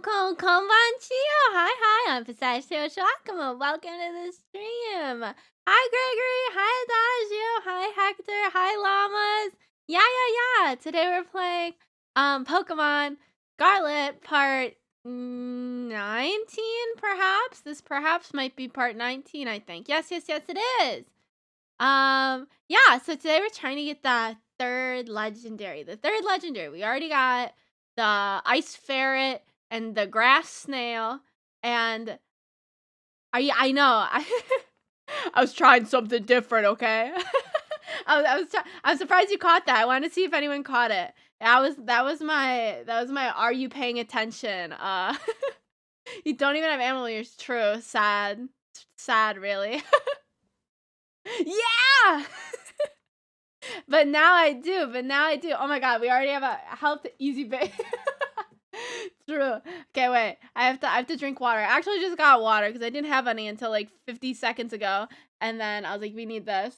Konbanchio. Hi, I'm Pistachio Shakama. Welcome to the stream. Hi, Gregory. Hi, Adagio. Hi, Hector. Hi, Llamas. Yeah. Today we're playing Pokemon Scarlet Part 19, perhaps. This perhaps might be Part 19, I think. Yes, it is. Yeah, so today we're trying to get the third legendary. We already got the ice ferret and the grass snail, and I know I was trying something different, okay? I'm surprised you caught that. I wanted to see if anyone caught it. That was my are you paying attention? You don't even have animal ears. True. Sad really. Yeah. But now I do. Oh my god, we already have a health easy base. True. Okay, wait. I have to drink water. I actually just got water because I didn't have any until like 50 seconds ago. And then I was like, we need this.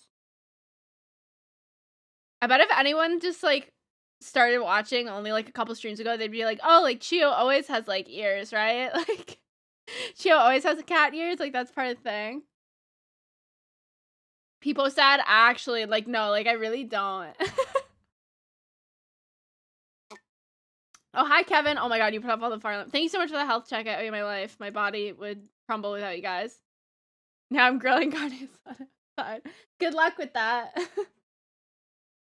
I bet if anyone just like started watching only like a couple streams ago, they'd be like, oh, like Chio always has like ears, right? Like Chio always has a cat ears, like that's part of the thing. People said actually, like, no, like I really don't. Oh, hi, Kevin. Oh my god, you put up all the fire. Thank you so much for the health check. I owe you my life. My body would crumble without you guys. Now I'm grilling carnies outside. Good luck with that.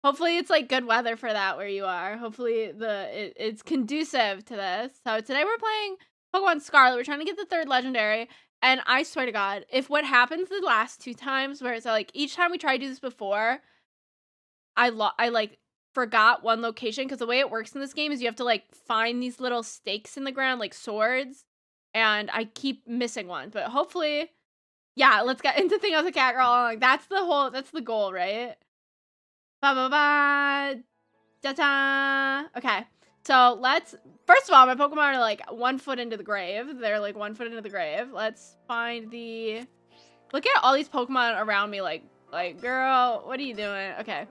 Hopefully it's like good weather for that where you are. Hopefully it's conducive to this. So today we're playing Pokemon Scarlet. We're trying to get the third legendary. And I swear to god, if what happens the last two times where it's like each time we tried to do this before, I like forgot one location, because the way it works in this game is you have to like find these little stakes in the ground like swords, and I keep missing one. But hopefully, yeah, let's get into thing of the cat girl. Like that's the goal, right? Ta-ta. Okay, so first of all, my Pokemon are like 1 foot into the grave. They're like 1 foot into the grave. Let's find look at all these Pokemon around me, like girl, what are you doing? Okay.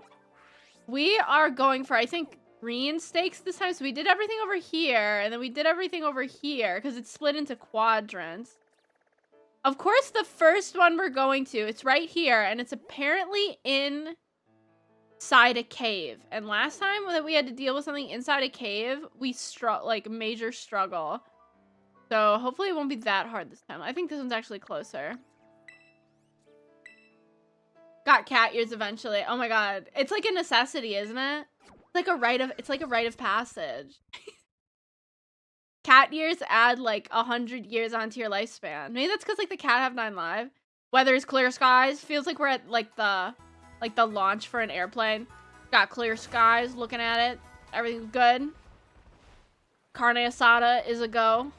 We are going for, I think, green stakes this time. So we did everything over here, and then we did everything over here, because it's split into quadrants. Of course, the first one we're going to, it's right here, and it's apparently inside a cave. And last time that we had to deal with something inside a cave, we major struggle. So hopefully it won't be that hard this time. I think this one's actually closer. Got cat ears eventually. Oh my god. It's like a necessity, isn't it? It's like a rite of passage. Cat ears add like 100 years onto your lifespan. Maybe that's because like the cat have 9 lives. Weather's clear skies. Feels like we're at like the launch for an airplane. Got clear skies, looking at it. Everything's good. Carne asada is a go.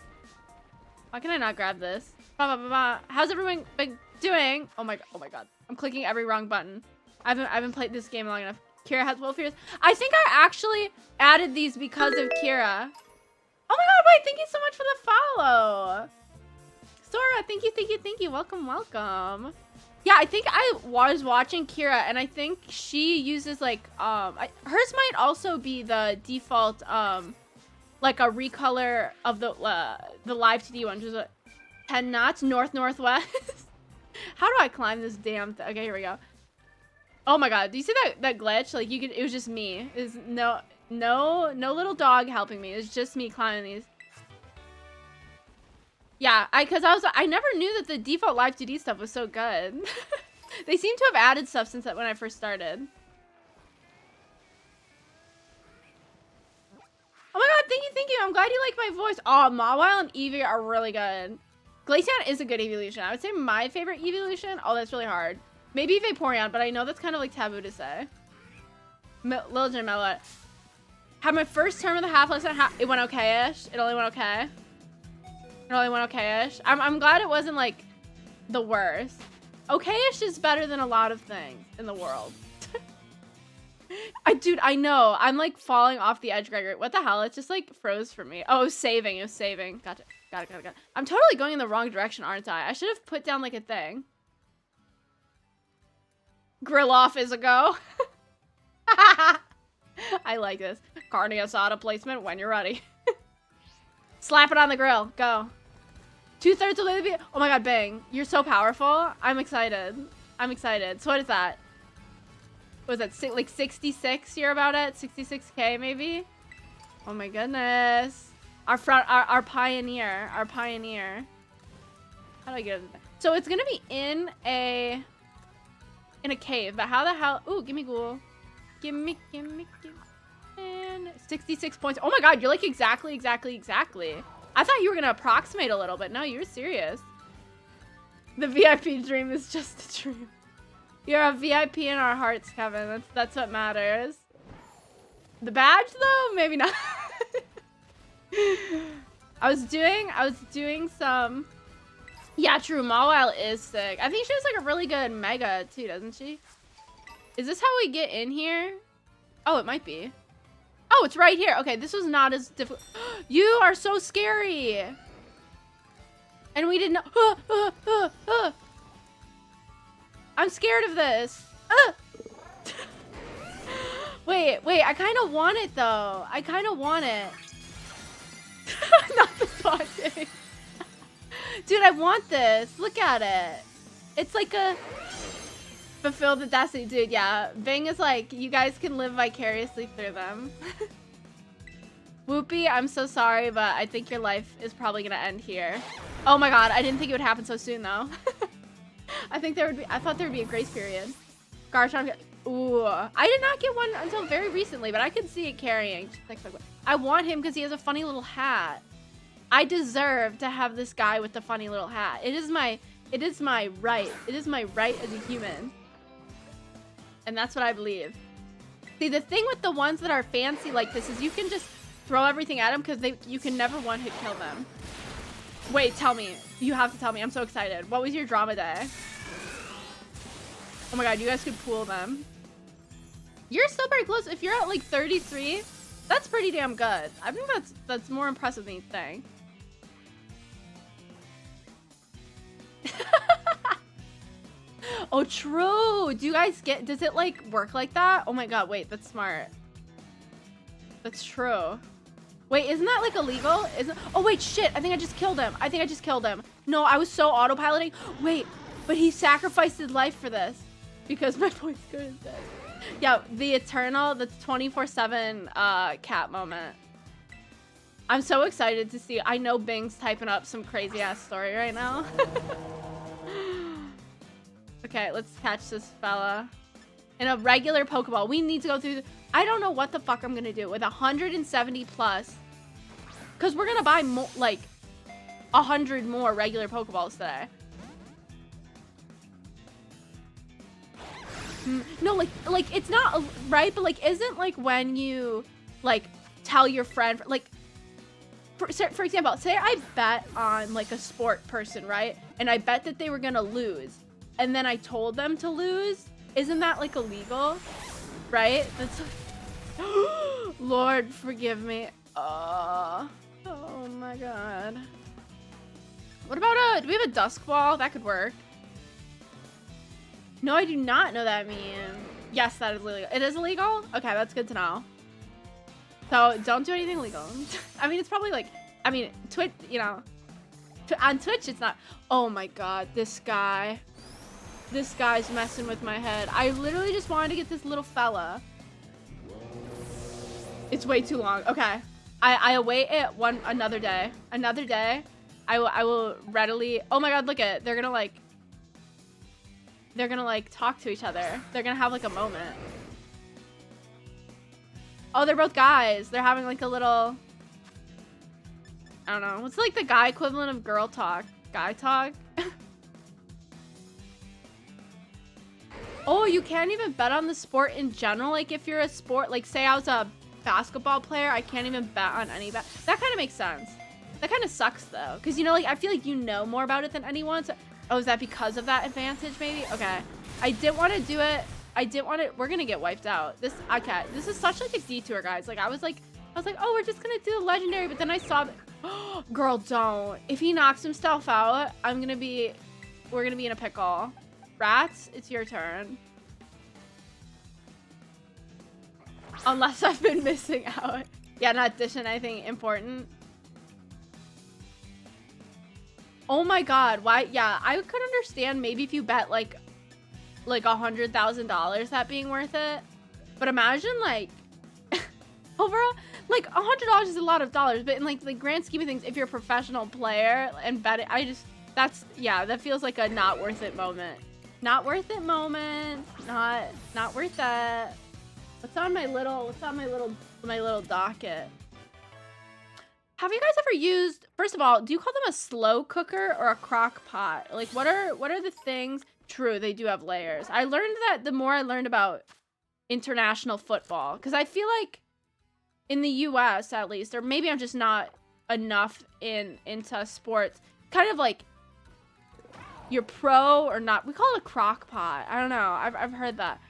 Why can I not grab this? How's everyone been doing? Oh my god. I'm clicking every wrong button. I haven't played this game long enough. Kira has wolf ears. I think I actually added these because of Kira. Oh my god, wait, thank you so much for the follow. Sora, thank you. Welcome. Yeah, I think I was watching Kira, and I think she uses like hers might also be the default like a recolor of the live TD one, which is 10 knots northwest. How do I climb this damn thing? Okay, here we go. Oh my god, do you see that glitch? Like it was just me. It was no little dog helping me. It was just me climbing these. Yeah, I never knew that the default live 2D stuff was so good. They seem to have added stuff since when I first started. Oh my god, thank you. I'm glad you like my voice. Oh, Mawile and Eevee are really good. Glaceon is a good evolution. I would say my favorite evolution. Oh, that's really hard. Maybe Vaporeon, but I know that's kind of like taboo to say. Lil Jim Melot. Had my first term of the half lesson. It went okay-ish. It only went okay. I'm glad it wasn't like the worst. Okay-ish is better than a lot of things in the world. Dude, I know. I'm like falling off the edge, Gregory. What the hell? It just like froze for me. Oh, it was saving. Gotcha. Got it. I'm totally going in the wrong direction, aren't I? I should have put down like a thing. Grill off is a go. I like this. Carne asada placement when you're ready. Slap it on the grill. Go. 2/3 of the way. Oh my god, bang. You're so powerful. I'm excited. I'm excited. So what is that? What was that? Like 66 you're about at? 66k maybe? Oh my goodness. Our pioneer. Our pioneer. How do I get it? So it's gonna be in a cave, but how the hell? Ooh, gimme ghoul. Gimme. And 66 points. Oh my god, you're like exactly. I thought you were gonna approximate a little bit. No, you're serious. The VIP dream is just a dream. You're a VIP in our hearts, Kevin. That's what matters. The badge though, maybe not. I was doing some. Yeah, true. Mawile is sick. I think she has like a really good mega too, doesn't she? Is this how we get in here? Oh, it might be. Oh, it's right here. Okay, this was not as difficult. You are so scary. And we didn't know. I'm scared of this. Wait. I kind of want it though. I kind of want it. Not the taunting. Dude, I want this. Look at it. It's like a fulfill the destiny. Dude, yeah. Bing is like, you guys can live vicariously through them. Whoopie, I'm so sorry, but I think your life is probably gonna end here. Oh my god, I didn't think it would happen so soon though. I thought there would be a grace period. Garchomp, ooh. I did not get one until very recently, but I could see it carrying. I want him because he has a funny little hat. I deserve to have this guy with the funny little hat. It is my right. It is my right as a human. And that's what I believe. See, the thing with the ones that are fancy like this is you can just throw everything at them because you can never one-hit kill them. Wait, tell me. You have to tell me. I'm so excited. What was your drama day? Oh my god, you guys could pool them. You're still very close. If you're at like 33, that's pretty damn good. I think that's more impressive than you think. Oh, true. Do you guys does it like work like that? Oh my god, wait, that's smart. That's true. Wait, isn't that like illegal? Oh wait, shit, I think I just killed him. No, I was so autopiloting. Wait, but he sacrificed his life for this because my voice code is dead. Yeah, the eternal, the 24/7 cat moment. I'm so excited to see. I know Bing's typing up some crazy ass story right now. Okay, let's catch this fella. In a regular Pokeball. We need to go through. I don't know what the fuck I'm gonna do with 170 plus. Because we're gonna buy like 100 more regular Pokeballs today. No, like it's not right, but like isn't like when you like tell your friend like for example, say I bet on like a sport person, right? And I bet that they were gonna lose. And then I told them to lose. Isn't that like illegal? Right? That's Lord, forgive me. Oh my god. What about do we have a dusk ball? That could work. No, I do not know that mean. Yes, that is illegal. It is illegal? Okay, that's good to know. So don't do anything illegal. I mean, it's probably like, I mean, Twitch, you know, on Twitch, it's not. Oh my god, this guy. This guy's messing with my head. I literally just wanted to get this little fella. It's way too long. Okay. I await it another day. Another day. I will readily. Oh my god, look at it. They're gonna like talk to each other. They're gonna have like a moment. Oh, they're both guys. They're having like a little, I don't know. What's like the guy equivalent of girl talk? Guy talk? Oh, you can't even bet on the sport in general. Like if you're a sport, like say I was a basketball player, I can't even bet on any bet. That kind of makes sense. That kind of sucks though. Cause you know, like I feel like you know more about it than anyone. So, oh, is that because of that advantage maybe? Okay. I didn't want to do it. We're gonna get wiped out. Okay, this is such like a detour, guys. Like I was like, oh, we're just gonna do the legendary, but then I saw that, girl, don't. If he knocks himself out, we're gonna be in a pickle. Rats, it's your turn. Unless I've been missing out. Yeah, not dishing anything important. Oh my god, why? Yeah, I could understand maybe if you bet like $100,000 that being worth it. But imagine like overall, like $100 is a lot of dollars, but in like the grand scheme of things, if you're a professional player and bet it, that feels like a not worth it moment. Not worth it moment. Not worth it. What's on my little docket? Have you guys ever used, first of all, do you call them a slow cooker or a crock pot? Like what are the things? True, they do have layers. I learned that the more I learned about international football, because I feel like in the US at least, or maybe I'm just not enough into sports, kind of like you're pro or not. We call it a crock pot. I don't know. I've heard that.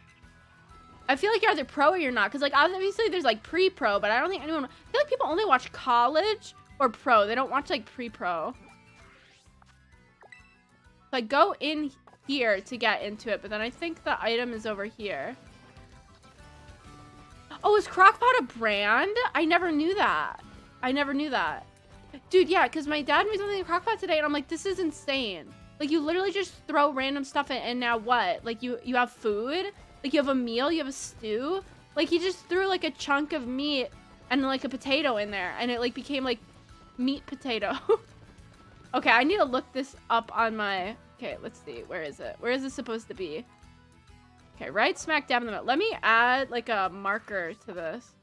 I feel like you're either pro or you're not, because like obviously there's like pre-pro, but I don't think anyone, I feel like people only watch college or pro. They don't watch like pre-pro. So I go in here to get into it, but then I think the item is over here. Oh, is Crockpot a brand? I never knew that. I never knew that. Dude, yeah, because my dad made something in Crockpot today, and I'm like, this is insane. Like, you literally just throw random stuff in, and now what? Like, you have food? Like, you have a meal? You have a stew? Like, he just threw, like, a chunk of meat and, like, a potato in there, and it, like, became, like, meat potato. Okay, I need to look this up on my... Okay, let's see. Where is it? Where is it supposed to be? Okay, right smack dab in the middle. Let me add, like, a marker to this.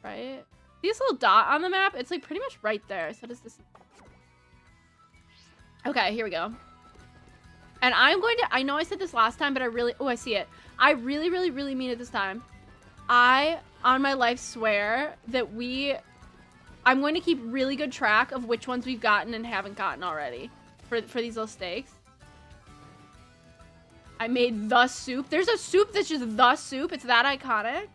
Right? See this little dot on the map? It's, like, pretty much right there. So does this... Okay, here we go. And I'm going to... I know I said this last time, but I really... Oh, I see it. I really, really, really mean it this time. I, on my life, swear that I'm going to keep really good track of which ones we've gotten and haven't gotten already. For these little stakes. I made the soup. There's a soup that's just the soup. It's that iconic.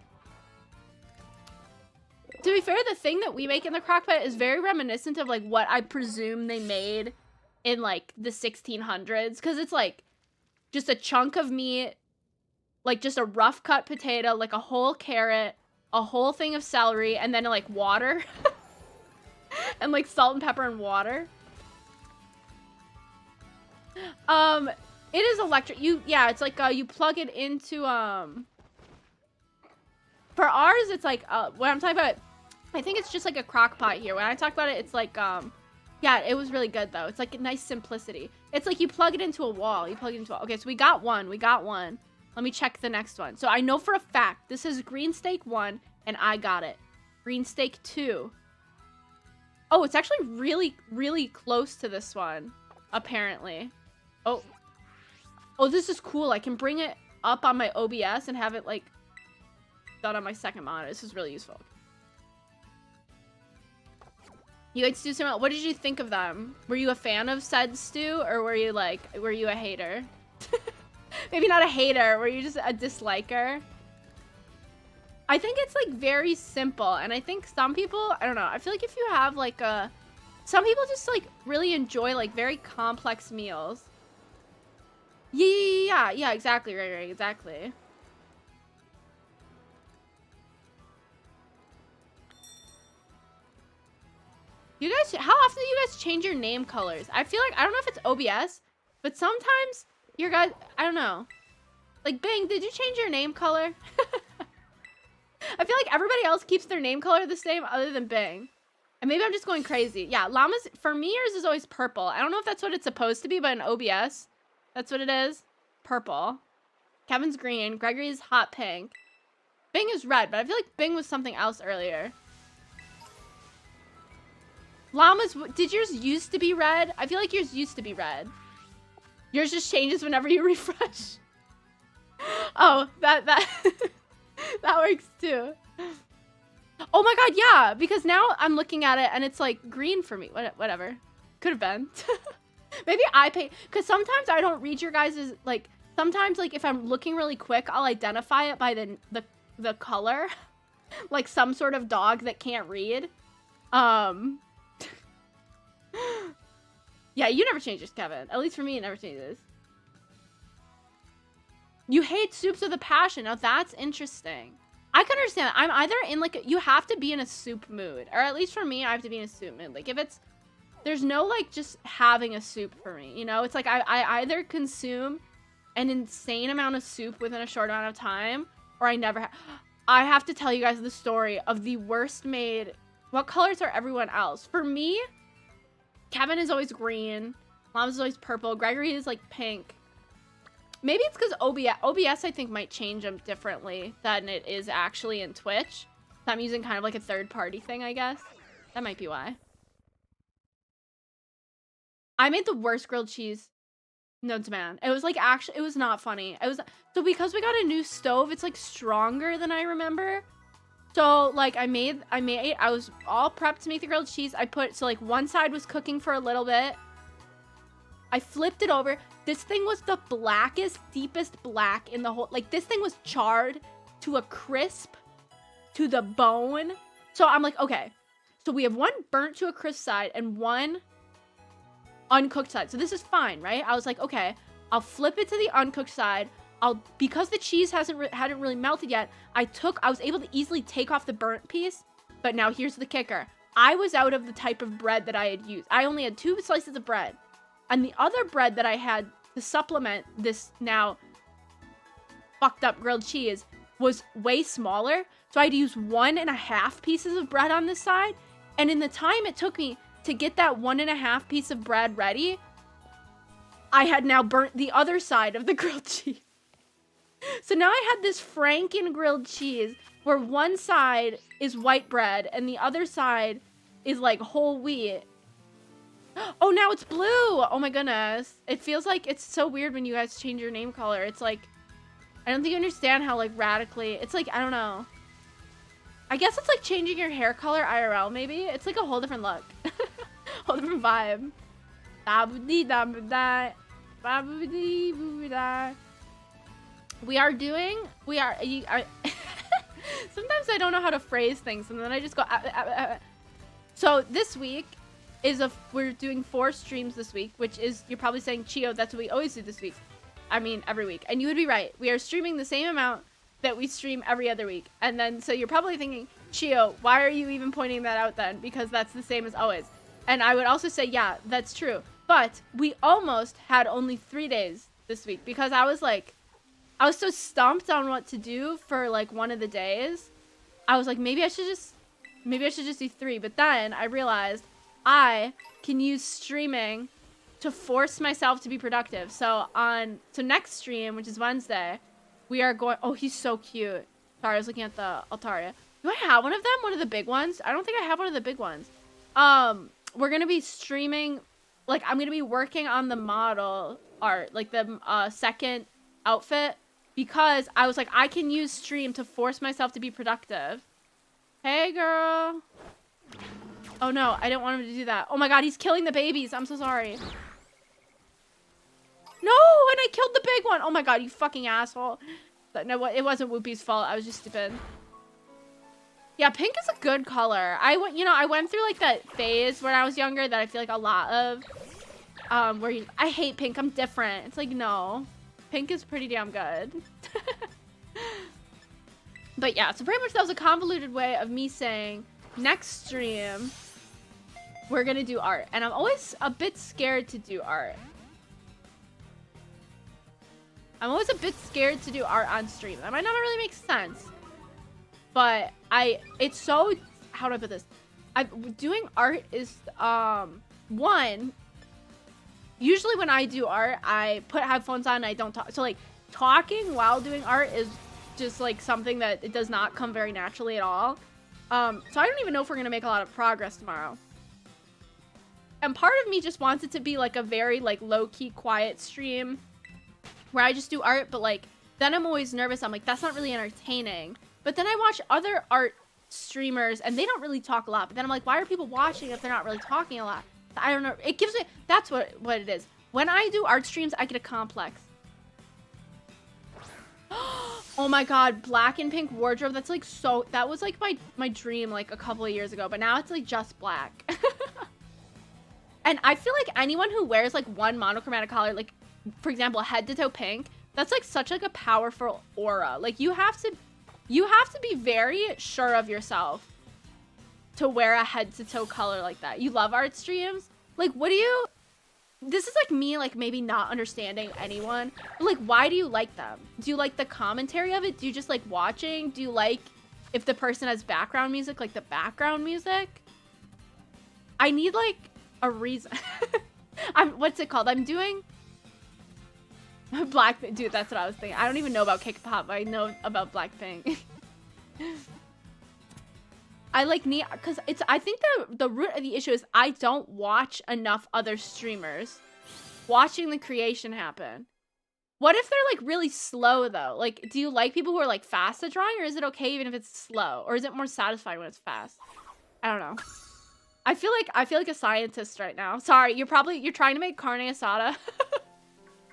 To be fair, the thing that we make in the crockpot is very reminiscent of like what I presume they made in like the 1600s. Because it's like just a chunk of meat, like just a rough cut potato, like a whole carrot, a whole thing of celery, and then like water. And like salt and pepper and water. It is electric. Yeah, it's like, you plug it into, for ours, it's like, when I'm talking about, I think it's just like a crock pot here. When I talk about it, it's like, yeah, it was really good though. It's like a nice simplicity. It's like you plug it into a wall. Okay, so we got one. Let me check the next one. So I know for a fact, this is green steak 1, and I got it. Green steak 2. Oh, it's actually really, really close to this one, apparently. Oh, this is cool. I can bring it up on my OBS and have it, like, done on my second monitor. This is really useful. You ate stew similar. What did you think of them? Were you a fan of said stew, or were you a hater? Maybe not a hater. Were you just a disliker? I think it's, like, very simple. And I think some people, I don't know. I feel like if you have, like, some people just, like, really enjoy, like, very complex meals. Yeah, exactly, right, exactly. You guys, how often do you guys change your name colors? I feel like, I don't know if it's OBS, but sometimes your guys, I don't know. Like, Bing, did you change your name color? I feel like everybody else keeps their name color the same other than Bing. And maybe I'm just going crazy. Yeah, llamas, for me, yours is always purple. I don't know if that's what it's supposed to be, but in OBS, that's what it is. Purple. Kevin's green. Gregory's hot pink. Bing is red, but I feel like Bing was something else earlier. Llamas, did yours used to be red? I feel like yours used to be red. Yours just changes whenever you refresh. Oh, that that works too. Oh my god, yeah, because now I'm looking at it and it's like green for me. Whatever. Could have been. Maybe I pay, because sometimes I don't read your guys's, like, sometimes, like, if I'm looking really quick, I'll identify it by the color. Like some sort of dog that can't read. Yeah, you never change yours, Kevin. At least for me, it never changes. You hate soups with a passion. Now that's interesting. I can understand that. I'm either in like, you have to be in a soup mood. Or at least for me, I have to be in a soup mood. Like if it's there's no like just having a soup for me, you know? It's like I either consume an insane amount of soup within a short amount of time, or I never I have to tell you guys the story of the worst made. What colors are everyone else? For me, Kevin is always green. Mom's is always purple. Gregory is like pink. Maybe it's because OBS I think might change them differently than it is actually in Twitch. So I'm using kind of like a third-party thing, I guess. That might be why. I made the worst grilled cheese known to man. It was like actually, it was not funny. It was so because we got a new stove, it's like stronger than I remember. So like I was all prepped to make the grilled cheese. So like one side was cooking for a little bit. I flipped it over. This thing was the blackest, deepest black in the whole, like this thing was charred to a crisp, to the bone. So I'm like, okay, so we have one burnt to a crisp side and one uncooked side. So this is fine, right? I was like, okay, I'll flip it to the uncooked side. Because the cheese hadn't really melted yet, I was able to easily take off the burnt piece. But now here's the kicker. I was out of the type of bread that I had used. I only had 2 slices of bread. And the other bread that I had to supplement this now fucked up grilled cheese was way smaller. So I had to use 1.5 pieces of bread on this side. And in the time it took me to get that 1.5 piece of bread ready, I had now burnt the other side of the grilled cheese. So now I had this Franken grilled cheese where one side is white bread and the other side is like whole wheat. Oh, now it's blue. Oh my goodness. It feels like it's so weird when you guys change your name color. It's like, I don't think you understand how like radically, it's like, I don't know. I guess it's like changing your hair color IRL maybe. It's like a whole different look. Whole different vibe. Sometimes I don't know how to phrase things and then I just go So this week we're doing 4 streams this week, which is, you're probably saying, Chio, that's what we always do this week. I mean every week. And you would be right. We are streaming the same amount that we stream every other week. And then so you're probably thinking, Chio, why are you even pointing that out then? Because that's the same as always. And I would also say, yeah, that's true. But we almost had only 3 days this week because I was so stumped on what to do for like one of the days. I was like, maybe I should just do 3. But then I realized I can use streaming to force myself to be productive. So next stream, which is Wednesday, we are going, oh, he's so cute. Sorry, I was looking at the Altaria. Do I have one of them? One of the big ones? I don't think I have one of the big ones. We're going to be streaming, like I'm going to be working on the model art, like the second outfit, because I was like, I can use stream to force myself to be productive. Hey, girl. Oh, no, I didn't want him to do that. Oh, my God, he's killing the babies. I'm so sorry. No, and I killed the big one. Oh, my God, you fucking asshole. No, it wasn't Whoopi's fault. I was just stupid. Yeah, pink is a good color. I went through like that phase when I was younger that I feel like a lot of, I hate pink. I'm different. It's like, no, pink is pretty damn good. But yeah, so pretty much that was a convoluted way of me saying next stream, we're going to do art. And I'm always a bit scared to do art. I'm always a bit scared to do art on stream. That might not really make sense. But it's so, how do I put this? Doing art is, one, usually when I do art, I put headphones on and I don't talk. So like talking while doing art is just like something that it does not come very naturally at all. So I don't even know if we're going to make a lot of progress tomorrow. And part of me just wants it to be like a very like low-key quiet stream where I just do art, but like then I'm always nervous. I'm like, that's not really entertaining. But then I watch other art streamers and they don't really talk a lot. But then I'm like, why are people watching if they're not really talking a lot? I don't know. It gives me, that's what it is. When I do art streams, I get a complex. Oh my God, black and pink wardrobe. That's like so, that was like my dream like a couple of years ago, but now it's like just black. And I feel like anyone who wears like one monochromatic color, like for example, head to toe pink, that's like such like a powerful aura. Like you have to be very sure of yourself to wear a head to toe color like that. You love art streams? Like, what do you... This is like me, like, maybe not understanding anyone. But, like, why do you like them? Do you like the commentary of it? Do you just like watching? Do you like if the person has background music, like the background music? I need like a reason. What's it called? I'm doing Blackpink. Dude, that's what I was thinking. I don't even know about K-pop, but I know about Blackpink. I like need, because it's, I think the root of the issue is I don't watch enough other streamers watching the creation happen. What if they're like really slow though? Like, do you like people who are like fast at drawing, or is it okay even if it's slow? Or is it more satisfying when it's fast? I don't know. I feel like a scientist right now. Sorry, you're trying to make carne asada.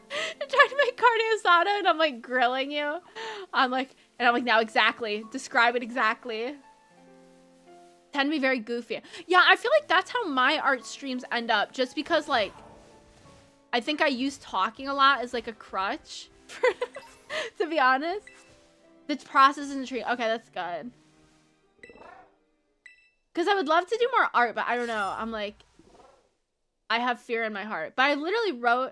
You're trying to make carne asada and I'm like grilling you. I'm like now exactly. Describe it exactly. Tend to be very goofy. Yeah, I feel like that's how my art streams end up. Just because like, I think I use talking a lot as like a crutch. To be honest. The process isn't true. Okay, that's good. Because I would love to do more art, but I don't know. I'm like, I have fear in my heart. But I literally wrote,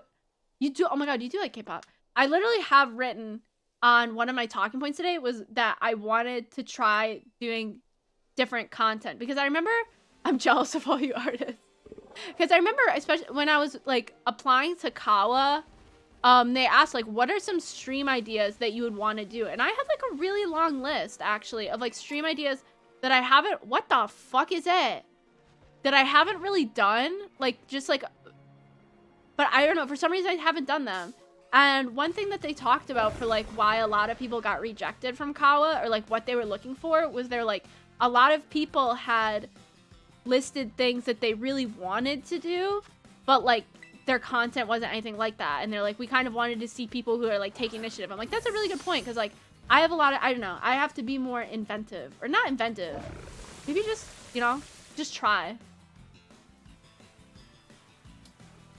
oh my god, you do like K-pop. I literally have written on one of my talking points today was that I wanted to try doing different content. Because I remember, I'm jealous of all you artists. Because I remember, especially when I was like applying to Kawa, they asked like, what are some stream ideas that you would want to do? And I had like a really long list actually of like stream ideas that I haven't, what the fuck is it? That I haven't really done, like, just like, but I don't know, for some reason I haven't done them. And one thing that they talked about for like why a lot of people got rejected from Kawa, or like what they were looking for, was they're like, a lot of people had listed things that they really wanted to do, but like their content wasn't anything like that. And they're like, we kind of wanted to see people who are like taking initiative. I'm like, that's a really good point, because like, I have a lot of, I don't know, I have to be more inventive. Or not inventive. Maybe just, you know, just try.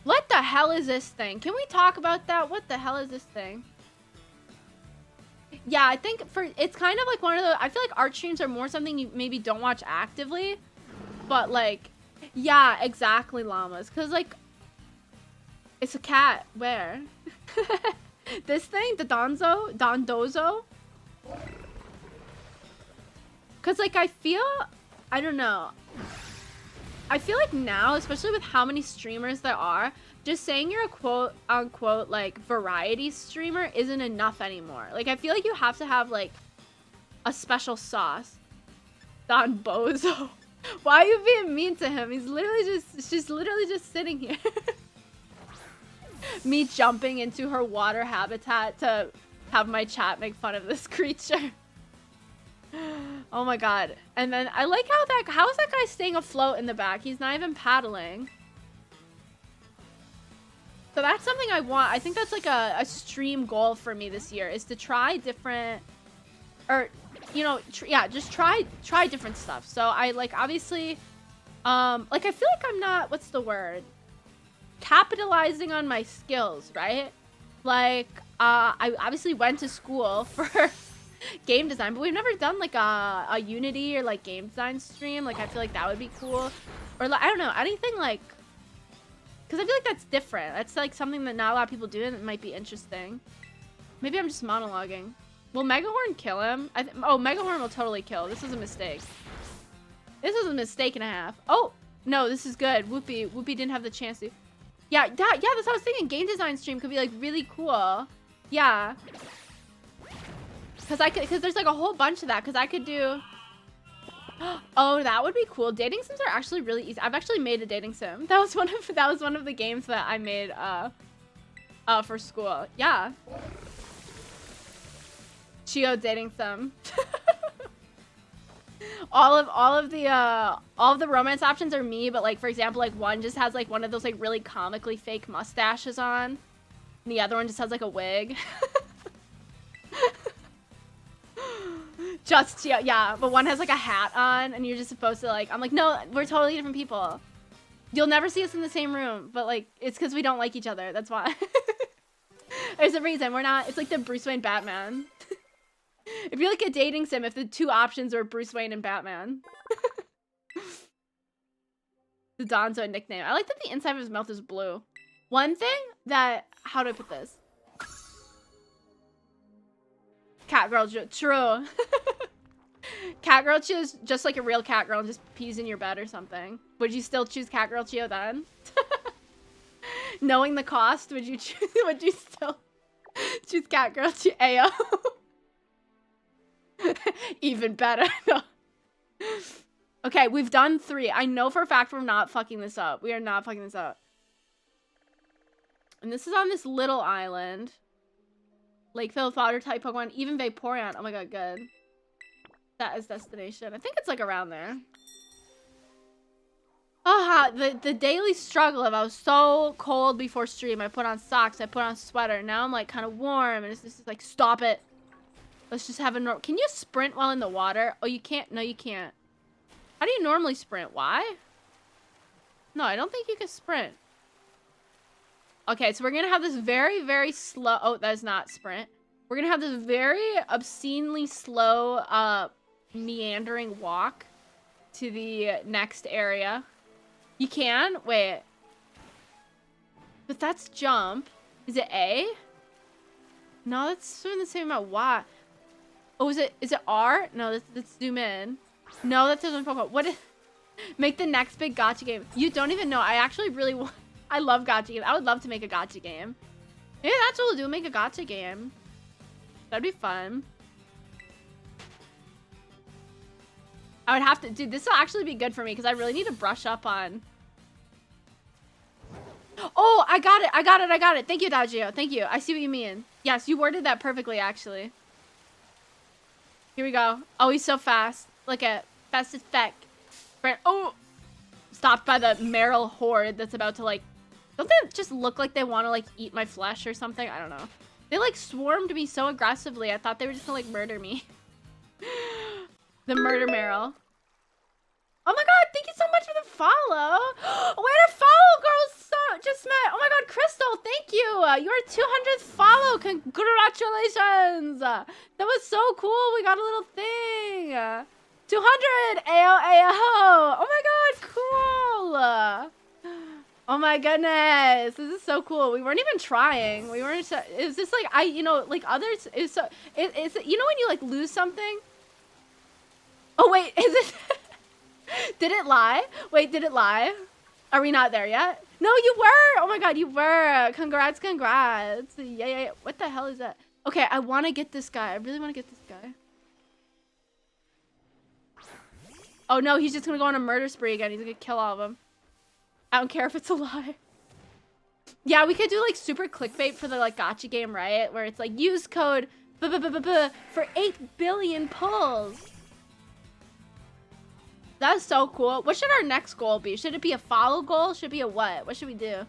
What the hell is this thing? Can we talk about that? What the hell is this thing? Yeah, I think it's kind of like one of the, I feel like art streams are more something you maybe don't watch actively. But like, yeah, exactly, llamas. Because like, it's a cat. Where? This thing? The Dondozo? Because like I don't know, I feel like now, especially with how many streamers there are, just saying you're a quote unquote like variety streamer isn't enough anymore. Like I feel like you have to have like a special sauce. Don Bozo. Why are you being mean to him? She's literally just sitting here. Me jumping into her water habitat to have my chat make fun of this creature. Oh my god. And then I like how is that guy staying afloat in the back? He's not even paddling. So that's something I want. I think that's like a stream goal for me this year, is to try different, or you know, yeah, just try different stuff. So I like obviously like I feel like I'm not, what's the word, capitalizing on my skills, right? Like I obviously went to school for game design, but we've never done like a Unity or like game design stream. Like I feel like that would be cool, or like, I don't know, anything like, because I feel like that's different. That's like something that not a lot of people do, and it might be interesting. Maybe I'm just monologuing. Will Megahorn kill him? Oh, Megahorn will totally kill. This was a mistake. This was a mistake and a half. Oh no, this is good. Whoopi didn't have the chance to. Yeah, that's what I was thinking. Game design stream could be like really cool. Yeah. Because there's like a whole bunch of that. Because I could do. Oh, that would be cool. Dating sims are actually really easy. I've actually made a dating sim. That was one of the games that I made for school. Yeah. Chio dating sim. all of the romance options are me, but like for example, like one just has like one of those like really comically fake mustaches on, and the other one just has like a wig. Just yeah, but one has like a hat on, and you're just supposed to like, I'm like, no, we're totally different people. You'll never see us in the same room, but like it's because we don't like each other. That's why. There's a reason we're not. It's like the Bruce Wayne Batman. If you're like a dating sim, if the two options are Bruce Wayne and Batman. The Donzo nickname. I like that the inside of his mouth is blue. One thing that, how do I put this? Cat girl, true. Cat girl choose just like a real cat girl and just pees in your bed or something. Would you still choose cat girl Chio then? Knowing the cost, would you still choose cat girl Chio? Ayo. Even better. No. Okay, we've done 3. I know for a fact we're not fucking this up. We are not fucking this up. And this is on this little island. Lake filled water type Pokemon, even Vaporeon. Oh my god, good. That is destination. I think it's like around there. Oh, the daily struggle of I was so cold before stream. I put on socks, I put on a sweater. Now I'm like kind of warm and it's just like, stop it. Let's just have a normal. Can you sprint while in the water? Oh, you can't. No, you can't. How do you normally sprint? Why? No, I don't think you can sprint. Okay, so we're gonna have this very, very slow. Oh, that is not sprint. We're gonna have this very obscenely slow, meandering walk to the next area. You can? Wait. But that's jump. Is it A? No, that's doing the same amount. Y. Oh, is it R? No, let's zoom in. No, that doesn't Pokemon. What is... Make the next big gacha game. You don't even know. I actually really want... I love gacha games. I would love to make a gacha game. Maybe that's what we'll do. Make a gacha game. That'd be fun. I would have to... Dude, this will actually be good for me because I really need to brush up on... Oh, I got it. I got it. I got it. Thank you, Dajio. Thank you. I see what you mean. Yes, you worded that perfectly, actually. Here we go. Oh, he's so fast. Look at fast as feck. Oh! Stopped by the Meryl horde that's about to, like... Don't they just look like they want to, like, eat my flesh or something? I don't know. They, like, swarmed me so aggressively. I thought they were just gonna, like, murder me. The murder Meryl. Oh my god, thank you so much for the follow. Wait, our follow girls just met. Oh my god, Crystal, thank you. Your 200th follow. Congratulations. That was so cool. We got a little thing. 200. Ayo, ayo. Oh my god, cool. Oh my goodness. This is so cool. We weren't even trying. We weren't. It was just like, you know, like others. It's so. It's you know when you like lose something. Oh wait, is it? Did it lie? Wait, did it lie? Are we not there yet? No, you were! Oh my god, you were! Congrats, congrats. Yeah, yeah, yeah. What the hell is that? Okay, I want to get this guy. I really want to get this guy. Oh no, he's just gonna go on a murder spree again. He's gonna kill all of them. I don't care if it's a lie. Yeah, we could do like super clickbait for the like gacha game, right? Where it's like, use code for 8 billion pulls. That's so cool. What should our next goal be? Should it be a follow goal? Should it be a what? What should we do?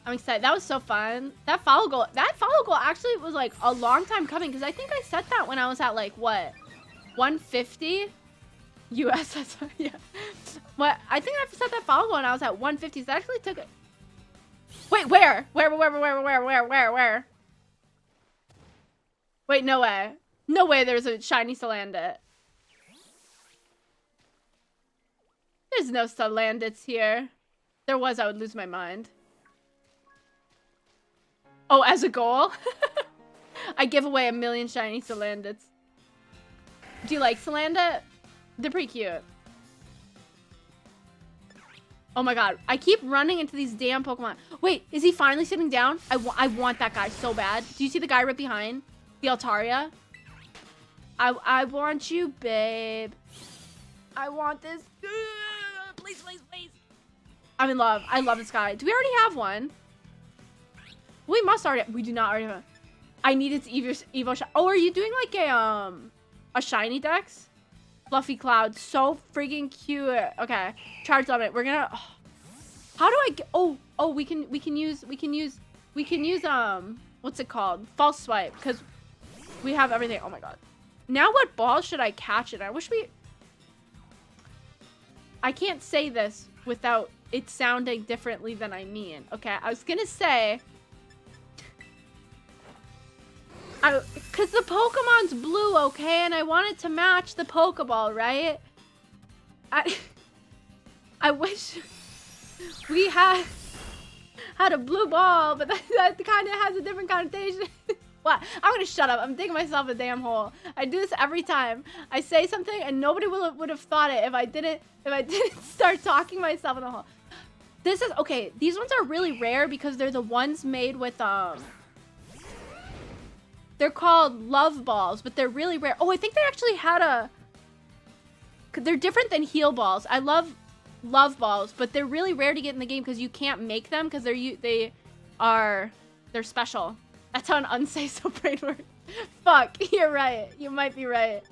I'm excited. That was so fun. That follow goal actually was like a long time coming because I think I set that when I was at like what? 150 US. Yeah. What? I think I set that follow goal when I was at 150. So that actually took it. Wait, where? Where? Wait, no way. No way there's a shiny Salandit. There's no Salandits here. There was, I would lose my mind. Oh, as a goal? I give away 1 million shiny Salandits. Do you like Salandit? They're pretty cute. Oh my god. I keep running into these damn Pokemon. Wait, is he finally sitting down? I want that guy so bad. Do you see the guy right behind? The Altaria? I want you, babe. I want this. Please, please, please. I'm in love. I love this guy. Do we already have one? We must already. We do not already have one. I need its Evo shot. Oh, are you doing like a shiny dex? Fluffy Cloud. So freaking cute. Okay. Charge on it. We're gonna. Oh. How do I get? Oh, we can use what's it called? False swipe because we have everything. Oh my god. Now what ball should I catch it? I wish we. I can't say this without it sounding differently than I mean. Okay, I was gonna say, cause the Pokemon's blue, okay, and I want it to match the Pokeball, right? I wish we had a blue ball, but that kind of has a different connotation. What? I'm gonna shut up. I'm digging myself a damn hole. I do this every time. I say something and nobody would have thought it if I didn't start talking myself in the hole. This is okay. These ones are really rare because they're the ones made with they're called love balls, but they're really rare. Oh, I think they actually had they're different than heal balls. I love love balls, but they're really rare to get in the game because you can't make them because they're special. That's how an unsay so brain works. Fuck, you're right. You might be right.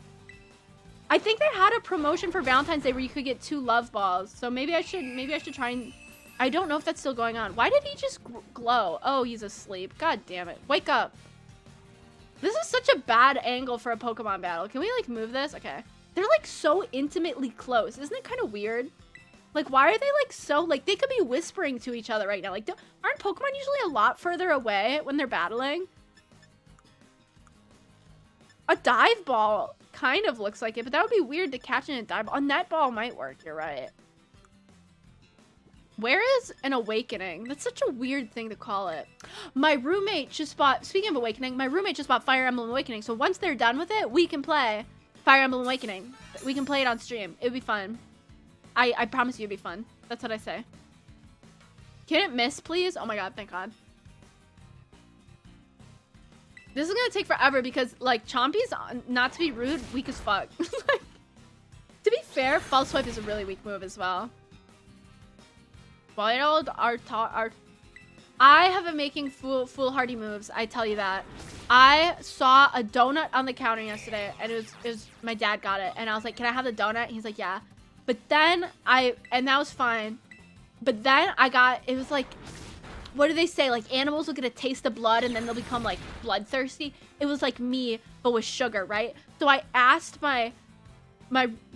I think they had a promotion for Valentine's Day where you could get 2 love balls. So maybe I should try and... I don't know if that's still going on. Why did he just glow? Oh, he's asleep. God damn it. Wake up. This is such a bad angle for a Pokemon battle. Can we, like, move this? Okay. They're, like, so intimately close. Isn't it kind of weird? Like, why are they, like, so... Like, they could be whispering to each other right now. Like, aren't Pokemon usually a lot further away when they're battling? A dive ball kind of looks like it, but that would be weird to catch in a dive ball. A net ball might work, you're right. Where is an awakening? That's such a weird thing to call it. My roommate just bought... Speaking of awakening, my roommate just bought Fire Emblem Awakening. So once they're done with it, we can play Fire Emblem Awakening. We can play it on stream. It would be fun. I promise you it'd be fun. That's what I say. Can it miss, please? Oh my god, thank god. This is gonna take forever because, like, Chompy's, not to be rude, weak as fuck. Like, to be fair, False Swipe is a really weak move as well. Wild I have been making foolhardy moves, I tell you that. I saw a donut on the counter yesterday, and it was my dad got it, and I was like, can I have the donut? He's like, yeah. But then and that was fine. But then it was like, what do they say? Like, animals will get a taste of blood and then they'll become, like, bloodthirsty. It was like me, but with sugar, right? So I asked my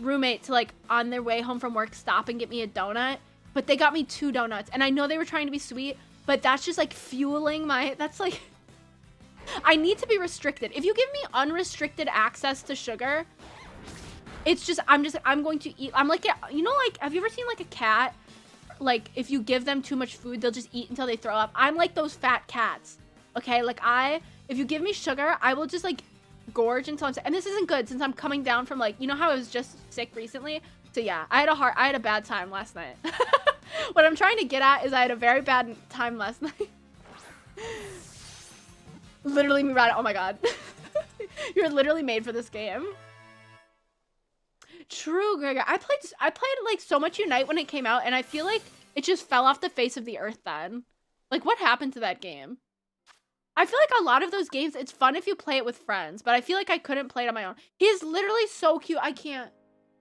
roommate to, like, on their way home from work, stop and get me a donut. But they got me 2 donuts. And I know they were trying to be sweet, but that's just, like, fueling that's, like... I need to be restricted. If you give me unrestricted access to sugar... It's just, I'm going to eat. I'm like, you know, like, have you ever seen, like, a cat? Like, if you give them too much food, they'll just eat until they throw up. I'm like those fat cats, okay? Like, if you give me sugar, I will just, like, gorge until I'm sick. And this isn't good since I'm coming down from, like, you know how I was just sick recently? So, yeah, I had a bad time last night. What I'm trying to get at is I had a very bad time last night. Literally me right. Oh, my God. You're literally made for this game. True, Gregor. I played like so much Unite when it came out, and I feel like it just fell off the face of the earth then. Like, what happened to that game? I feel like a lot of those games, it's fun if you play it with friends, but I feel like I couldn't play it on my own. He is literally so cute. I can't.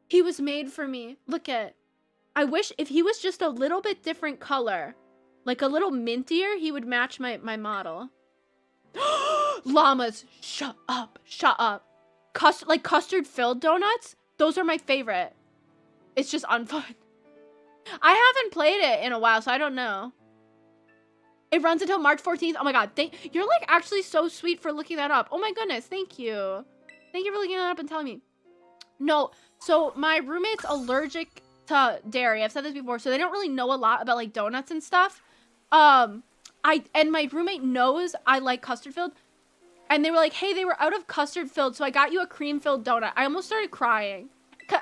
He was made for me. Look at. I wish if he was just a little bit different color, like a little mintier, he would match my model. Llamas. Shut up. Shut up. Like custard-filled donuts? Those are my favorite. It's just unfun. I haven't played it in a while, so I don't know. It runs until March 14th. Oh my god, you're like actually so sweet for looking that up. Oh my goodness, thank you. Thank you for looking that up and telling me. No, so my roommate's allergic to dairy. I've said this before, so they don't really know a lot about like donuts and stuff. And my roommate knows I like custard filled. And they were like, hey, they were out of custard filled, so I got you a cream filled donut. I almost started crying.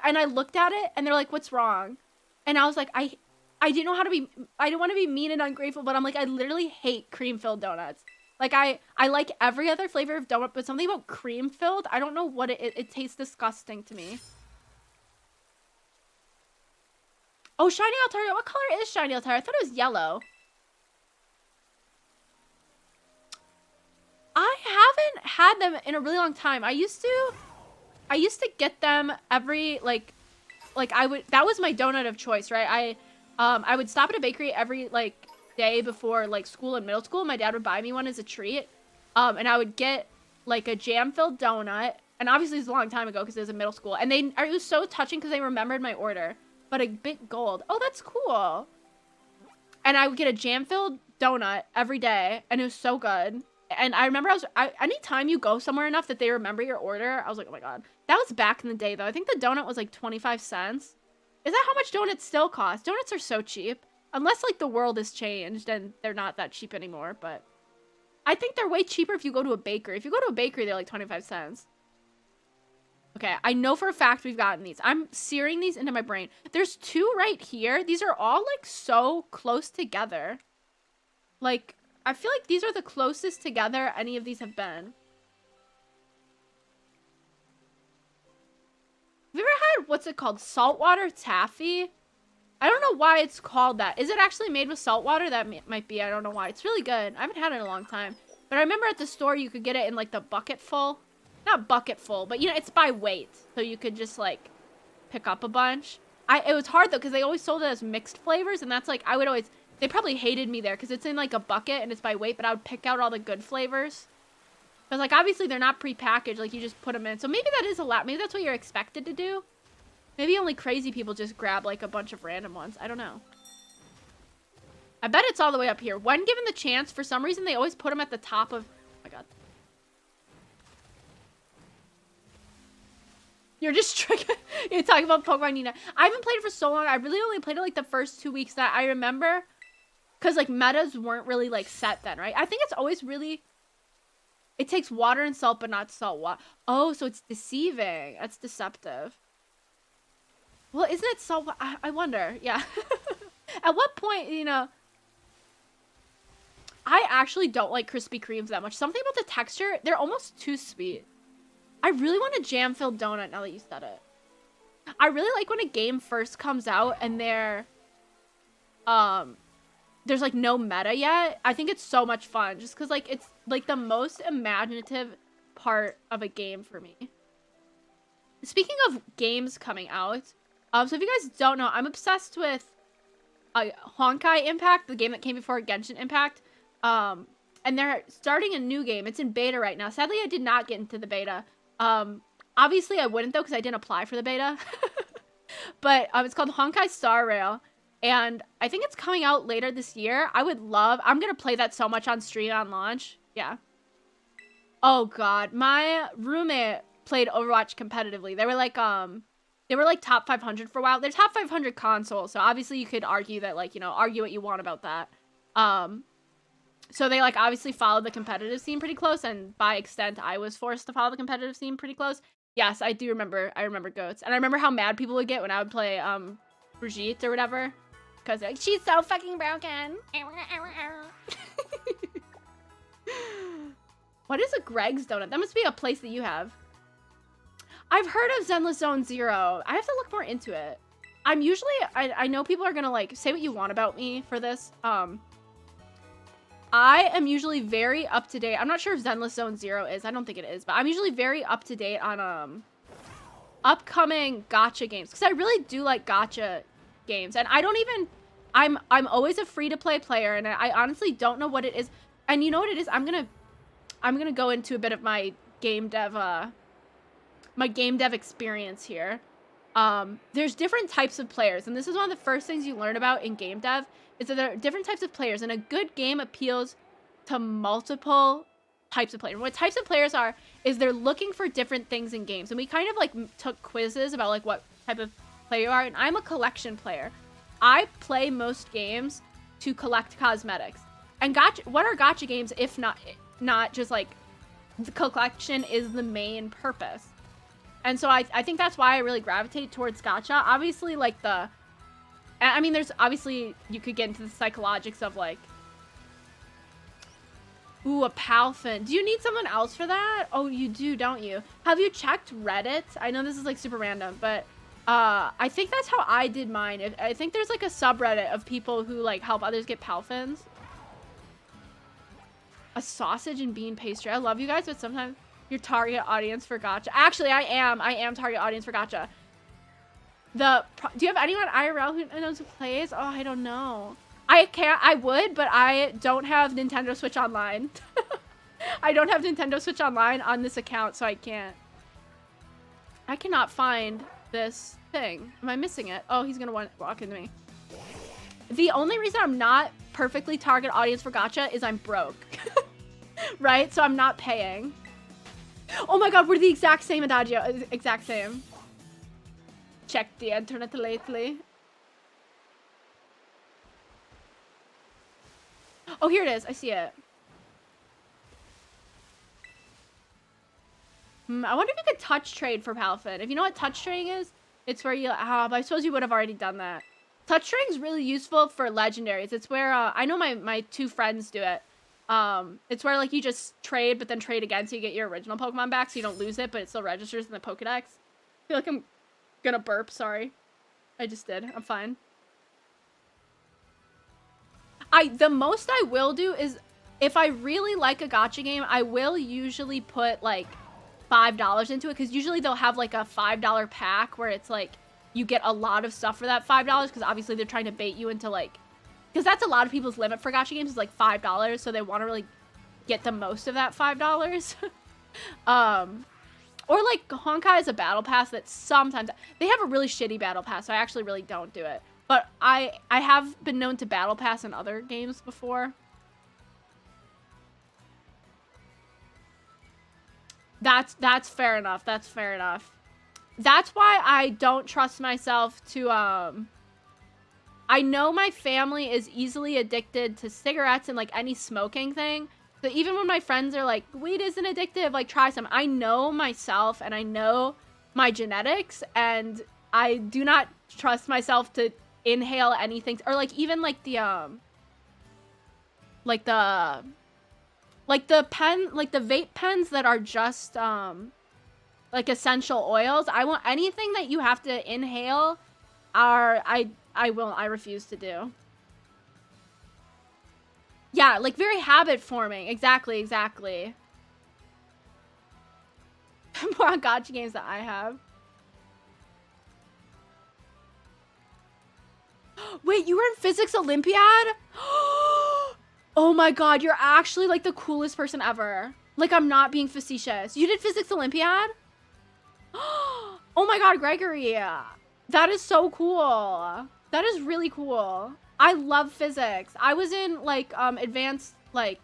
And I looked at it, and they're like, what's wrong? And I was like, I didn't know how to be, I didn't want to be mean and ungrateful, but I'm like, I literally hate cream filled donuts. Like, I like every other flavor of donut, but something about cream filled, I don't know what it tastes disgusting to me. Oh, Shiny Altaria. What color is Shiny Altaria? I thought it was yellow. I haven't had them in a really long time. I used to get them every that was my donut of choice, right? I would stop at a bakery every like day before like school and middle school. My dad would buy me one as a treat. And I would get like a jam-filled donut. And obviously it's a long time ago because it was in middle school. And it was so touching because they remembered my order. But a bit gold. Oh, that's cool. And I would get a jam-filled donut every day. And it was so good. And I remember anytime you go somewhere enough that they remember your order, I was like, oh my god. That was back in the day, though. I think the donut was like 25 cents. Is that how much donuts still cost? Donuts are so cheap. Unless, like, the world has changed and they're not that cheap anymore, but I think they're way cheaper if you go to a bakery. If you go to a bakery, they're like 25 cents. Okay, I know for a fact we've gotten these. I'm searing these into my brain. There's 2 right here. These are all, like, so close together. Like, I feel like these are the closest together any of these have been. Have you ever had, what's it called? Saltwater taffy? I don't know why it's called that. Is it actually made with salt water? That might be. I don't know why. It's really good. I haven't had it in a long time. But I remember at the store you could get it in like the bucket full. Not bucket full, but you know, it's by weight. So you could just like pick up a bunch. It was hard though because they always sold it as mixed flavors. And that's like, I would always, they probably hated me there because it's in like a bucket and it's by weight. But I would pick out all the good flavors. Because like obviously they're not pre-packaged. Like you just put them in. So maybe that is a lot. Maybe that's what you're expected to do. Maybe only crazy people just grab, like, a bunch of random ones. I don't know. I bet it's all the way up here. When given the chance, for some reason, they always put them at the top of... Oh, my God. You're just you're talking about Pokemon Nina. I haven't played it for so long. I really only played it, like, the first 2 weeks that I remember. Because, like, metas weren't really, like, set then, right? I think it's always really... It takes water and salt, but not salt water. Oh, so it's deceiving. That's deceptive. Well, isn't it so... I wonder. Yeah. At what point, you know... I actually don't like Krispy Kremes that much. Something about the texture, they're almost too sweet. I really want a jam-filled donut now that you said it. I really like when a game first comes out and there's like no meta yet. I think it's so much fun just because like it's like the most imaginative part of a game for me. Speaking of games coming out, so if you guys don't know, I'm obsessed with Honkai Impact, the game that came before Genshin Impact. And they're starting a new game. It's in beta right now. Sadly, I did not get into the beta. Obviously, I wouldn't, though, because I didn't apply for the beta. But it's called Honkai Star Rail. And I think it's coming out later this year. I'm going to play that so much on stream on launch. Yeah. Oh, God. My roommate played Overwatch competitively. They were like top 500 for a while. They're top 500 console, so obviously you could argue that, like, you know, argue what you want about that. So they, like, obviously followed the competitive scene pretty close, and by extent, I was forced to follow the competitive scene pretty close. Yes, I do remember. I remember goats. And I remember how mad people would get when I would play, Brigitte or whatever. Because they're like, she's so fucking broken. What is a Greg's Donut? That must be a place that you have. I've heard of Zenless Zone Zero. I have to look more into it. I'm usually, I know people are gonna like say what you want about me for this. I am usually very up to date. I'm not sure if Zenless Zone Zero is. I don't think it is, but I'm usually very up to date on upcoming gacha games because I really do like gacha games, and I don't even. I'm always a free to play player, and I honestly don't know what it is. And you know what it is? I'm gonna go into a bit of my game dev experience here. There's different types of players, and this is one of the first things you learn about in game dev, is that there are different types of players, and a good game appeals to multiple types of players. What types of players are, is they're looking for different things in games, and we kind of like took quizzes about like what type of player you are, and I'm a collection player. I play most games to collect cosmetics. And what are gacha games if not just like the collection is the main purpose? And so I think that's why I really gravitate towards gacha. Obviously, like I mean, there's obviously, you could get into the psychologics of like, ooh, a Palfin. Do you need someone else for that? Oh, you do, don't you? Have you checked Reddit? I know this is like super random, but I think that's how I did mine. I think there's like a subreddit of people who like help others get Palfins. A sausage and bean pastry. I love you guys, but sometimes your target audience for gacha. Actually, I am target audience for gacha. Do you have anyone IRL who knows who plays? Oh, I don't know. I would, but I don't have Nintendo Switch Online. I don't have Nintendo Switch Online on this account, so I can't. I cannot find this thing. Am I missing it? Oh, he's gonna walk into me. The only reason I'm not perfectly target audience for gacha is I'm broke. Right? So I'm not paying. Oh my god, we're the exact same Adagio. Exact same. checked the internet lately. Oh, here it is. I see it. I wonder if you could touch trade for Palfin. If you know what touch trading is, it's where you... I suppose you would have already done that. Touch trading is really useful for legendaries. It's where... I know my two friends do it. It's where, like, you just trade, but then trade again so you get your original Pokemon back so you don't lose it, but it still registers in the Pokedex. I feel like I'm gonna burp. Sorry. I just did. I'm fine. The most I will do is, if I really like a gacha game, I will usually put, like, $5 into it, because usually they'll have, like, a $5 pack where it's, like, you get a lot of stuff for that $5, because obviously they're trying to bait you into, like, because that's a lot of people's limit for gacha games is, like, $5, so they want to really get the most of that $5. Or, like, Honkai has a battle pass that sometimes... They have a really shitty battle pass, so I actually really don't do it. But I have been known to battle pass in other games before. That's fair enough. That's fair enough. That's why I don't trust myself to, I know my family is easily addicted to cigarettes and, like, any smoking thing. So even when my friends are like, weed isn't addictive, like, try some. I know myself and I know my genetics, and I do not trust myself to inhale anything, or like even like the vape pens that are just like essential oils. I want anything that you have to inhale I refuse to do. Yeah, like very habit forming. Exactly. More on gacha games that I have. Wait, you were in Physics Olympiad? Oh my god, you're actually like the coolest person ever. Like, I'm not being facetious. You did Physics Olympiad? Oh my god, Gregory. That is so cool. That is really cool. I love physics. I was in like advanced like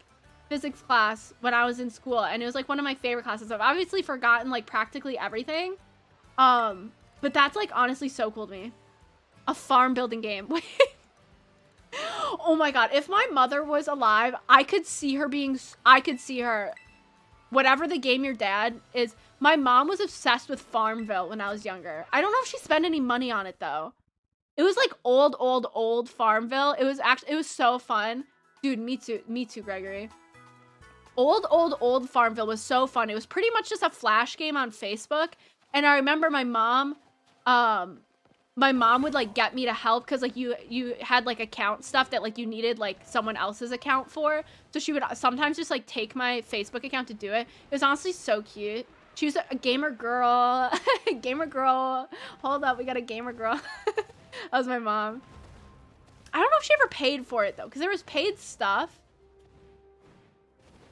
physics class when I was in school, and it was like one of my favorite classes. I've obviously forgotten like practically everything. But that's like honestly so cool to me. A farm building game. Wait. Oh my god, if my mother was alive, I could see her whatever the game your dad is. My mom was obsessed with Farmville when I was younger. I don't know if she spent any money on it though. It was like old Farmville. It was so fun. Dude, me too, Gregory. Old Farmville was so fun. It was pretty much just a flash game on Facebook. And I remember my mom would like get me to help because like you had like account stuff that like you needed like someone else's account for. So she would sometimes just like take my Facebook account to do it. It was honestly so cute. She was a gamer girl. Gamer girl. Hold up, we got a gamer girl. That was my mom. I don't know if she ever paid for it though, because there was paid stuff.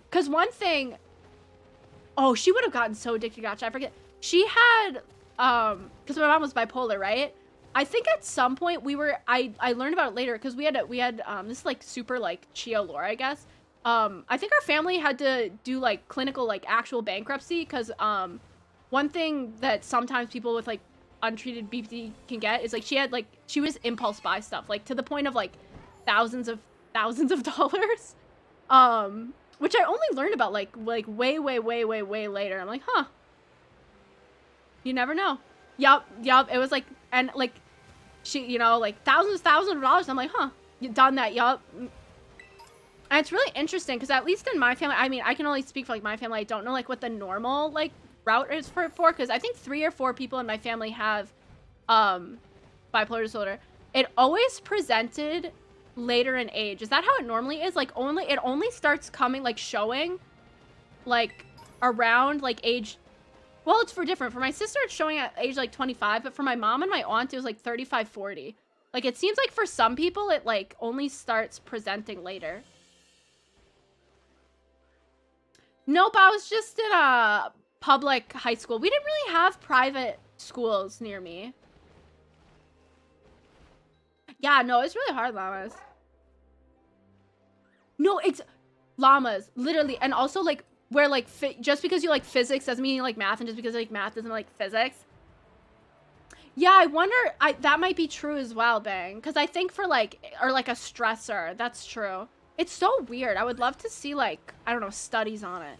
Because one thing, oh, she would have gotten so addicted to gacha. I forget. She had, because my mom was bipolar, right? I think at some point I learned about it later because we had this like super like Chio lore, I guess. I think our family had to do like clinical like actual bankruptcy because one thing that sometimes people with like untreated BPD can get is like she was impulse buy stuff like to the point of like thousands of dollars, which I only learned about like way later. I'm like, huh, you never know. Yup, it was like, and like she, you know, like thousands of dollars. I'm like, huh, you done that? Yup. And it's really interesting because at least in my family, I mean, I can only speak for like my family. I don't know like what the normal like route is for because I think 3 or 4 people in my family have bipolar disorder. It always presented later in age. Is that how it normally is? Like it only starts coming like showing like around like age, well, it's different. For my sister it's showing at age like 25, but for my mom and my aunt it was like 35, 40. Like it seems like for some people it like only starts presenting later. Nope, I was just in a public high school. We didn't really have private schools near me. Yeah, no, it's really hard, llamas. No, it's llamas, literally. And also like where like just because you like physics doesn't mean you like math, and just because you like math doesn't like physics. Yeah, I wonder, that might be true as well, Bang. Because I think for like, or like a stressor, that's true. It's so weird. I would love to see like, I don't know, studies on it.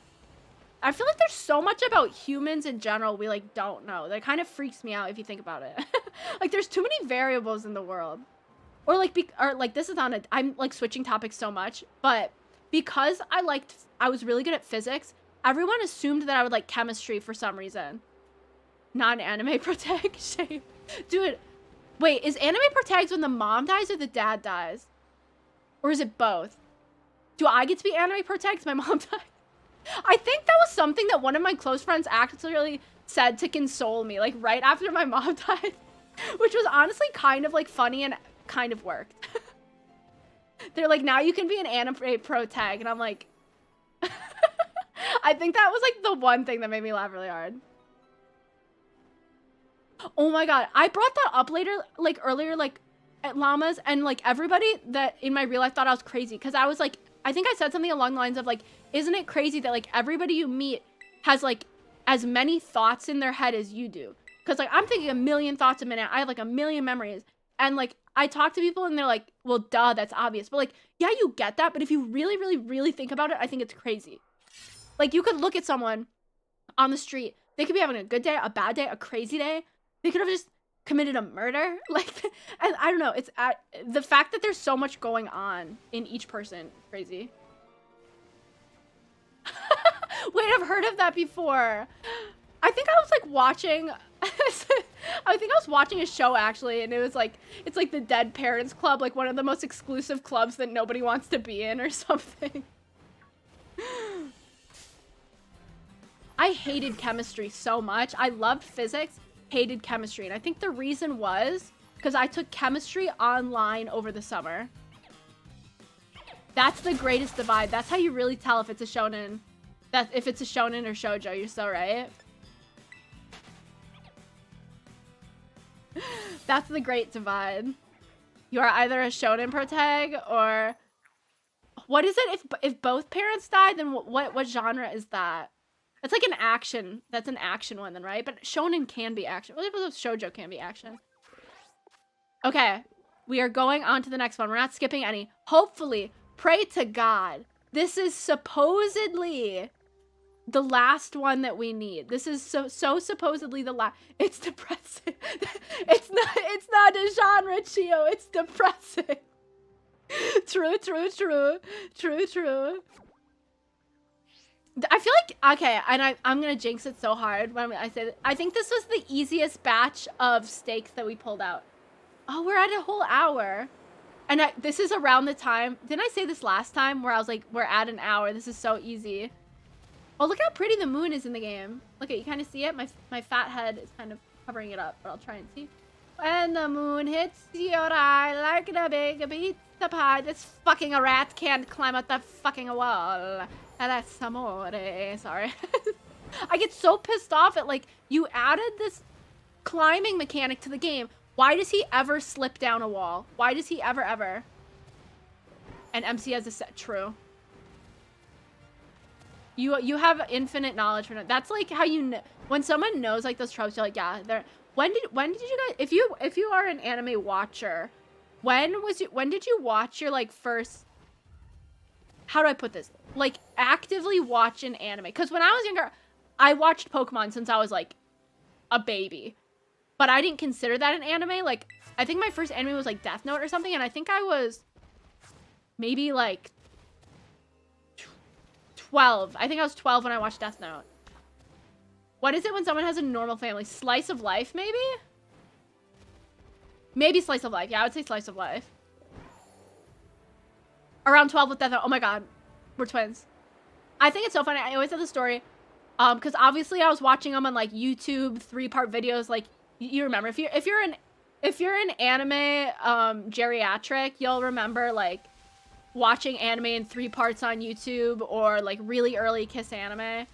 I feel like there's so much about humans in general we like don't know. That kind of freaks me out if you think about it. Like there's too many variables in the world. Or like, this is on a, I'm like switching topics so much, but because I was really good at physics, everyone assumed that I would like chemistry for some reason. Not anime protag. Shame. Dude, wait, is anime protags when the mom dies or the dad dies? Or is it both? Do I get to be anime protag? My mom died. I think that was something that one of my close friends actually said to console me, like right after my mom died, which was honestly kind of like funny and kind of worked. They're like, now you can be an anime protag, and I'm like, I think that was like the one thing that made me laugh really hard. Oh my god, I brought that up earlier, like at llamas, and like everybody that in my real life thought I was crazy because I was like, I think I said something along the lines of like, isn't it crazy that like everybody you meet has like as many thoughts in their head as you do? Because like I'm thinking a million thoughts a minute, I have like a million memories, and like I talk to people and they're like, well, duh, that's obvious, but like, yeah, you get that, but if you really, really, really think about it, I think it's crazy. Like you could look at someone on the street, they could be having a good day, a bad day, a crazy day. They could have just committed a murder. Like, and I don't know. It's the fact that there's so much going on in each person. Crazy. Wait, I've heard of that before. I think I was like watching, I think I was watching a show actually, and it was like, it's like the Dead Parents Club, like one of the most exclusive clubs that nobody wants to be in or something. I hated chemistry so much. I loved physics. Hated chemistry, and I think the reason was because I took chemistry online over the summer. That's the greatest divide. That's how you really tell if it's a shonen. That if it's a shonen or shoujo, you're so right. That's the great divide. You are either a shonen protag or what is it if both parents died, then what genre is that? That's like an action. That's an action one then, right? But shonen can be action. What if shoujo can be action? Okay. We are going on to the next one. We're not skipping any. Hopefully, pray to God, this is supposedly the last one that we need. This is so supposedly the last. It's depressing. It's not a genre, Chio. It's depressing. True. I feel like, okay, and I'm gonna jinx it so hard when I say that. I think this was the easiest batch of stakes that we pulled out. Oh, we're at a whole hour. And this is around the time, didn't I say this last time where I was like, we're at an hour, this is so easy. Oh, look how pretty the moon is in the game. Look at, you kind of see it? My fat head is kind of covering it up, but I'll try and see. When the moon hits your eye like a big pizza pie, this fucking a rat can't climb up that fucking wall. That's amore. Sorry. I get so pissed off at like, you added this climbing mechanic to the game. Why does he ever slip down a wall? Why does he ever? And MC has a set. True. You have infinite knowledge for that. That's like how you know when someone knows like those tropes. You're like, yeah. They're. When did you guys? If you are an anime watcher, when did you watch your like first? How do I put this? Like actively watch an anime? Because when I was younger, I watched Pokemon since I was like a baby. But I didn't consider that an anime. Like, I think my first anime was like Death Note or something. And I think I was maybe like 12. I think I was 12 when I watched Death Note. What is it when someone has a normal family? Slice of life, maybe? Maybe slice of life. Yeah, I would say slice of life. Around 12 with Death Note. Oh my god. We're twins. I think it's so funny. I always tell the story. Because obviously I was watching them on like YouTube 3-part videos. Like, you remember if you're an anime geriatric, you'll remember like watching anime in 3 parts on YouTube or like really early Kiss anime.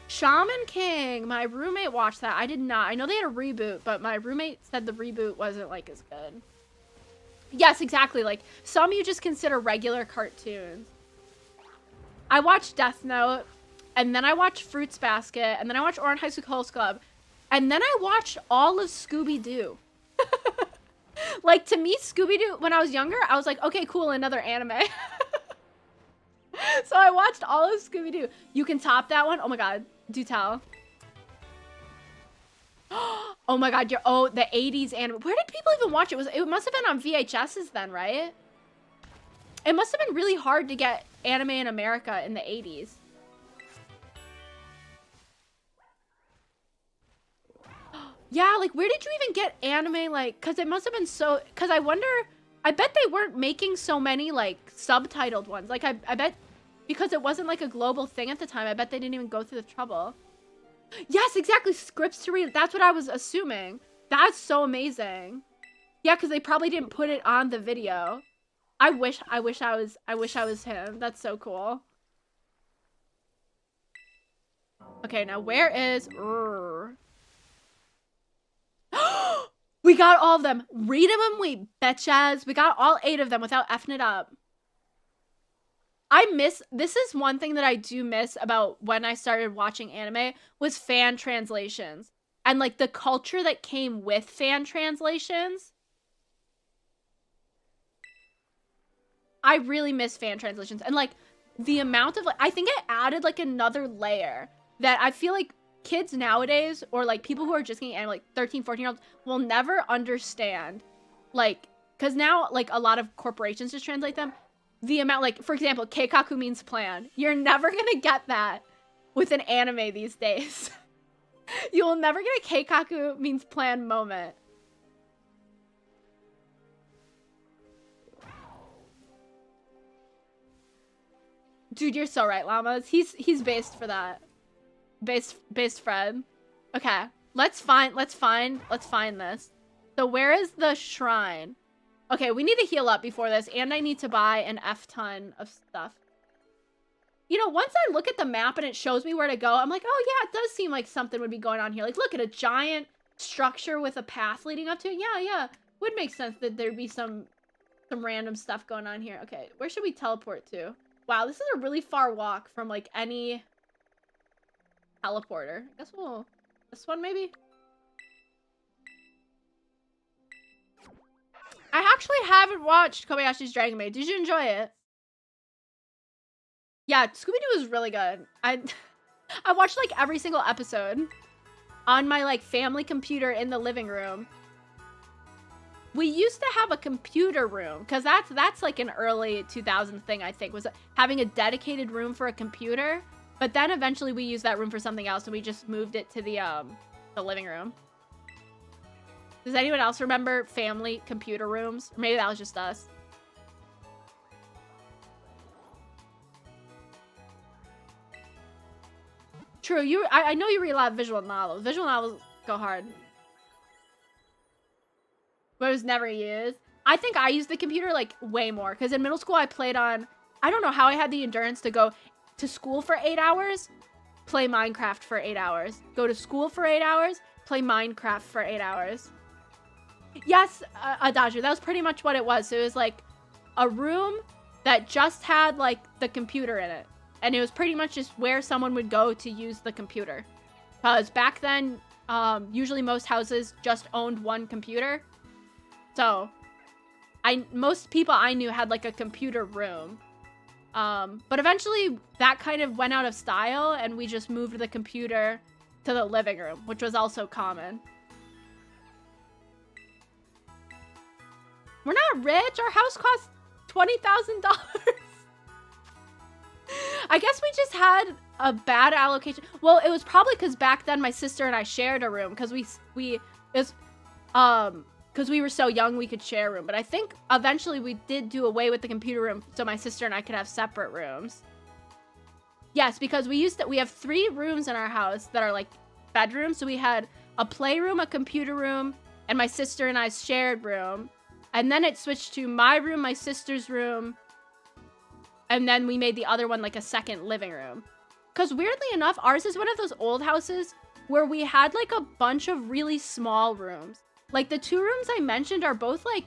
Shaman King, my roommate watched that. I did not. I know they had a reboot, but my roommate said the reboot wasn't like as good. Yes, exactly. Like some you just consider regular cartoons. I watched Death Note, and then I watched Fruits Basket, and then I watched Orange High School Host Club. And then I watched all of Scooby-Doo. Like, to me, Scooby-Doo, when I was younger, I was like, okay, cool, another anime. So I watched all of Scooby-Doo. You can top that one? Oh my god, do tell. Oh my god, the 80s anime. Where did people even watch it? It must have been on VHSs then, right? It must have been really hard to get anime in America in the 80s. Yeah, like, where did you even get anime, like, because it must have been so, because I wonder, I bet they weren't making so many, like, subtitled ones. Like, I bet, because it wasn't, like, a global thing at the time, I bet they didn't even go through the trouble. Yes, exactly, scripts to read. That's what I was assuming. That's so amazing. Yeah, because they probably didn't put it on the video. I wish I was him. That's so cool. Okay, now where is... We got all of them. Read them, we betchas. We got all 8 of them without effing it up. This is one thing that I do miss about when I started watching anime was fan translations. And like the culture that came with fan translations. I really miss fan translations. And like the amount of, like, I think it added like another layer that I feel like kids nowadays, or like people who are just getting anime, like 13, 14-year-olds, will never understand. Like, because now like a lot of corporations just translate them. The amount, like, for example, keikaku means plan. You're never gonna get that with an anime these days. You will never get a keikaku means plan moment. Dude, you're so right, llamas. He's based for that. Based Fred. Okay, let's find this. So where is the shrine? Okay, we need to heal up before this, and I need to buy an F-ton of stuff. You know, once I look at the map and it shows me where to go, I'm like, oh yeah, it does seem like something would be going on here. Like, look at a giant structure with a path leading up to it. Yeah. Would make sense that there'd be some random stuff going on here. Okay, where should we teleport to? Wow, this is a really far walk from, like, any teleporter. I guess we'll... This one, maybe? I actually haven't watched Kobayashi's Dragon Maid. Did you enjoy it? Yeah, Scooby-Doo is really good. I watched, like, every single episode on my, like, family computer in the living room. We used to have a computer room, because that's like an early 2000 thing, I think, was having a dedicated room for a computer. But then eventually we used that room for something else, and we just moved it to the living room. Does anyone else remember family computer rooms? Or maybe that was just us. True, I know you read a lot of visual novels. Visual novels go hard. But it was never used. I think I used the computer, like, way more. Because in middle school, I played on... I don't know how I had the endurance to go to school for 8 hours, play Minecraft for 8 hours. Go to school for 8 hours, play Minecraft for 8 hours. Yes, Adagio, that was pretty much what it was. So it was, like, a room that just had, like, the computer in it. And it was pretty much just where someone would go to use the computer. Because back then, usually most houses just owned one computer. So, most people I knew had, like, a computer room. But eventually, that kind of went out of style, and we just moved the computer to the living room, which was also common. We're not rich! Our house costs $20,000! I guess we just had a bad allocation. Well, it was probably because back then my sister and I shared a room, because we were so young we could share a room. But I think eventually we did do away with the computer room so my sister and I could have separate rooms. Yes, because we have 3 rooms in our house that are like bedrooms. So we had a playroom, a computer room, and my sister and I's shared room. And then it switched to my room, my sister's room, and then we made the other one like a second living room. Because weirdly enough, ours is one of those old houses where we had like a bunch of really small rooms. Like, the 2 rooms I mentioned are both, like,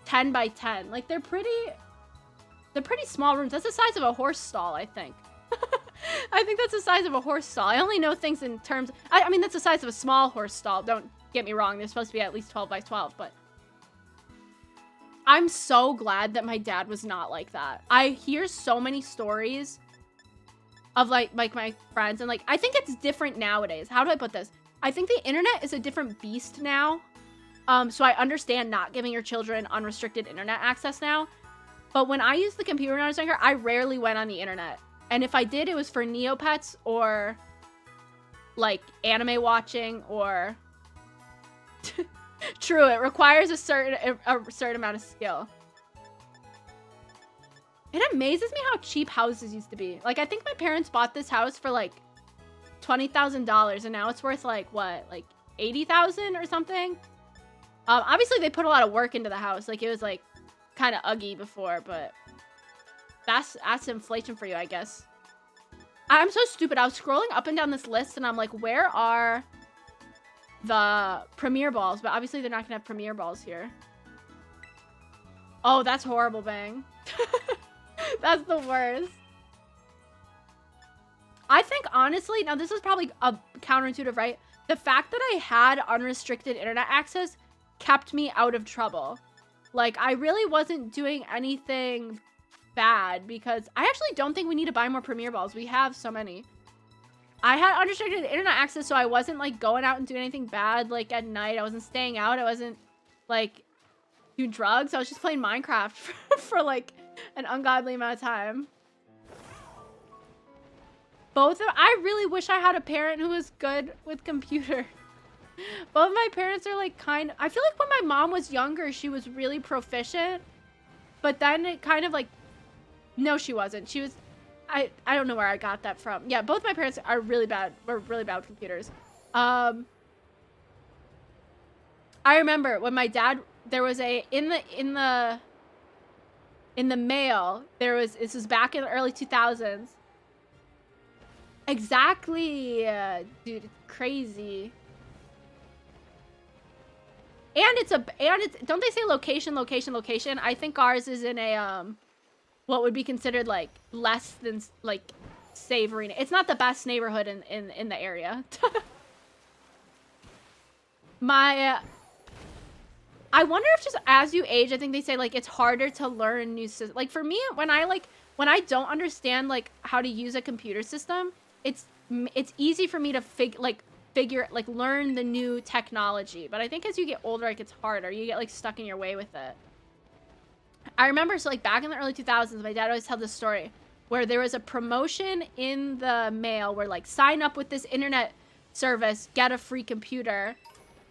10 by 10. Like, they're pretty small rooms. That's the size of a horse stall, I think. I think that's the size of a horse stall. I only know things in terms... I mean, that's the size of a small horse stall. Don't get me wrong. They're supposed to be at least 12 by 12, but... I'm so glad that my dad was not like that. I hear so many stories of, like my friends, and, like, I think it's different nowadays. How do I put this? I think the internet is a different beast now. So I understand not giving your children unrestricted internet access now. But when I used the computer when I was younger, I rarely went on the internet. And if I did, it was for Neopets or, like, anime watching or... True, it requires a certain amount of skill. It amazes me how cheap houses used to be. Like, I think my parents bought this house for, like, $20,000, and now it's worth, like, what? Like, $80,000 or something? Obviously, they put a lot of work into the house. Like, it was, like, kind of ugly before, but that's inflation for you, I guess. I'm so stupid. I was scrolling up and down this list, and I'm like, where are the Premier Balls? But obviously, they're not going to have Premier Balls here. Oh, that's horrible, Bang. That's the worst. I think, honestly, now this is probably counterintuitive, right? The fact that I had unrestricted internet access kept me out of trouble. Like, I really wasn't doing anything bad because I actually don't think we need to buy more Premier Balls. We have so many. I had unrestricted internet access, so I wasn't, like, going out and doing anything bad, like, at night. I wasn't staying out. I wasn't, like, doing drugs. I was just playing Minecraft for like, an ungodly amount of time. I really wish I had a parent who was good with computer. Both my parents are, like, I feel like when my mom was younger, she was really proficient. But then it kind of, like... No, she wasn't. She was... I don't know where I got that from. Yeah, both my parents are really bad. Were really bad with computers. I remember when my dad... There was a... In the mail, there was... This was back in the early 2000s. Exactly. Dude, it's crazy. And don't they say location, location, location? I think ours is in a, what would be considered, like, less than, like, savory. It's not the best neighborhood in the area. I wonder if just as you age, I think they say, like, it's harder to learn new systems. Like, for me, when I don't understand, like, how to use a computer system, it's easy for me to learn the new technology. But I think as you get older, it gets harder. You get, like, stuck in your way with it. I remember, so, like, back in the early 2000s, my dad always told this story where there was a promotion in the mail where, like, sign up with this internet service, get a free computer,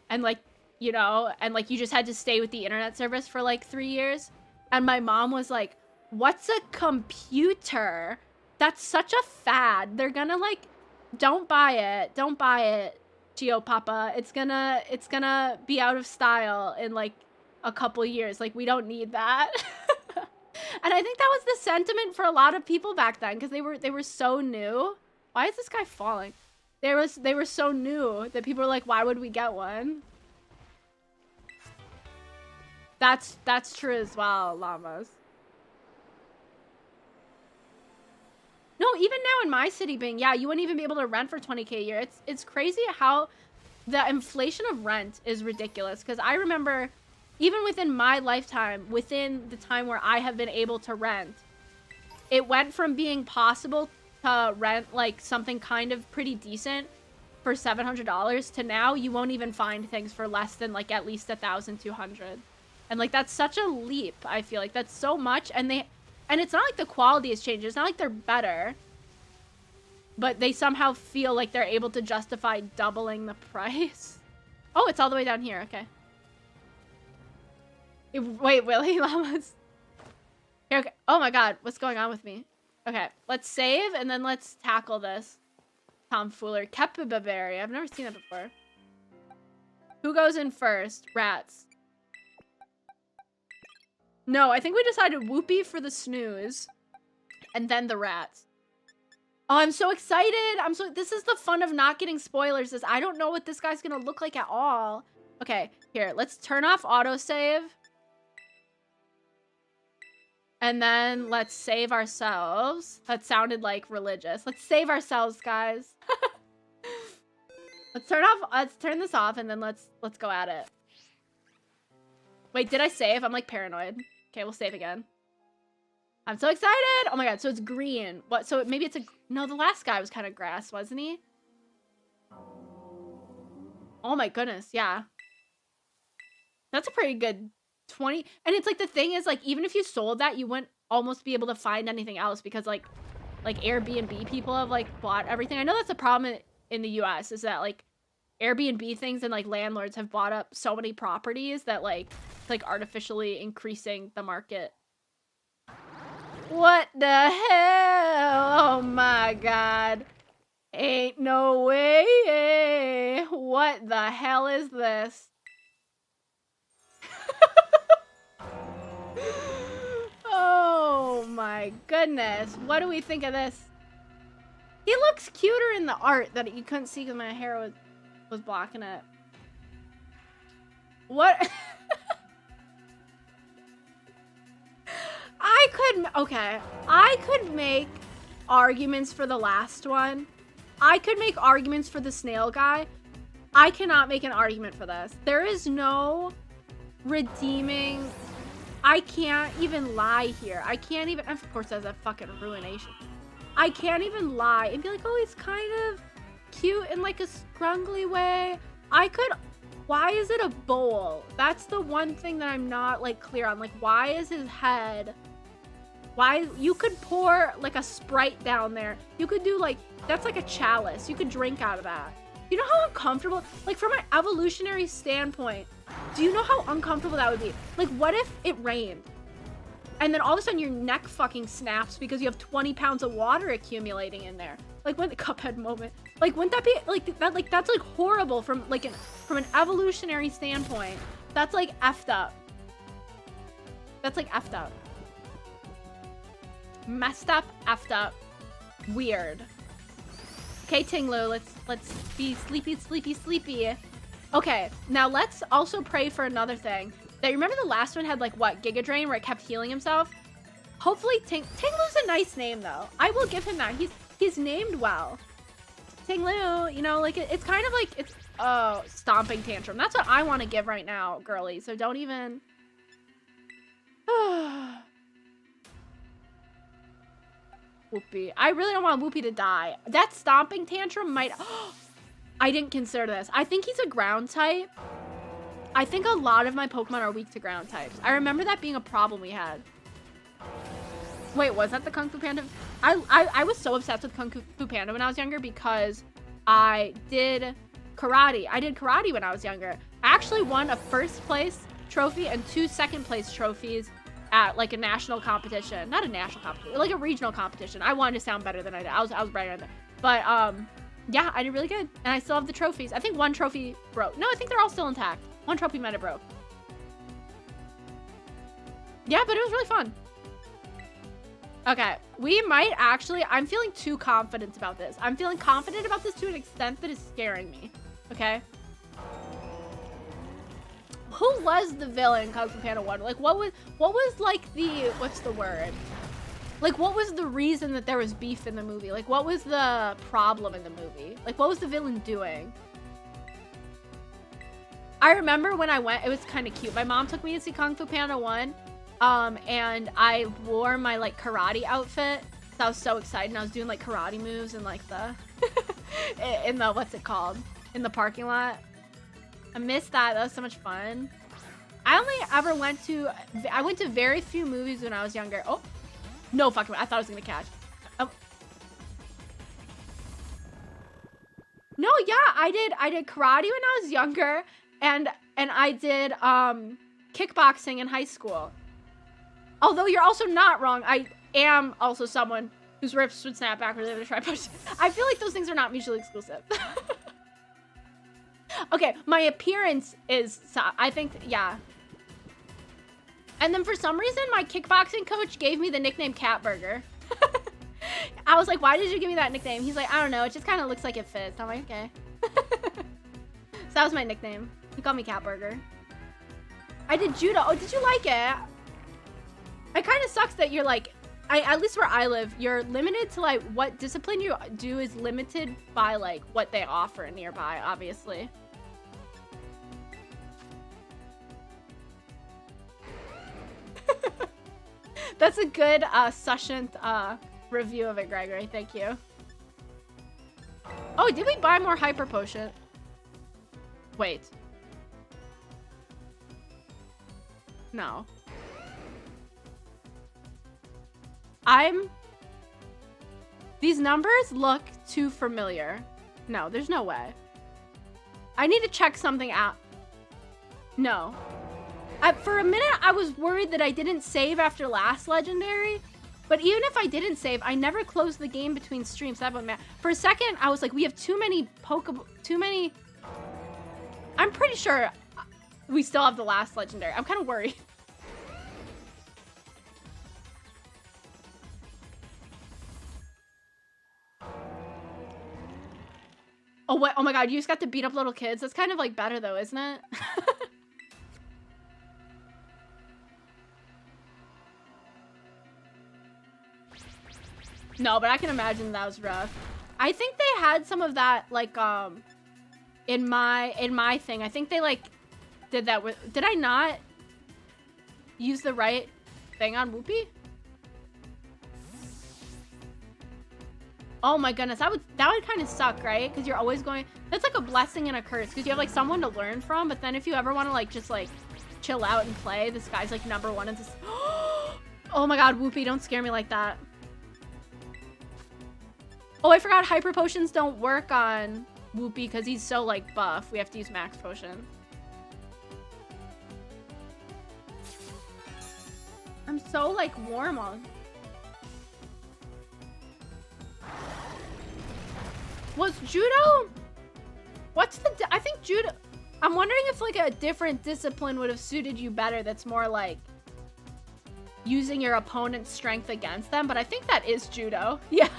and, like, you know, and, like, you just had to stay with the internet service for, like, 3 years. And my mom was like, what's a computer? That's such a fad. They're gonna, like, don't buy it, Gio Papa. It's gonna be out of style in, like, a couple years. Like, we don't need that. And I think that was the sentiment for a lot of people back then, because they were so new. Why is this guy falling? They were so new that people were like, why would we get one? That's true as well, llamas. No, even now in my city, Bing, yeah, you wouldn't even be able to rent for 20K a year. It's crazy how the inflation of rent is ridiculous. Because I remember, even within my lifetime, within the time where I have been able to rent, it went from being possible to rent, like, something kind of pretty decent for $700 to now you won't even find things for less than, like, at least $1,200. And, like, that's such a leap, I feel like. That's so much. And it's not like the quality has changed. It's not like they're better. But they somehow feel like they're able to justify doubling the price. Oh, it's all the way down here. Okay. Wait, Willy Llamas? Here, okay. Oh my god, what's going on with me? Okay, let's save and then let's tackle this tomfoolery. Capybara. I've never seen that before. Who goes in first? Rats. No, I think we decided Whoopee for the snooze. And then the rats. Oh, I'm so excited. This is the fun of not getting spoilers. I don't know what this guy's gonna look like at all. Okay, here, let's turn off autosave. And then let's save ourselves. That sounded like religious. Let's save ourselves, guys. Let's turn this off and then let's go at it. Wait, did I save? I'm like paranoid. Okay, we'll save again. I'm so excited. Oh my god, so it's green. What? So maybe it's a... No, the last guy was kind of grass, wasn't he? Oh my goodness, yeah. That's a pretty good 20. And it's like the thing is like even if you sold that, you wouldn't almost be able to find anything else because like Airbnb people have like bought everything. I know that's a problem in the US is that like Airbnb things and like landlords have bought up so many properties that like it's like artificially increasing the market. What the hell? Oh my god. Ain't no way. What the hell is this? Oh my goodness. What do we think of this? He looks cuter in the art that you couldn't see because my hair was blocking it. What? I could make arguments for the last one. I could make arguments for the snail guy. I cannot make an argument for this. There is no redeeming. I can't even lie here. I can't even, of course that's a fucking ruination. I can't even lie and be like, oh, he's kind of cute in like a scrungly way. Why is it a bowl? That's the one thing that I'm not like clear on. Like, why is his head? Why? You could pour like a Sprite down there. You could do like, that's like a chalice. You could drink out of that. You know how uncomfortable, like from an evolutionary standpoint, do you know how uncomfortable that would be? Like, what if it rained? And then all of a sudden your neck fucking snaps because you have 20 pounds of water accumulating in there. Like, when the Cuphead moment. Like, wouldn't that be, like, that, like, that's, like, horrible from, like, from an evolutionary standpoint. That's, like, effed up. That's, like, effed up. Messed up, effed up. Weird. Okay, Tinglu, let's be sleepy. Okay, now let's also pray for another thing. Now, you remember the last one had, like, what, Giga Drain, where it kept healing himself? Hopefully, Tinglu's a nice name, though. I will give him that. He's named well. Tinglu, you know, like, it's kind of like, it's, oh, Stomping Tantrum. That's what I want to give right now, girly. So don't even... Whoopi. I really don't want Whoopi to die. That Stomping Tantrum might... I didn't consider this. I think he's a ground type. I think a lot of my Pokemon are weak to ground types. I remember that being a problem we had. Wait, was that the Kung Fu Panda? I was so obsessed with Kung Fu Panda when I was younger because I did karate. I did karate when I was younger. I actually won a first place trophy and 2 second place trophies at like a national competition. Not a national competition, like a regional competition. I wanted to sound better than I did. I was brighter than that. But yeah, I did really good. And I still have the trophies. I think one trophy broke. No, I think they're all still intact. One trophy might have broke. Yeah, but it was really fun. Okay, we might actually... I'm feeling too confident about this. I'm feeling confident about this to an extent that is scaring me. Okay? Who was the villain in Kung Fu Panda 1? Like, what was like the... What's the word? Like, what was the reason that there was beef in the movie? Like, what was the problem in the movie? Like, what was the villain doing? I remember when I went, it was kind of cute. My mom took me to see Kung Fu Panda 1. And I wore my, like, karate outfit. So I was so excited. And I was doing, like, karate moves in, like, the... in the, what's it called? In the parking lot. I missed that. That was so much fun. I only ever went to... I went to very few movies when I was younger. Oh. No fucking way. I thought I was gonna catch. Oh. No, yeah. I did karate when I was younger. And I did, kickboxing in high school. Although you're also not wrong, I am also someone whose wrists would snap backwards if I try pushing. I feel like those things are not mutually exclusive. Okay, my appearance is, I think, yeah. And then for some reason, my kickboxing coach gave me the nickname Cat Burger. I was like, why did you give me that nickname? He's like, I don't know, it just kind of looks like it fits. I'm like, okay. So that was my nickname. He called me Cat Burger. I did judo. Oh, did you like it? It kind of sucks that you're like, at least where I live, you're limited to like what discipline you do is limited by like what they offer nearby, obviously. That's a good succinct review of it, Gregory. Thank you. Oh, did we buy more hyper potion? Wait. No. These numbers look too familiar. No, there's no way. I need to check something out. No. For a minute, I was worried that I didn't save after last legendary. But even if I didn't save, I never closed the game between streams. For a second, I was like, we have too many Pokemon. I'm pretty sure we still have the last legendary. I'm kind of worried. Oh, what? Oh my god, you just got to beat up little kids. That's kind of like better though, isn't it? No, but I can imagine that was rough. I think they had some of that like in my thing. I think they like did that with, did I not use the right thing on Whoopi? Oh my goodness, that would kind of suck, right? Because you're always going, that's like a blessing and a curse because you have like someone to learn from, but then if you ever want to like just like chill out and play, this guy's like #1 and just oh my god, Whoopi, don't scare me like that. Oh, I forgot hyper potions don't work on Whoopi because he's so like buff. We have to use max potion. I'm so like warm on. Was judo? What's the? I think judo. I'm wondering if like a different discipline would have suited you better. That's more like using your opponent's strength against them. But I think that is judo. Yeah.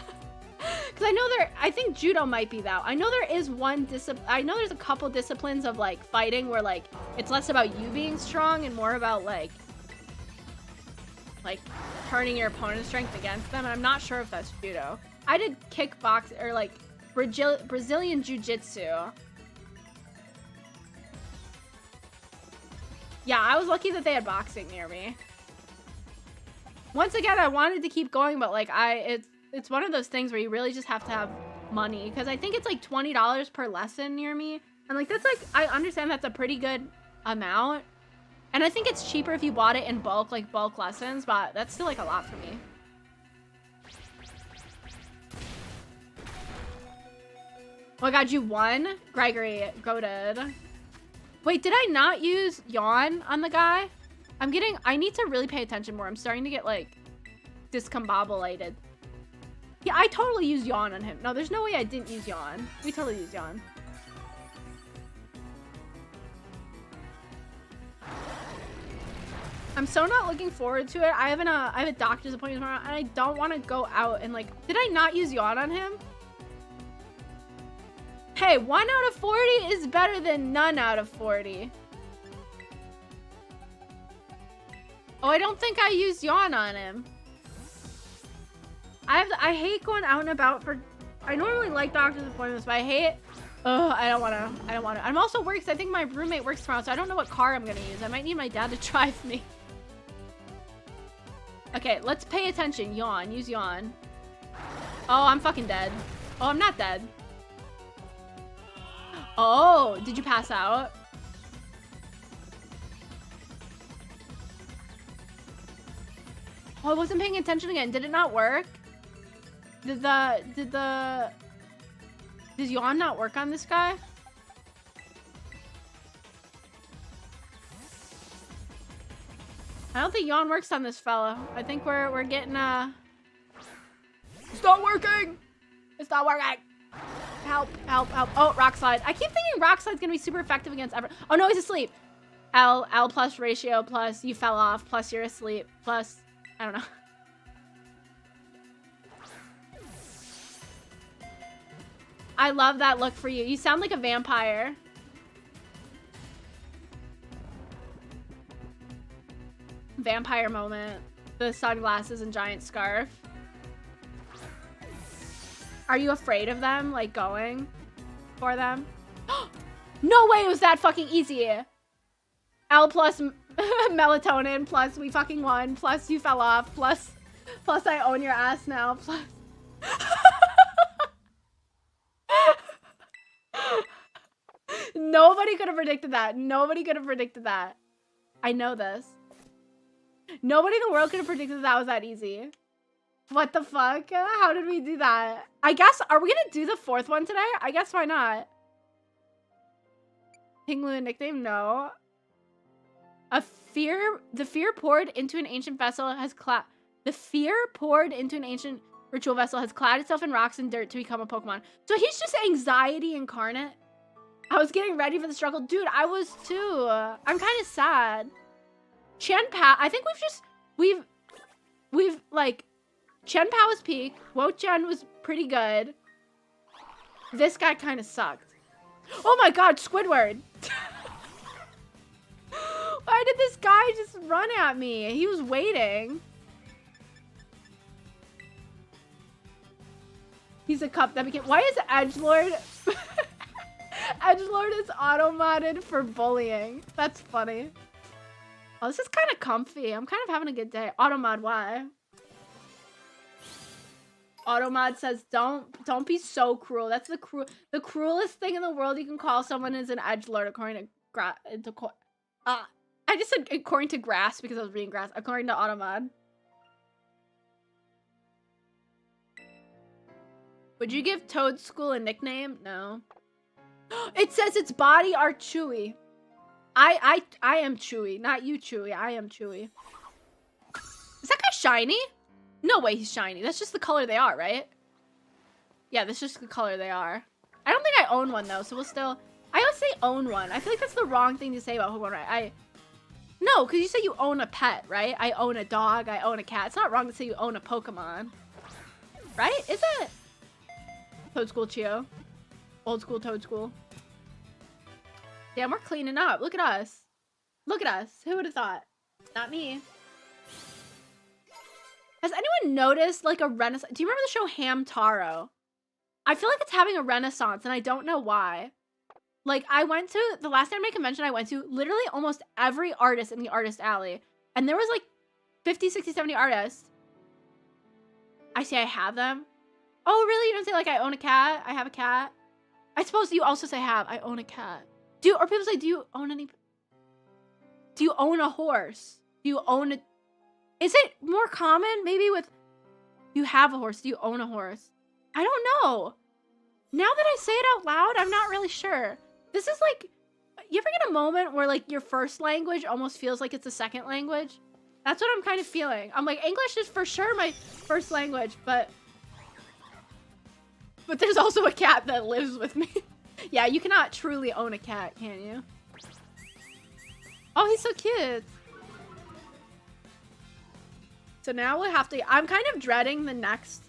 Because I know I think judo might be that. I know there is one discipline. I know there's a couple disciplines of like fighting where like it's less about you being strong and more about like turning your opponent's strength against them. And I'm not sure if that's judo. I did kickbox or like Brazilian jiu-jitsu. Yeah, I was lucky that they had boxing near me. Once again, I wanted to keep going, but like it's one of those things where you really just have to have money because I think it's like $20 per lesson near me. And like that's like, I understand that's a pretty good amount. And I think it's cheaper if you bought it in bulk, like bulk lessons, but that's still like a lot for me. Oh my god, you won? Gregory, goated. Wait, did I not use yawn on the guy? I need to really pay attention more. I'm starting to get like discombobulated. Yeah, I totally used yawn on him. No, there's no way I didn't use yawn. We totally used yawn. I'm so not looking forward to it. I have a doctor's appointment tomorrow and I don't want to go out and like, did I not use yawn on him? Hey, 1 out of 40 is better than none out of 40. Oh, I don't think I used yawn on him. I hate going out and about for, I normally like doctor's appointments, but I hate, I don't want to. I'm also worried because I think my roommate works tomorrow, so I don't know what car I'm going to use. I might need my dad to drive me. Okay, let's pay attention. Yawn, use yawn. Oh, I'm fucking dead. Oh, I'm not dead. Oh, did you pass out? Oh, I wasn't paying attention again. Did it not work? Does yawn not work on this guy? I don't think yawn works on this fella. I think we're getting It's not working! It's not working! Help, help, help. Oh, rock slide. I keep thinking rock slide's gonna be super effective against everyone. Oh no, he's asleep. L plus ratio plus you fell off plus you're asleep plus I don't know. I love that look for you. You sound like a vampire. Vampire moment. the sunglasses and giant scarf. Are you afraid of them, like, going for them? No way it was that fucking easy. L plus melatonin, plus we fucking won, plus you fell off, plus I own your ass now, plus... Nobody could have predicted that. Nobody could have predicted that. I know this. Nobody in the world could have predicted that was that easy. What the fuck? How did we do that? I guess, are we gonna do the fourth one today? I guess why not? Pinglu nickname? No. The fear poured into an ancient vessel has the fear poured into an ancient ritual vessel has clad itself in rocks and dirt to become a Pokemon. So he's just anxiety incarnate. I was getting ready for the struggle. Dude, I was too. I'm kind of sad. Chen Pao, I think we've like, Chen Pao was peak. Wo Chen was pretty good. This guy kind of sucked. Oh my god, Squidward. Why did this guy just run at me? He was waiting. He's a cup that became... Why is Edgelord... Edgelord is auto-modded for bullying. That's funny. Oh, this is kind of comfy. I'm kind of having a good day. Automod, why? Automod says, don't be so cruel. That's the cruelest thing in the world you can call someone is an edgelord, according to I just said according to grass because I was reading grass. According to Automod. Would you give Toadstool a nickname? No. It says its body are chewy. I am chewy, not you chewy. I am chewy. Is that guy shiny? No way he's shiny. That's just the color they are, right? Yeah, that's just the color they are. I don't think I own one though, so we'll still... I always say own one. I feel like that's the wrong thing to say about Pokemon, right? No, because you say you own a pet, right? I own a dog, I own a cat. It's not wrong to say you own a Pokemon. Right? Is it? Toadstool Chio. Old school Toadstool. Damn, we're cleaning up. Look at us. Look at us. Who would have thought? Not me. Has anyone noticed like a renaissance? Do you remember the show Hamtaro? I feel like it's having a renaissance and I don't know why. Like I went to the last anime convention I went to, literally almost every artist in the artist alley. And there was like 50, 60, 70 artists. I say I have them. Oh, really? You don't say like I own a cat? I have a cat? I suppose you also say have. I own a cat. Or people say, do you own any? Do you own a horse? Do you own a... Is it more common maybe with... You have a horse. Do you own a horse? I don't know. Now that I say it out loud, I'm not really sure. This is like... You ever get a moment where like your first language almost feels like it's a second language? That's what I'm kind of feeling. I'm like, English is for sure my first language, but there's also a cat that lives with me. Yeah, you cannot truly own a cat, can you? Oh, he's so cute. So now we'll have to... I'm kind of dreading the next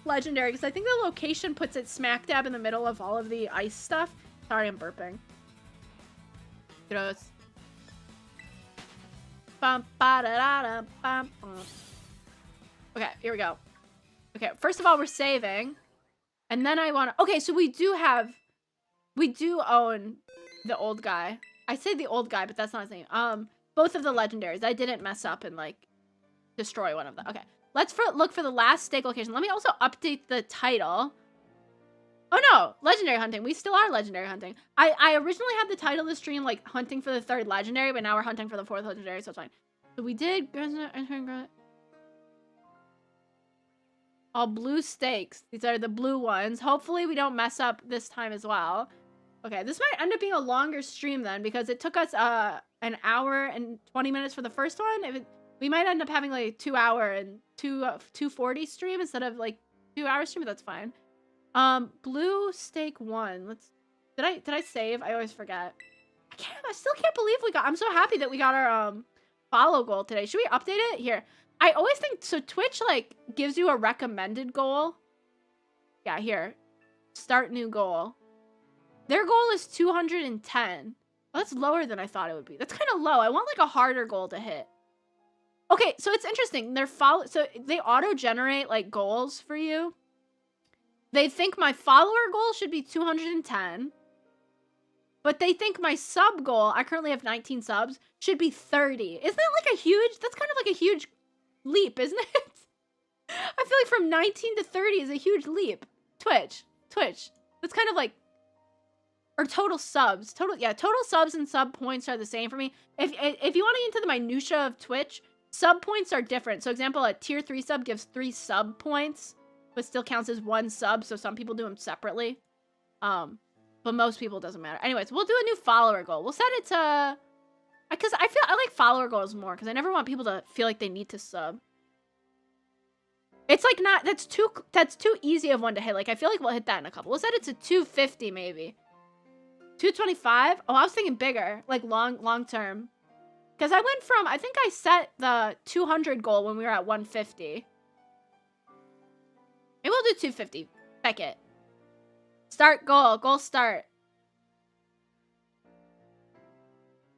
legendary because I think the location puts it smack dab in the middle of all of the ice stuff. Sorry, I'm burping. Gross. Okay, here we go. Okay, first of all, we're saving. And then I want to... Okay, so we do own the old guy. I say the old guy, but that's not his name. Both of the legendaries. I didn't mess up and, like, destroy one of them. Okay, let's look for the last stake location. Let me also update the title. Oh, no. Legendary hunting. We still are legendary hunting. I originally had the title of the stream, like, hunting for the 3rd legendary, but now we're hunting for the 4th legendary, so it's fine. So we did... All blue stakes. These are the blue ones. Hopefully we don't mess up this time as well. Okay, this might end up being a longer stream then because it took us an hour and 20 minutes for the first one. We might end up having like a 2-hour and 240 stream instead of like 2-hour stream, but that's fine. Blue stake 1. Did I save? I always forget. I still can't believe I'm so happy that we got our follow goal today. Should we update it? Here. I always think, so Twitch, like, gives you a recommended goal. Yeah, here. Start new goal. Their goal is 210. Well, that's lower than I thought it would be. That's kind of low. I want, like, a harder goal to hit. Okay, so it's interesting. So they auto-generate like goals for you. They think my follower goal should be 210. But they think my sub goal, I currently have 19 subs, should be 30. Isn't that like a huge, that's kind of like a huge leap, isn't it? I feel like from 19 to 30 is a huge leap. Twitch. That's kind of like, or total subs. Total subs and sub points are the same for me. If you want to get into the minutia of Twitch, sub points are different. So example, a tier 3 sub gives 3 sub points, but still counts as 1 sub. So some people do them separately. But most people, it doesn't matter. Anyways, we'll do a new follower goal. We'll set it to, because I like follower goals more, because I never want people to feel like they need to sub. It's like not, that's too easy of one to hit. Like, I feel like we'll hit that in a couple. We'll set it to 250 maybe. 225? Oh, I was thinking bigger, like long term. Because I went from, I think I set the 200 goal when we were at 150. Maybe we'll do 250. Heck it. Start goal. Goal start.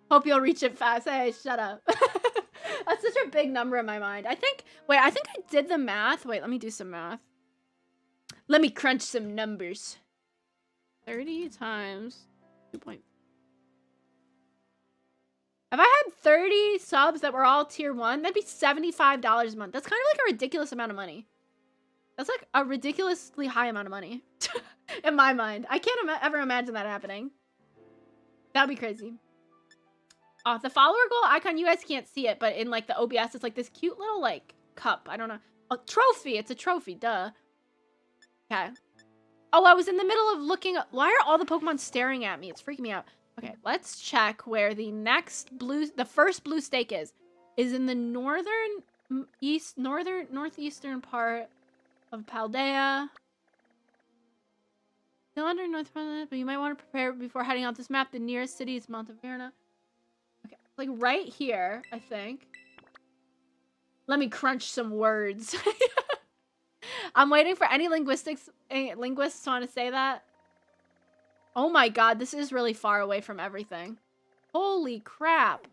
Hope you'll reach it fast. Hey, shut up. That's such a big number in my mind. I think I did the math. Wait, let me do some math. Let me crunch some numbers. 30 times 2. If I had 30 subs that were all tier 1, that'd be $75 a month. That's kind of like a ridiculous amount of money. That's like a ridiculously high amount of money. In my mind. I can't ever imagine that happening. That'd be crazy. The follower goal icon, you guys can't see it, but in like the OBS, it's like this cute little like cup. I don't know. A trophy. It's a trophy. Duh. Okay. Oh, I was in the middle of looking up. Why are all the Pokemon staring at me? It's freaking me out. Okay, let's check where the first blue stake is. Is in the northeastern part of Paldea. Still under North Planet, but you might want to prepare before heading out this map. The nearest city is Monteverna. Okay, like right here, I think. Let me crunch some words. I'm waiting for any linguists want to say that. Oh my god, this is really far away from everything. Holy crap.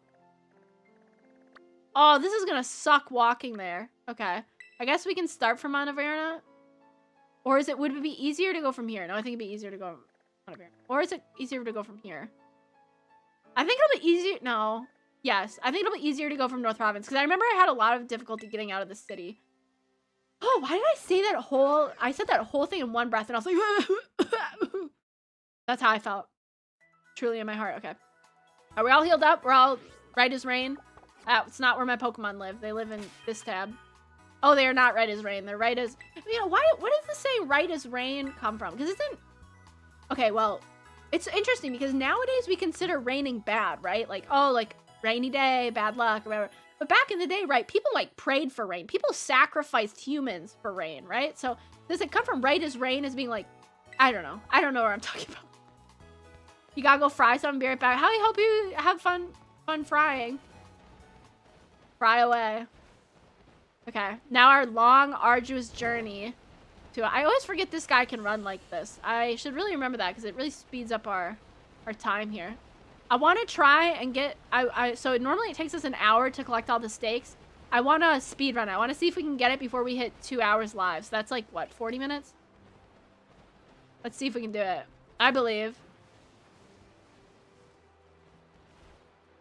Oh, this is gonna suck walking there. Okay. I guess we can start from Monteverna. Or would it be easier to go from here? No, I think it'd be easier to go from Monteverna. Or is it easier to go from here? I think it'll be easier. No. Yes, I think it'll be easier to go from North Province. Because I remember I had a lot of difficulty getting out of the city. Oh, why did I say that whole... I said that whole thing in one breath and I was like... That's how I felt. Truly in my heart. Okay. Are we all healed up? We're all right as rain? It's not where my Pokemon live. They live in this tab. Oh, they are not right as rain. They're right as... You know, what does the saying right as rain come from? Because isn't... Okay, well, it's interesting because nowadays we consider raining bad, right? Like, oh, like, rainy day, bad luck, or whatever. But back in the day, right, people, like, prayed for rain. People sacrificed humans for rain, right? So does it come from right as rain as being like... I don't know. I don't know what I'm talking about. You gotta go fry something, be right back. I hope you have fun frying. Fry away. Okay, now our long, arduous journey to... I always forget this guy can run like this. I should really remember that because it really speeds up our time here. I want to try and get... So normally it takes us an hour to collect all the stakes. I want to speed run it. I want to see if we can get it before we hit 2 hours live. So that's like, what, 40 minutes? Let's see if we can do it. I believe.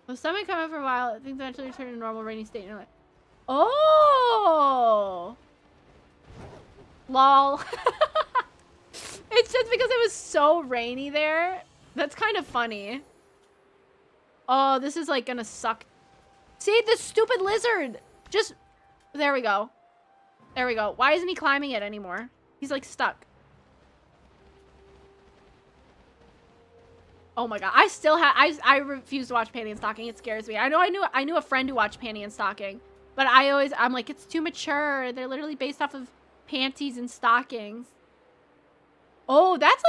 Well, stomach come out for a while. Things eventually return to normal rainy state. And you're like, oh! Lol. It's just because it was so rainy there. That's kind of funny. Oh, this is like gonna suck. See, this stupid lizard. Just, there we go. There we go. Why isn't he climbing it anymore? He's like stuck. Oh my god, I still have I refuse to watch Panty and Stocking. It scares me. I knew a friend who watched Panty and Stocking, but I'm like, it's too mature. They're literally based off of panties and stockings. Oh, that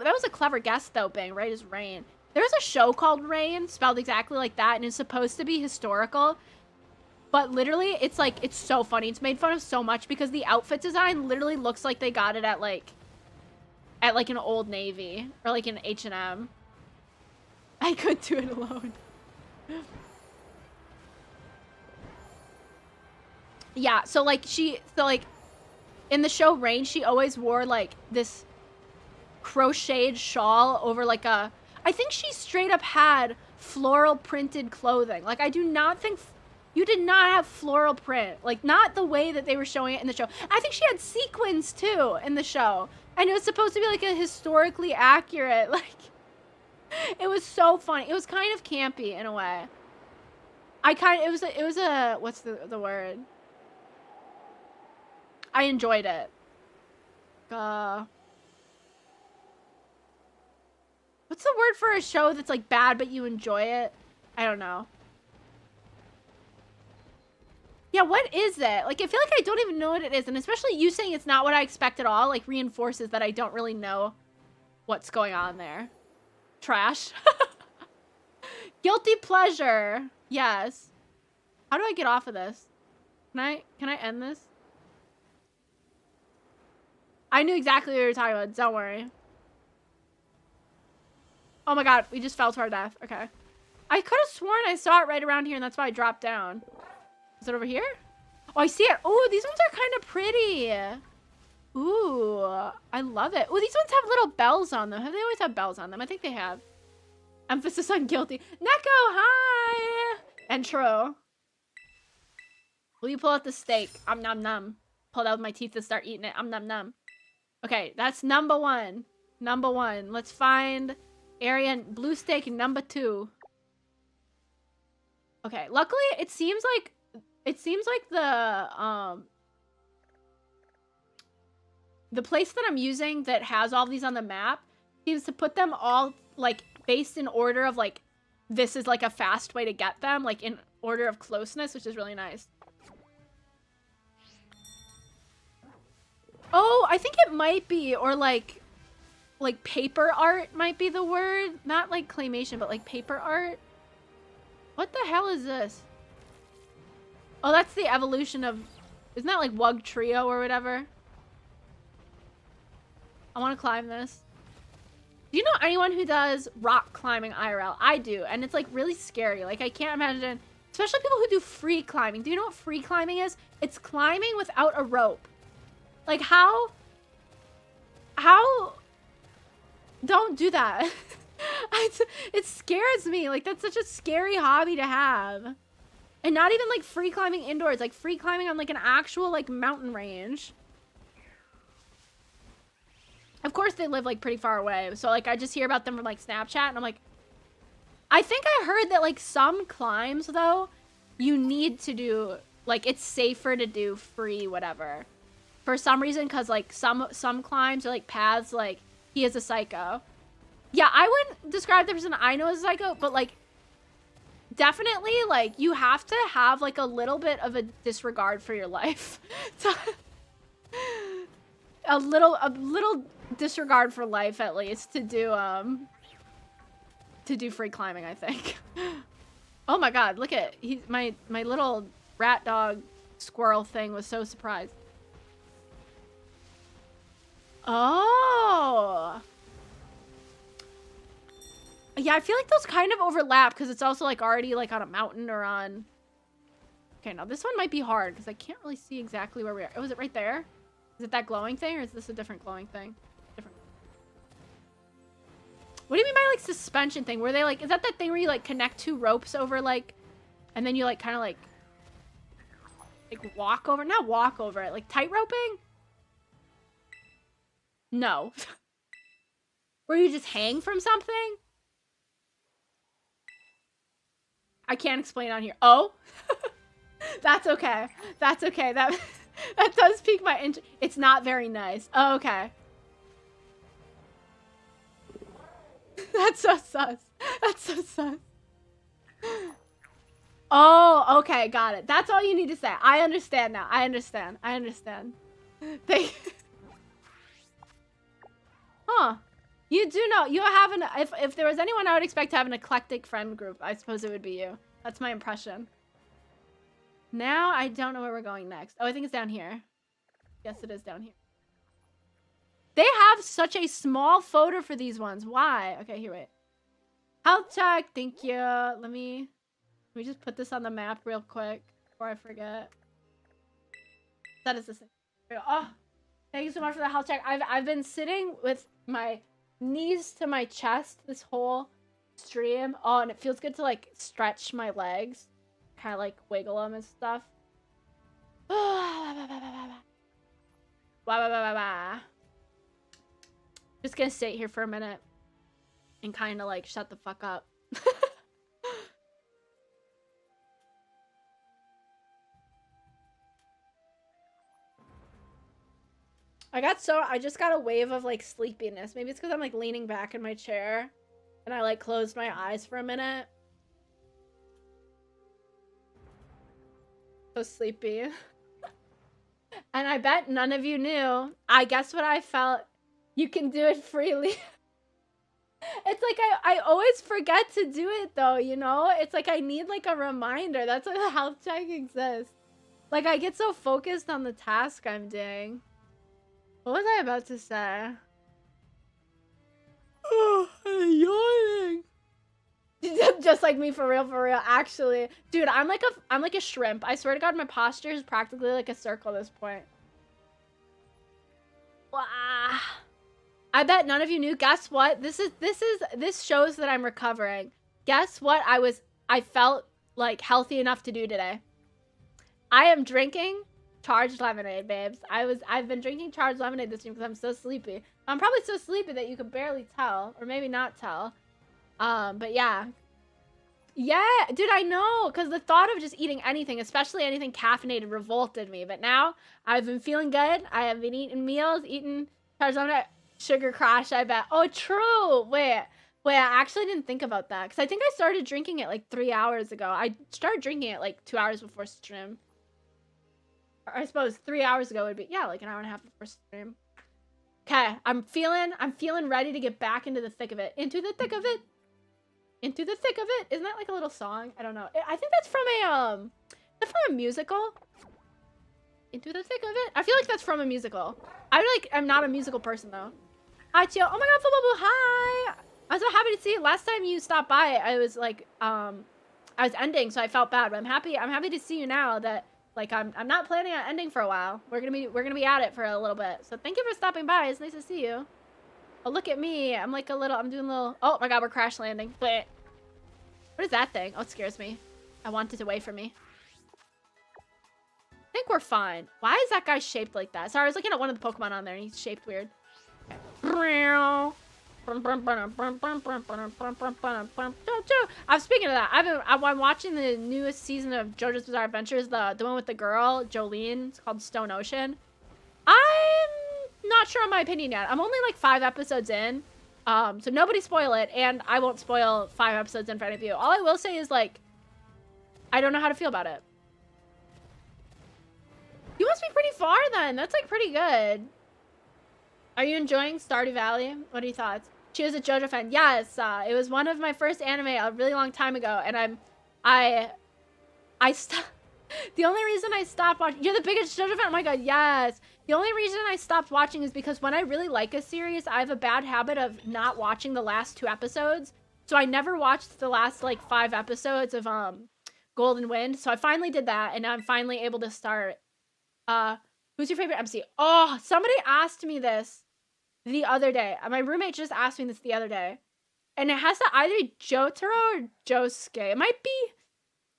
was a clever guess though, Bing, right as rain. There's a show called Rain, spelled exactly like that, and it's supposed to be historical. But literally, it's like, it's so funny. It's made fun of so much because the outfit design literally looks like they got it at like an Old Navy or like an H&M. I could do it alone. Yeah, so like in the show Rain, she always wore like this crocheted shawl over like a, I think she straight up had floral printed clothing. Like I do not think you did not have floral print, like not the way that they were showing it in the show. I think she had sequins too in the show, and it was supposed to be like a historically accurate, like it was so funny. It was kind of campy in a way. It was a what's the word? I enjoyed it. What's the word for a show that's like bad but you enjoy it? I don't know. Yeah, what is it? Like, I feel like I don't even know what it is, and especially you saying it's not what I expect at all, like, reinforces that I don't really know what's going on there. Trash. Guilty pleasure. Yes. How do I get off of this? Can I end this? I knew exactly what you were talking about. Don't worry. Oh my god, we just fell to our death. Okay. I could have sworn I saw it right around here, and that's why I dropped down. Is it over here? Oh, I see it. Oh, these ones are kind of pretty. Ooh, I love it. Oh, these ones have little bells on them. Have they always had bells on them? I think they have. Emphasis on guilty. Neko, hi! And true. Will you pull out the steak? Nom nom. Pull it out with my teeth and start eating it. Nom nom. Okay, that's number one. Number one. Let's find area blue steak number 2. Okay, luckily it seems like the place that I'm using that has all these on the map seems to put them all like based in order of like this is like a fast way to get them, like in order of closeness, which is really nice. Oh, I think it might be, or like paper art might be the word. Not like claymation, but like paper art. What the hell is this? Oh, that's the evolution of... Isn't that like Wug Trio or whatever? I want to climb this. Do you know anyone who does rock climbing IRL? I do, and it's like really scary. Like I can't imagine... Especially people who do free climbing. Do you know what free climbing is? It's climbing without a rope. Like how... Don't do that. It scares me. Like that's such a scary hobby to have. And not even like free climbing indoors, like free climbing on like an actual like mountain range. Of course they live like pretty far away. So like I just hear about them from like Snapchat and I'm like, I think I heard that like some climbs though, you need to do, like it's safer to do free whatever. For some reason, cause like some climbs are like paths, like he is a psycho. Yeah, I wouldn't describe the person I know as a psycho, but like definitely like you have to have like a little bit of a disregard for your life. a little disregard for life at least to do free climbing, I think. Oh my god, look at my little rat dog squirrel thing was so surprised. Oh. Yeah, I feel like those kind of overlap because it's also like already like on a mountain or on... Okay, now this one might be hard because I can't really see exactly where we are. Oh, is it right there? Is it that glowing thing or is this a different glowing thing? Different. What do you mean by like suspension thing? Where they like, is that thing where you like connect 2 ropes over like, and then you like kind of like walk over? Not walk over it, like tight roping? No. Where you just hang from something? I can't explain on here. Oh, that's okay. That's okay. That does pique my interest. It's not very nice. Oh, okay. That's so sus. That's so sus. Oh, okay. Got it. That's all you need to say. I understand now. I understand. I understand. Huh. You do know. You have an... If there was anyone I would expect to have an eclectic friend group, I suppose it would be you. That's my impression. Now, I don't know where we're going next. Oh, I think it's down here. Yes, it is down here. They have such a small photo for these ones. Why? Okay, here, wait. Health check. Thank you. Let me just put this on the map real quick before I forget. That is the thing. Oh, thank you so much for the health check. I've been sitting with my knees to my chest this whole stream. Oh, and it feels good to like stretch my legs, kind of like wiggle them and stuff. Just gonna sit here for a minute and kind of like shut the fuck up. I just got a wave of like sleepiness. Maybe it's because I'm like leaning back in my chair and I like closed my eyes for a minute. So sleepy. And I bet none of you knew. I guess what I felt. You can do it freely. It's like I always forget to do it though, you know? It's like I need like a reminder. That's why the health check exists. Like I get so focused on the task I'm doing. What was I about to say? Oh, I'm yawning. Just like me, for real. Actually, dude, I'm like a shrimp. I swear to God, my posture is practically like a circle at this point. Wow. I bet none of you knew. Guess what? This shows that I'm recovering. Guess what? I felt like healthy enough to do today. I am drinking charged lemonade, babes. I've been drinking charged lemonade this week because I'm so sleepy. I'm probably so sleepy that you could barely tell, or maybe not tell. But yeah. Yeah, dude, I know, because the thought of just eating anything, especially anything caffeinated, revolted me. But now I've been feeling good. I have been eating meals, eating charged lemonade. Sugar crash, I bet. Oh, true. Wait, I actually didn't think about that, because I think I started drinking it like 3 hours ago. I started drinking it like 2 hours before stream. Or I suppose 3 hours ago would be, yeah, like an hour and a half before stream. Okay, I'm feeling ready to get back into the thick of it. Into the thick of it. Into the thick of it. Isn't that like a little song? I don't know. I think that's from a musical. Into the thick of it. I feel like that's from a musical. I'm not a musical person though. Hi, Chio. Oh my God, Fubabu, hi. I'm so happy to see you. Last time you stopped by, I was like, I was ending, so I felt bad. But I'm happy to see you now that like I'm not planning on ending for a while. We're gonna be at it for a little bit. So thank you for stopping by. It's nice to see you. Oh, look at me. I'm doing a little. Oh my God, we're crash landing. What is that thing? Oh, it scares me. I want it away from me. I think we're fine. Why is that guy shaped like that? Sorry, I was looking at one of the Pokemon on there and he's shaped weird. I'm speaking of that. I'm watching the newest season of JoJo's Bizarre Adventures, the one with the girl, Jolene. It's called Stone Ocean. I'm not sure on my opinion yet. I'm only like 5 episodes in. So nobody spoil it, and I won't spoil 5 episodes in for any of you. All I will say is like, I don't know how to feel about it. You must be pretty far then. That's like pretty good. Are you enjoying Stardew Valley? What are your thoughts? She was a JoJo fan. Yes, it was one of my first anime a really long time ago, and the only reason I stopped watching. You're the biggest JoJo fan. Oh my God, yes. The only reason I stopped watching is because when I really like a series, I have a bad habit of not watching the last 2 episodes. So I never watched the last like 5 episodes of Golden Wind. So I finally did that, and now I'm finally able to start. Who's your favorite MC? Oh, somebody asked me this the other day. My roommate just asked me this the other day. And it has to either be Jotaro or Josuke. It might be,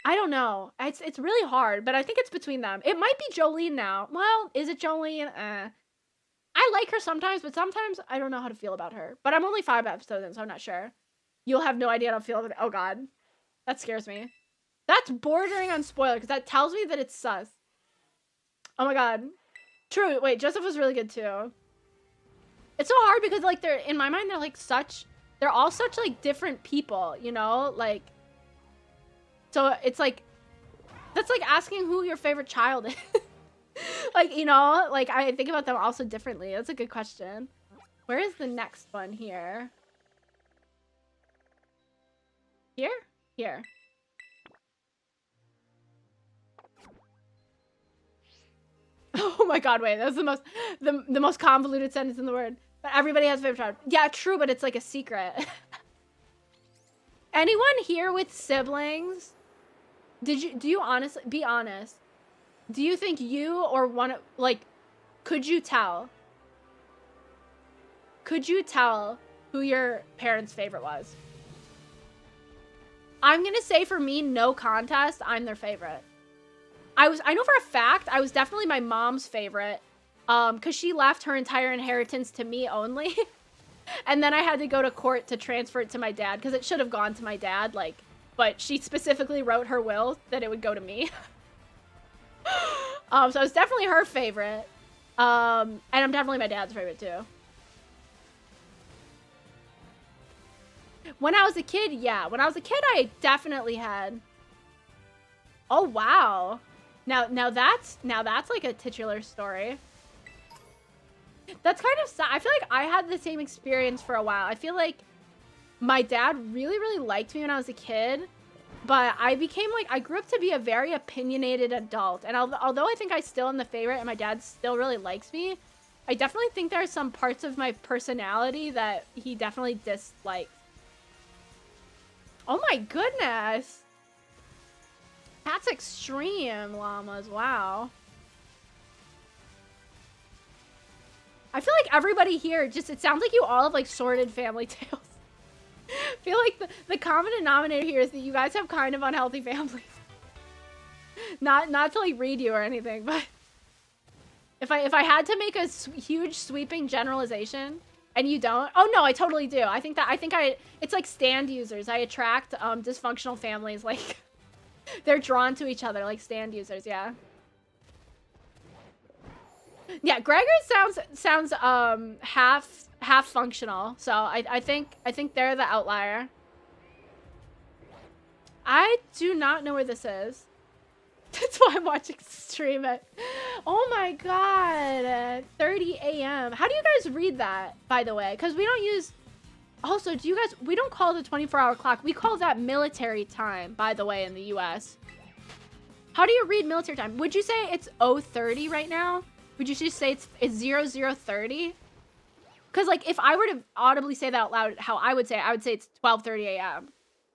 I don't know. It's really hard, but I think it's between them. It might be Jolene now. Well, is it Jolene? I like her sometimes, but sometimes I don't know how to feel about her. But I'm only 5 episodes in, so I'm not sure. You'll have no idea how to feel about it. Oh God. That scares me. That's bordering on spoiler, because that tells me that it's sus. Oh my God. True. Wait, Joseph was really good too. It's so hard because like in my mind, they're all such like different people, you know? Like, so it's like, that's like asking who your favorite child is. Like, you know, like I think about them also differently. That's a good question. Where is the next one here? Here? Here. Oh my God, wait, that was the most convoluted sentence in the word. But everybody has a favorite child. Yeah, true, but it's like a secret. Anyone here with siblings? Do you honestly, be honest. Do you think you or one, like, could you tell? Could you tell who your parents' favorite was? I'm gonna say for me, no contest, I'm their favorite. I know for a fact, I was definitely my mom's favorite. Cause she left her entire inheritance to me only. And then I had to go to court to transfer it to my dad, because it should have gone to my dad, like, but she specifically wrote her will that it would go to me. So I was definitely her favorite. And I'm definitely my dad's favorite too. When I was a kid, yeah. When I was a kid, I definitely had. Oh wow. Now that's like a titular story. That's kind of sad. I feel like I had the same experience for a while. I feel like my dad really, really liked me when I was a kid, but I became like, I grew up to be a very opinionated adult. And although I think I still am the favorite and my dad still really likes me, I definitely think there are some parts of my personality that he definitely dislikes. Oh my goodness. That's extreme, llamas. Wow. I feel like everybody here just, it sounds like you all have like sordid family tales. I feel like the common denominator here is that you guys have kind of unhealthy families. Not to like read you or anything, but if I had to make a huge sweeping generalization and you don't, oh no, I totally do. It's like stand users. I attract dysfunctional families, like they're drawn to each other like stand users, yeah. Yeah, Gregor sounds half functional, so I think they're the outlier. I do not know where this is. That's why I'm watching stream it. Oh my god, 30 a.m. How do you guys read that, by the way? Because we don't use. Also, do you guys? We don't call it a 24-hour clock. We call that military time, by the way, in the U.S. How do you read military time? Would you say it's 0:30 right now? Would you just say it's 00:30? Because, like, if I were to audibly say that out loud, how I would say it's 12:30 a.m.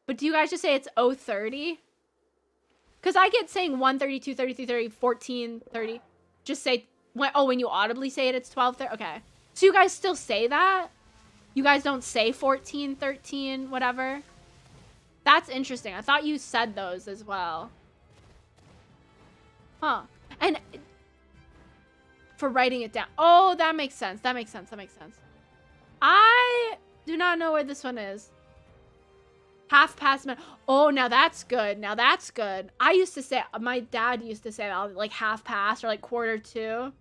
But do you guys just say it's 0:30? Because I get saying 1:30, 2:30, 3:30, 14:30. Just say, when you audibly say it, it's 12:30? Okay. So you guys still say that? You guys don't say 14, 13, whatever? That's interesting. I thought you said those as well. Huh. And for writing it down. Oh, that makes sense. That makes sense. That makes sense. I do not know where this one is. Half past midnight. Oh, now that's good. Now that's good. I used to say, my dad used to say that, like half past or like 1:45.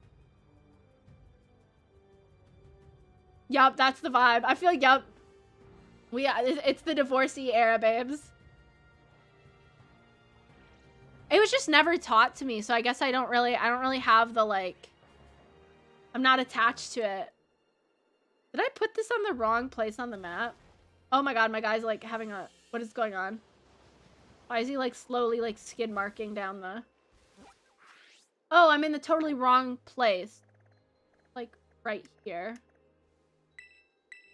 Yup, that's the vibe. I feel like, yup. It's the divorcee era, babes. It was just never taught to me, so I guess I don't really have the, like, I'm not attached to it. Did I put this on the wrong place on the map? Oh my god, my guy's like having a, what is going on? Why is he like slowly like skid marking down the, oh, I'm in the totally wrong place. Like right here.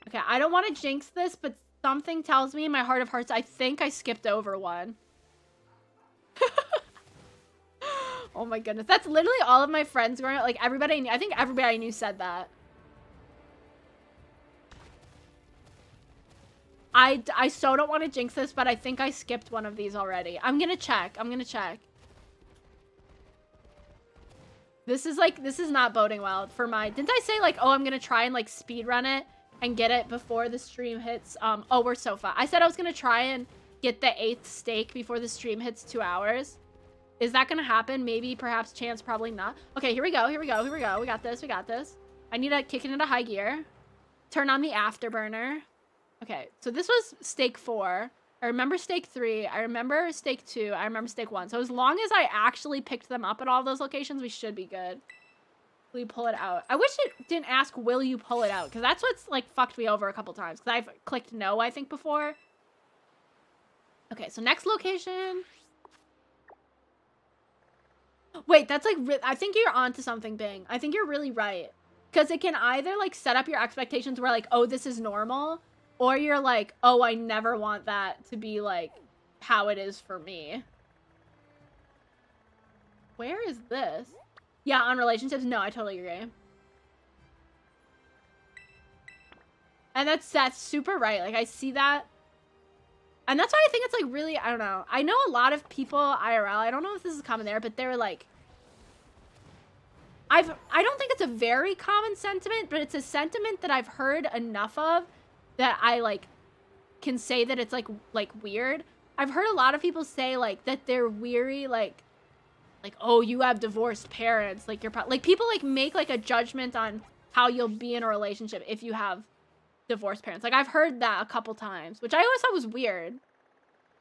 Okay, I don't want to jinx this, but something tells me in my heart of hearts, I think I skipped over one. Oh my goodness. That's literally all of my friends growing up. Like everybody, I think everybody I knew said that. I so don't want to jinx this, but I think I skipped one of these already. I'm gonna check. I'm gonna check. This is not boding well for my, didn't I say like, oh, I'm gonna try and like speed run it and get it before the stream hits, oh, we're so far. I said I was gonna try and get the 8th steak before the stream hits 2 hours. Is that gonna happen? Maybe, perhaps, chance, probably not. Okay, here we go, here we go, here we go. We got this, we got this. I need to kick it into high gear. Turn on the afterburner. Okay, so this was steak 4. I remember steak 3. I remember steak 2. I remember steak 1. So as long as I actually picked them up at all those locations, we should be good. Will you pull it out? I wish it didn't ask, will you pull it out? Because that's what's, like, fucked me over a couple times. Because I've clicked no, I think, before. Okay, so next location. Wait, that's like, I think you're onto something, Bing. I think you're really right. Because it can either like set up your expectations where like, oh, this is normal. Or you're like, oh, I never want that to be like how it is for me. Where is this? Yeah, on relationships? No, I totally agree. And that's super right. Like, I see that. And that's why I think it's, like, really, I don't know. I know a lot of people IRL, I don't know if this is common there, but they're, like... I don't think it's a very common sentiment, but it's a sentiment that I've heard enough of that I, like, can say that it's, like weird. I've heard a lot of people say, like, that they're weary, like, oh, you have divorced parents. Like, like, people, like, make, like, a judgment on how you'll be in a relationship if you have divorced parents. Like, I've heard that a couple times, which I always thought was weird.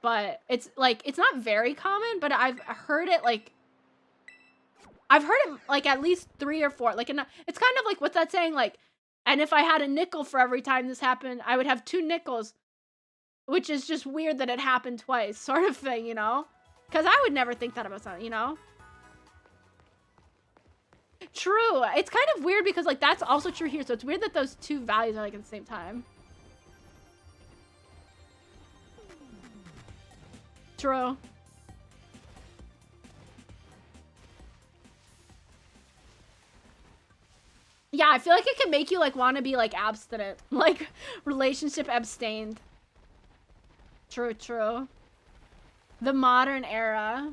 But it's, like, it's not very common, but I've heard it, like, I've heard it, like, at least 3 or 4. Like, it's kind of like, what's that saying? Like, and if I had a nickel for every time this happened, I would have 2 nickels. Which is just weird that it happened twice, sort of thing, you know? Because I would never think that about something, you know? True. It's kind of weird because, like, that's also true here. So it's weird that those 2 values are, like, at the same time. True. Yeah, I feel like it can make you, like, want to be, like, abstinent. Like, relationship abstained. True, true. The modern era.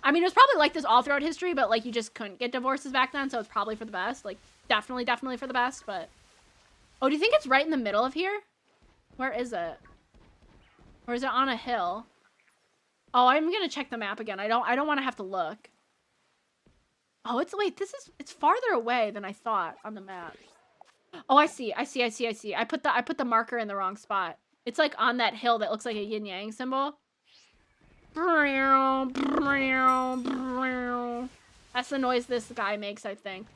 I mean, it was probably like this all throughout history, but, like, you just couldn't get divorces back then, so it's probably for the best. Like, definitely for the best, but... Oh, do you think it's right in the middle of here? Where is it? Or is it on a hill? Oh, I'm gonna check the map again. I don't want to have to look. Oh, it's farther away than I thought on the map. Oh, I see. I put the marker in the wrong spot. It's, like, on that hill that looks like a yin-yang symbol. That's the noise this guy makes, I think.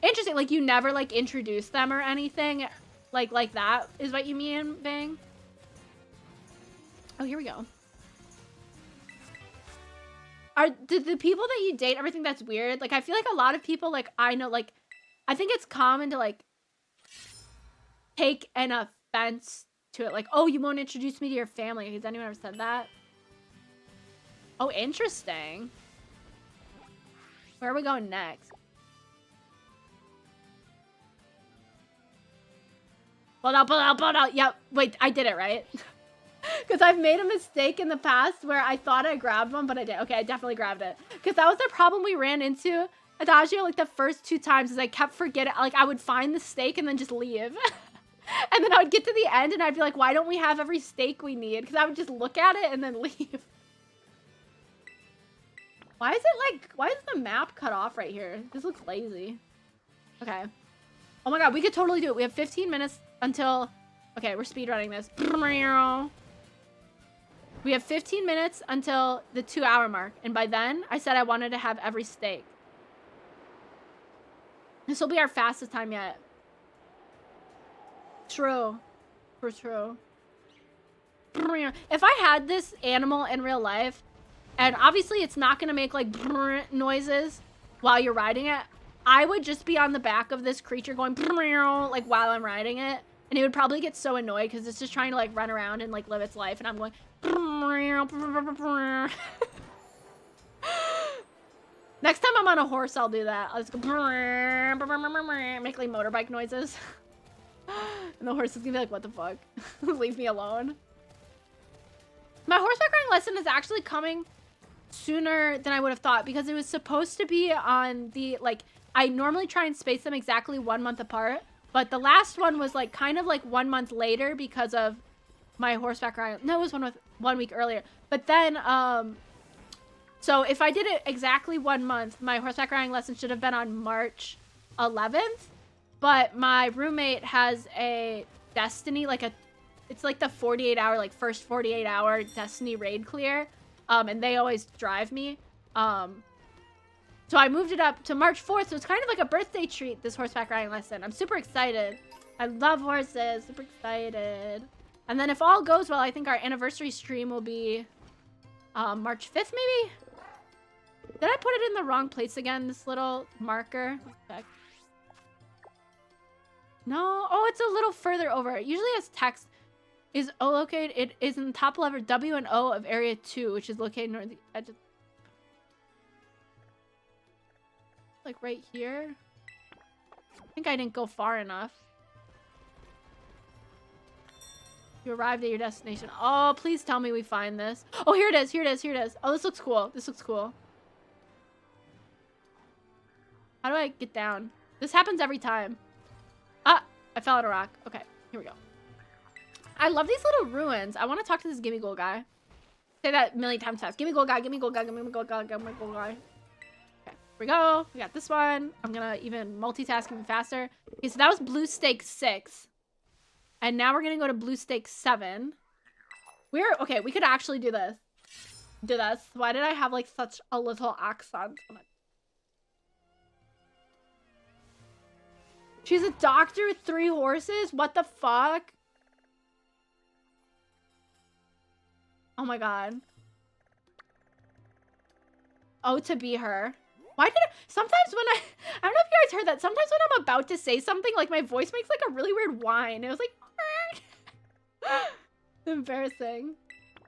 Interesting. Like, you never, like, introduce them or anything. Like that is what you mean, Bang? Oh, here we go. Did the people that you date ever think that's weird? Like, I feel like a lot of people, like, I know, like... I think it's common to, like, take an offense to it. Like, oh, you won't introduce me to your family. Has anyone ever said that? Oh, interesting. Where are we going next? Pull out. Yep. Wait, I did it, right? Because I've made a mistake in the past where I thought I grabbed one, but I did. Okay, I definitely grabbed it. Because that was the problem we ran into. Adagio, like, the first 2 times is I kept forgetting, like, I would find the steak and then just leave. And then I would get to the end and I'd be like, why don't we have every steak we need? Because I would just look at it and then leave. Why is the map cut off right here? This looks lazy. Okay. Oh my god, we could totally do it. We have 15 minutes until... Okay, we're speedrunning this. We have 15 minutes until the 2-hour mark. And by then, I said I wanted to have every steak. This will be our fastest time yet. True. True. If I had this animal in real life, and obviously it's not going to make, like, noises while you're riding it, I would just be on the back of this creature going, like, while I'm riding it. And it would probably get so annoyed because it's just trying to, like, run around and, like, live its life. And I'm going... Next time I'm on a horse, I'll do that. I'll just go... Make, like, motorbike noises. And the horse is gonna be like, what the fuck? Leave me alone. My horseback riding lesson is actually coming sooner than I would have thought because it was supposed to be on the, like... I normally try and space them exactly 1 month apart. But the last one was, like, kind of, like, 1 month later because of my horseback riding. No, it was 1 week earlier. But then, so if I did it exactly 1 month, my horseback riding lesson should have been on March 11th. But my roommate has a Destiny, like it's like the 48-hour, like first 48-hour Destiny raid clear. And they always drive me. So I moved it up to March 4th. So it's kind of like a birthday treat, this horseback riding lesson. I'm super excited. I love horses. Super excited. And then if all goes well, I think our anniversary stream will be March 5th, maybe? Did I put it in the wrong place again, this little marker? Let's check. No. Oh, it's a little further over. It usually has text. Is O located? It is in the top lever W and O of area 2, which is located near the edge of... Like right here? I think I didn't go far enough. You arrived at your destination. Oh, please tell me we find this. Oh, here it is, here it is, here it is. Oh, this looks cool. This looks cool. How do I get down? This happens every time. Ah, I fell on a rock. Okay, here we go. I love these little ruins. I want to talk to this gimme gold guy. Say that a million times fast. Gimme gold guy, gimme gold guy, gimme gold guy, gimme gold guy. Okay, here we go. We got this one. I'm gonna even multitask even faster. Okay, so that was blue stake 6. And now we're gonna go to blue stake 7. Okay, we could actually do this. Do this. Why did I have like such a little accent on it? She's a doctor with 3 horses? What the fuck? Oh my god. Oh, to be her. Why did sometimes when I don't know if you guys heard that. Sometimes when I'm about to say something, like my voice makes like a really weird whine. It was like... Embarrassing.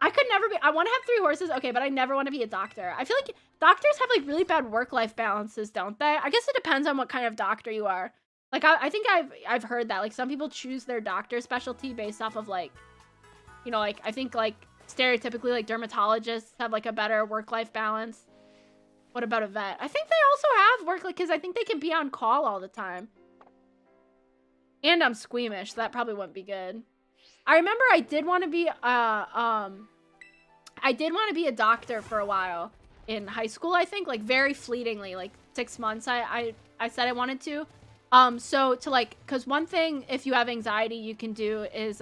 I could never be... I want to have 3 horses, okay, but I never want to be a doctor. I feel like doctors have like really bad work-life balances, don't they? I guess it depends on what kind of doctor you are. Like, I think I've heard that. Like, some people choose their doctor specialty based off of like, you know, like, I think like stereotypically like dermatologists have like a better work-life balance. What about a vet? I think they also have work, like, because I think they can be on call all the time. And I'm squeamish, so that probably wouldn't be good. I remember I did want to be a doctor for a while in high school, I think, like very fleetingly, like 6 months I said I wanted to. So to like, cause one thing if you have anxiety you can do is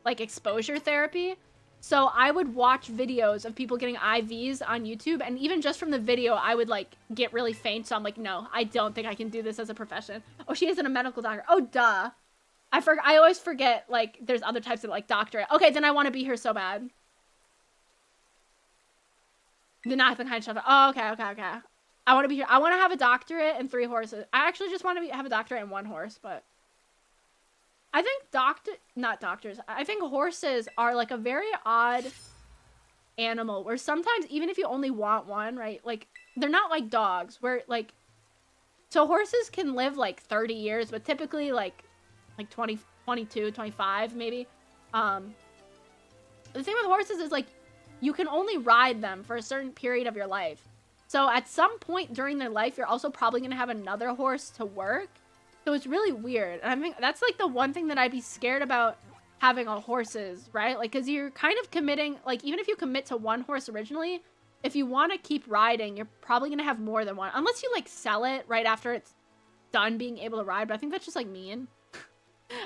like exposure therapy. So I would watch videos of people getting IVs on YouTube, and even just from the video, I would like get really faint. So I'm like, no, I don't think I can do this as a profession. Oh, she isn't a medical doctor. Oh, duh. I always forget, like, there's other types of, like, doctorate. Okay, then I want to be here so bad. Not the kind of stuff. Oh, okay. I want to be here. I want to have a doctorate and 3 horses. I actually just want to have a doctorate and 1 horse, but... I think not doctors. I think horses are, like, a very odd animal, where sometimes, even if you only want one, right, like, they're not like dogs, where, like... So horses can live, like, 30 years, but typically, like 20, 22, 25, maybe. The thing with horses is, like, you can only ride them for a certain period of your life. So at some point during their life, you're also probably going to have another horse to work. So it's really weird. And I think that's, like, the one thing that I'd be scared about having a horses, right? Like, because you're kind of committing, like, even if you commit to 1 horse originally, if you want to keep riding, you're probably going to have more than 1. Unless you, like, sell it right after it's done being able to ride. But I think that's just, like, mean.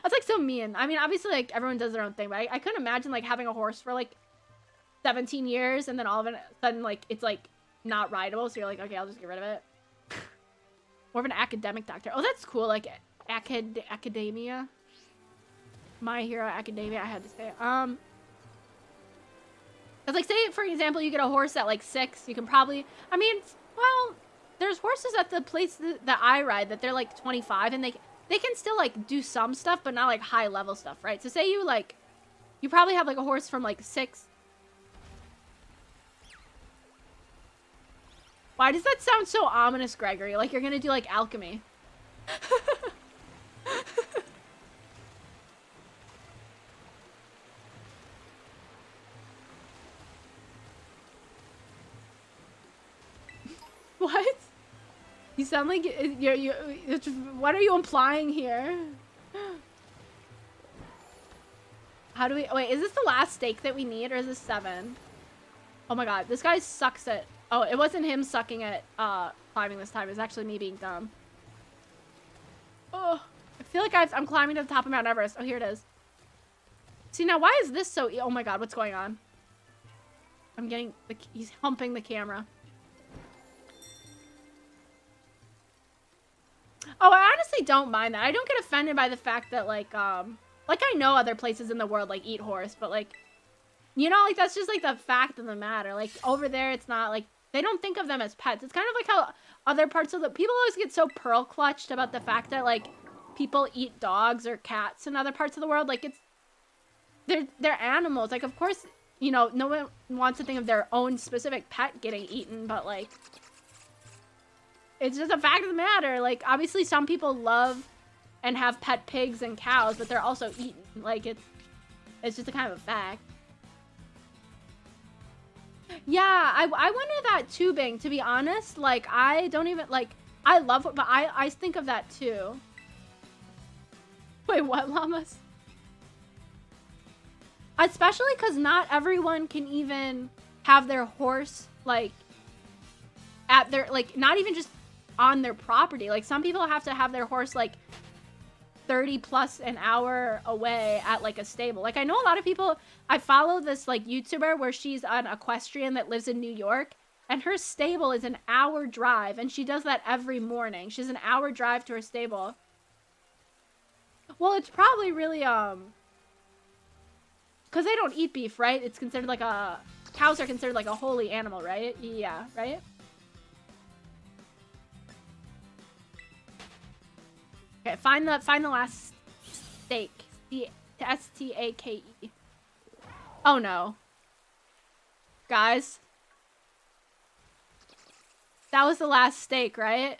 That's, like, so mean. I mean, obviously, like, everyone does their own thing, but I couldn't imagine, like, having a horse for, like, 17 years, and then all of a sudden, like, it's, like, not rideable, so you're like, okay, I'll just get rid of it. More of an academic doctor. Oh, that's cool, like, academia. My Hero Academia, I had to say. Cause, like, say, for example, you get a horse at, like, 6, you can probably, I mean, well, there's horses at the place that I ride that they're, like, 25, and they can still, like, do some stuff, but not, like, high-level stuff, right? So say you, like, you probably have, like, a horse from, like, 6. Why does that sound so ominous, Gregory? Like you're gonna do, like, alchemy. What? You sound like what are you implying here? How do we... Wait, is this the last stake that we need, or is this 7? Oh my god, this guy sucks at... Oh, it wasn't him sucking at climbing this time. It was actually me being dumb. Oh, I feel like I'm climbing to the top of Mount Everest. Oh, here it is. See, now why is this so... Oh my god, what's going on? I'm getting... He's humping the camera. Oh, I honestly don't mind that. I don't get offended by the fact that, like, I know other places in the world, like, eat horse, but, like, you know, like, that's just, like, the fact of the matter. Like, over there, it's not, like, they don't think of them as pets. It's kind of like how other parts of the... People always get so pearl-clutched about the fact that, like, people eat dogs or cats in other parts of the world. Like, it's... they're animals. Like, of course, you know, no one wants to think of their own specific pet getting eaten, but like, it's just a fact of the matter. Like, obviously, some people love and have pet pigs and cows, but they're also eaten. Like, it's just a kind of a fact. Yeah, I wonder that too, Bing. To be honest, like, I don't even, like, I love it, but I think of that too. Wait, what, llamas? Especially because not everyone can even have their horse, like, at their, like, not even just on their property. Like, some people have to have their horse, like, 30 plus an hour away at, like, a stable. Like, I know a lot of people, I follow this, like, YouTuber where she's an equestrian that lives in New York, and her stable is an hour drive, and she does that every morning. She's an hour drive to her stable. Well, it's probably really, because they don't eat beef, right? It's considered like a, cows are considered like a holy animal, right? Yeah, right? Okay, find the last stake. S-T-A-K-E. Oh no. Guys. That was the last stake, right?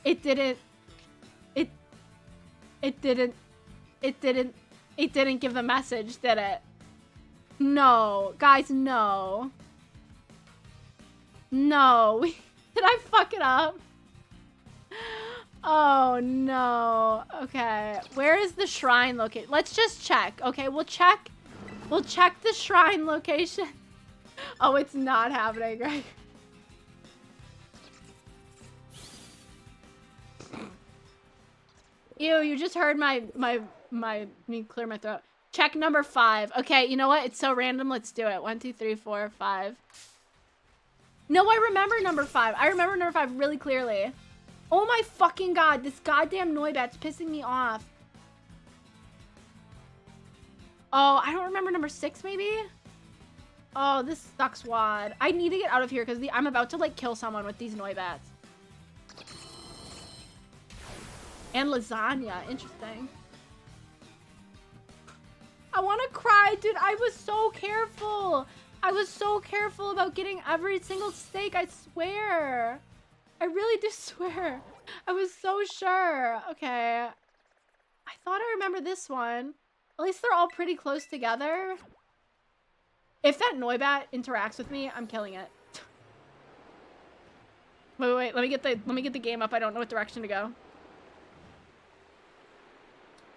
It didn't give the message, did it? No. Guys, no. No. Did I fuck it up? Oh, no. Okay. Where is the shrine located? Let's just check. Okay, we'll check the shrine location. Oh, it's not happening, right? Ew, you just heard me clear my throat. Check number 5. Okay, you know what? It's so random. Let's do it. 1, 2, 3, 4, 5. No, I remember number 5. I remember number 5 really clearly. Oh my fucking god. This goddamn Noibat's pissing me off. Oh, I don't remember number 6 maybe? Oh, this sucks wad. I need to get out of here because I'm about to like kill someone with these Noibats. And lasagna. Interesting. I want to cry, dude. I was so careful. I was so careful about getting every single steak. I swear. I really do swear. I was so sure. Okay. I thought I remember this one. At least they're all pretty close together. If that Noibat interacts with me, I'm killing it. Wait. Let me get the game up. I don't know what direction to go.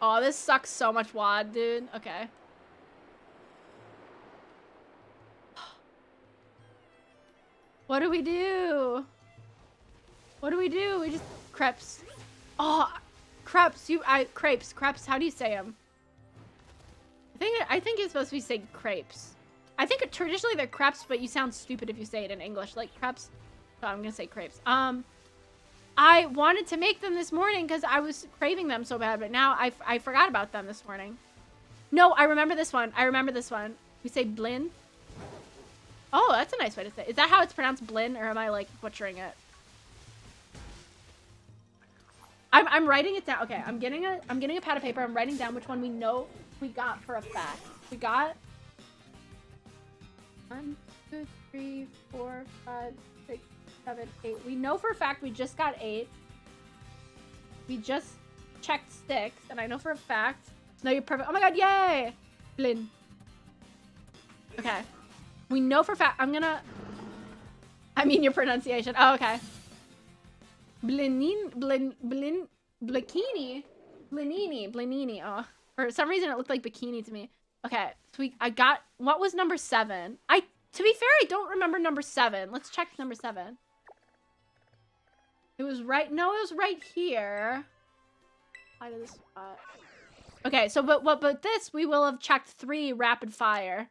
Oh, this sucks so much wad, dude. Okay. What do we do? What do we do? We just crepes. Oh, crepes. Crepes. How do you say them? I think it's supposed to be saying crepes. I think traditionally they're crepes, but you sound stupid if you say it in English, like crepes. So I'm gonna say crepes. I wanted to make them this morning because I was craving them so bad, but now I forgot about them this morning. No, I remember this one. We say blin. Oh, that's a nice way to say it. Is that how it's pronounced, blin, or am I like butchering it? I'm writing it down. Okay, I'm getting a pad of paper. I'm writing down which one we know we got for a fact. We got 1, 2, 3, 4, 5, 6, 7, 8. We know for a fact we just got 8. We just checked 6, and I know for a fact. No, you're perfect. Oh my god, yay! Blin. Okay. We know for a fact. I mean your pronunciation. Oh, okay. Blinini. Oh, for some reason it looked like bikini to me. Okay, so I got, what was number 7? To be fair, I don't remember number 7. Let's check number 7. It was right, no, it was right here. Apply to this spot. Okay, so but this, we will have checked 3 rapid fire.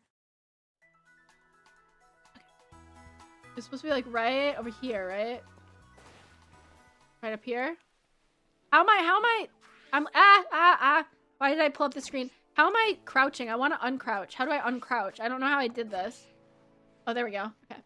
Okay. It's supposed to be like right over here, right? Right up here. How am I, why did I pull up the screen? How am I crouching? I want to uncrouch. How do I uncrouch? I don't know how I did this. Oh, there we go. Okay.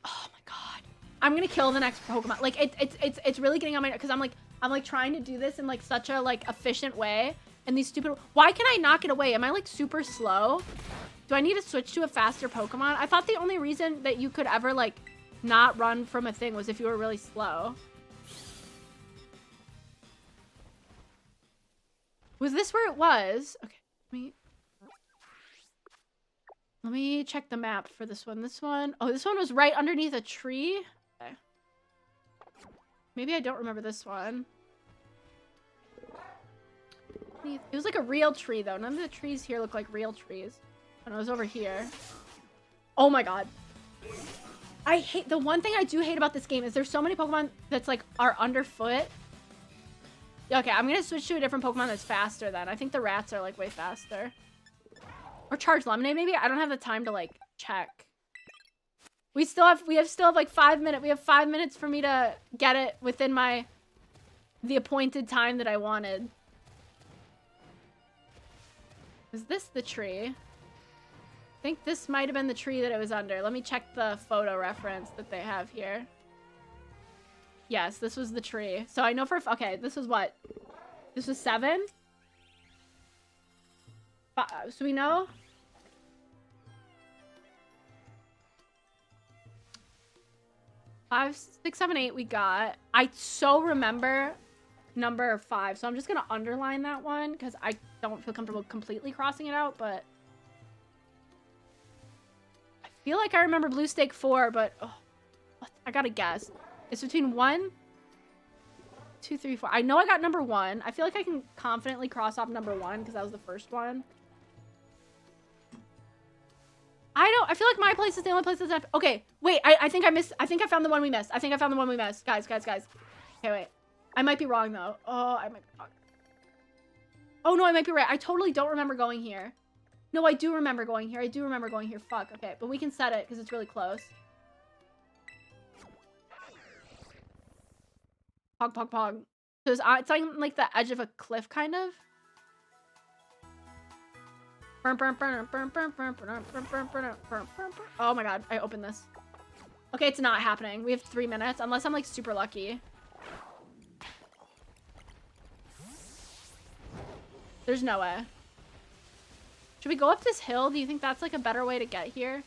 Oh my god. I'm gonna kill the next Pokemon. Like it's really getting on my, because I'm like trying to do this in like such a like efficient way, and these stupid, why can I not get away? Am I like super slow? Do I need to switch to a faster Pokemon? I thought the only reason that you could ever like not run from a thing was if you were really slow. Was this where it was? Okay, let me check the map for this one. This one, oh, this one was right underneath a tree. Okay. Maybe I don't remember this one. It was like a real tree though. None of the trees here look like real trees. And it was over here. Oh my god. I hate, the one thing I do hate about this game is there's so many Pokemon that's like are underfoot. Okay, I'm gonna switch to a different Pokemon that's faster then. I think the rats are like way faster. Or Charged Lemonade maybe? I don't have the time to like check. We still have like 5 minutes. We have 5 minutes for me to get it within the appointed time that I wanted. Is this the tree? I think this might have been the tree that it was under. Let me check the photo reference that they have here. Yes, this was the tree. So I know for, okay, this was what? This was 7? So we know? Five, 6, 7, 8 we got. I so remember number 5. So I'm just gonna underline that one because I don't feel comfortable completely crossing it out, but I feel like I remember Blue Stake 4, but oh, I gotta guess. It's between 1, 2, 3, 4. I know I got number 1. I feel like I can confidently cross off number 1 because that was the first one. I feel like my place is the only place that's not. Okay, wait, I think I missed. I think I found the one we missed. I think I found the one we missed. Guys. Okay, wait. I might be wrong though. Oh, I might be wrong. Oh no, I might be right. I totally don't remember going here. No, I do remember going here. I do remember going here. Fuck, okay. But we can set it because it's really close. Pog. So it's like the edge of a cliff, kind of. Oh my god, I opened this. Okay, it's not happening. We have 3 minutes, unless I'm like super lucky. There's no way. Should we go up this hill? Do you think that's like a better way to get here?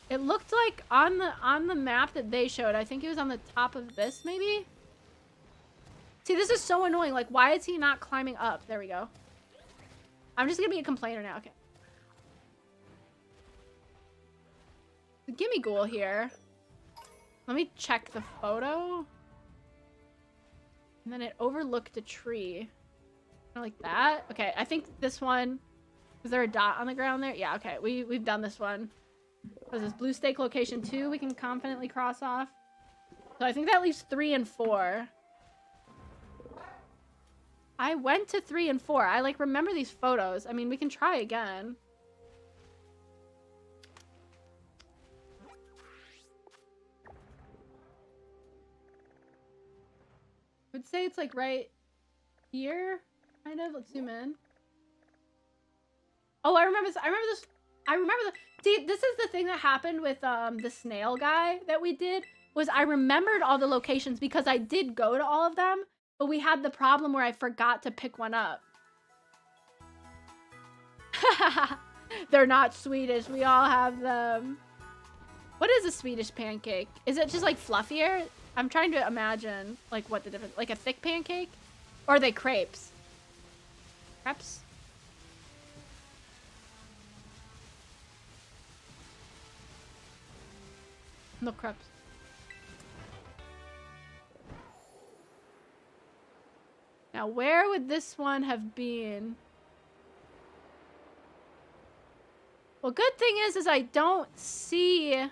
It looked like on the map that they showed, I think it was on the top of this, maybe? See, this is so annoying. Like, why is he not climbing up? There we go. I'm just gonna be a complainer now. Okay. The Gimme Ghoul here. Let me check the photo. And then it overlooked a tree. Like that. Okay, I think this one. Is there a dot on the ground there? Yeah, okay. We've done this one. So this Blue Stake location 2 we can confidently cross off. So I think that leaves 3 and 4. I went to 3 and 4. I like remember these photos. I mean, we can try again. I would say it's like right here, kind of. Let's zoom in. Oh, I remember this. I remember the. See, this is the thing that happened with the snail guy that we did. Was I remembered all the locations because I did go to all of them. But we had the problem where I forgot to pick one up. They're not Swedish. We all have them. What is a Swedish pancake? Is it just like fluffier? I'm trying to imagine like what the difference. Like a thick pancake? Or are they crepes? Crepes? No crepes. Now, where would this one have been? Well, good thing is I don't see...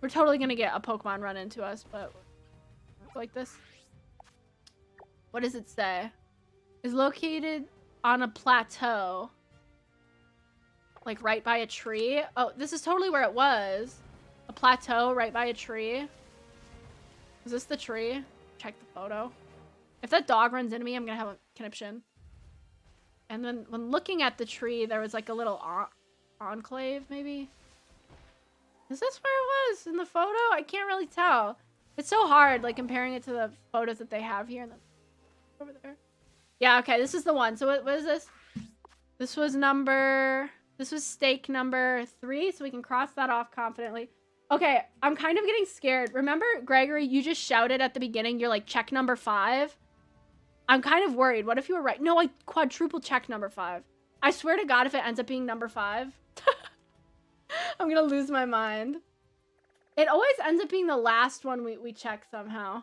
We're totally gonna get a Pokemon run into us, but... Like this. What does it say? Is located on a plateau. Like, right by a tree? Oh, this is totally where it was. A plateau right by a tree. Is this the tree? Check the photo. If that dog runs into me, I'm gonna have a conniption. And then when looking at the tree, there was like a little enclave, maybe? Is this where it was in the photo? I can't really tell. It's so hard, like, comparing it to the photos that they have here. Over there. Yeah, okay, this is the one. So what is this? This was stake number 3, so we can cross that off confidently. Okay, I'm kind of getting scared. Remember, Gregory, you just shouted at the beginning, you're like, check number 5? I'm kind of worried. What if you were right? No, I quadruple check number 5. I swear to God, if it ends up being number 5, I'm gonna lose my mind. It always ends up being the last one we check somehow.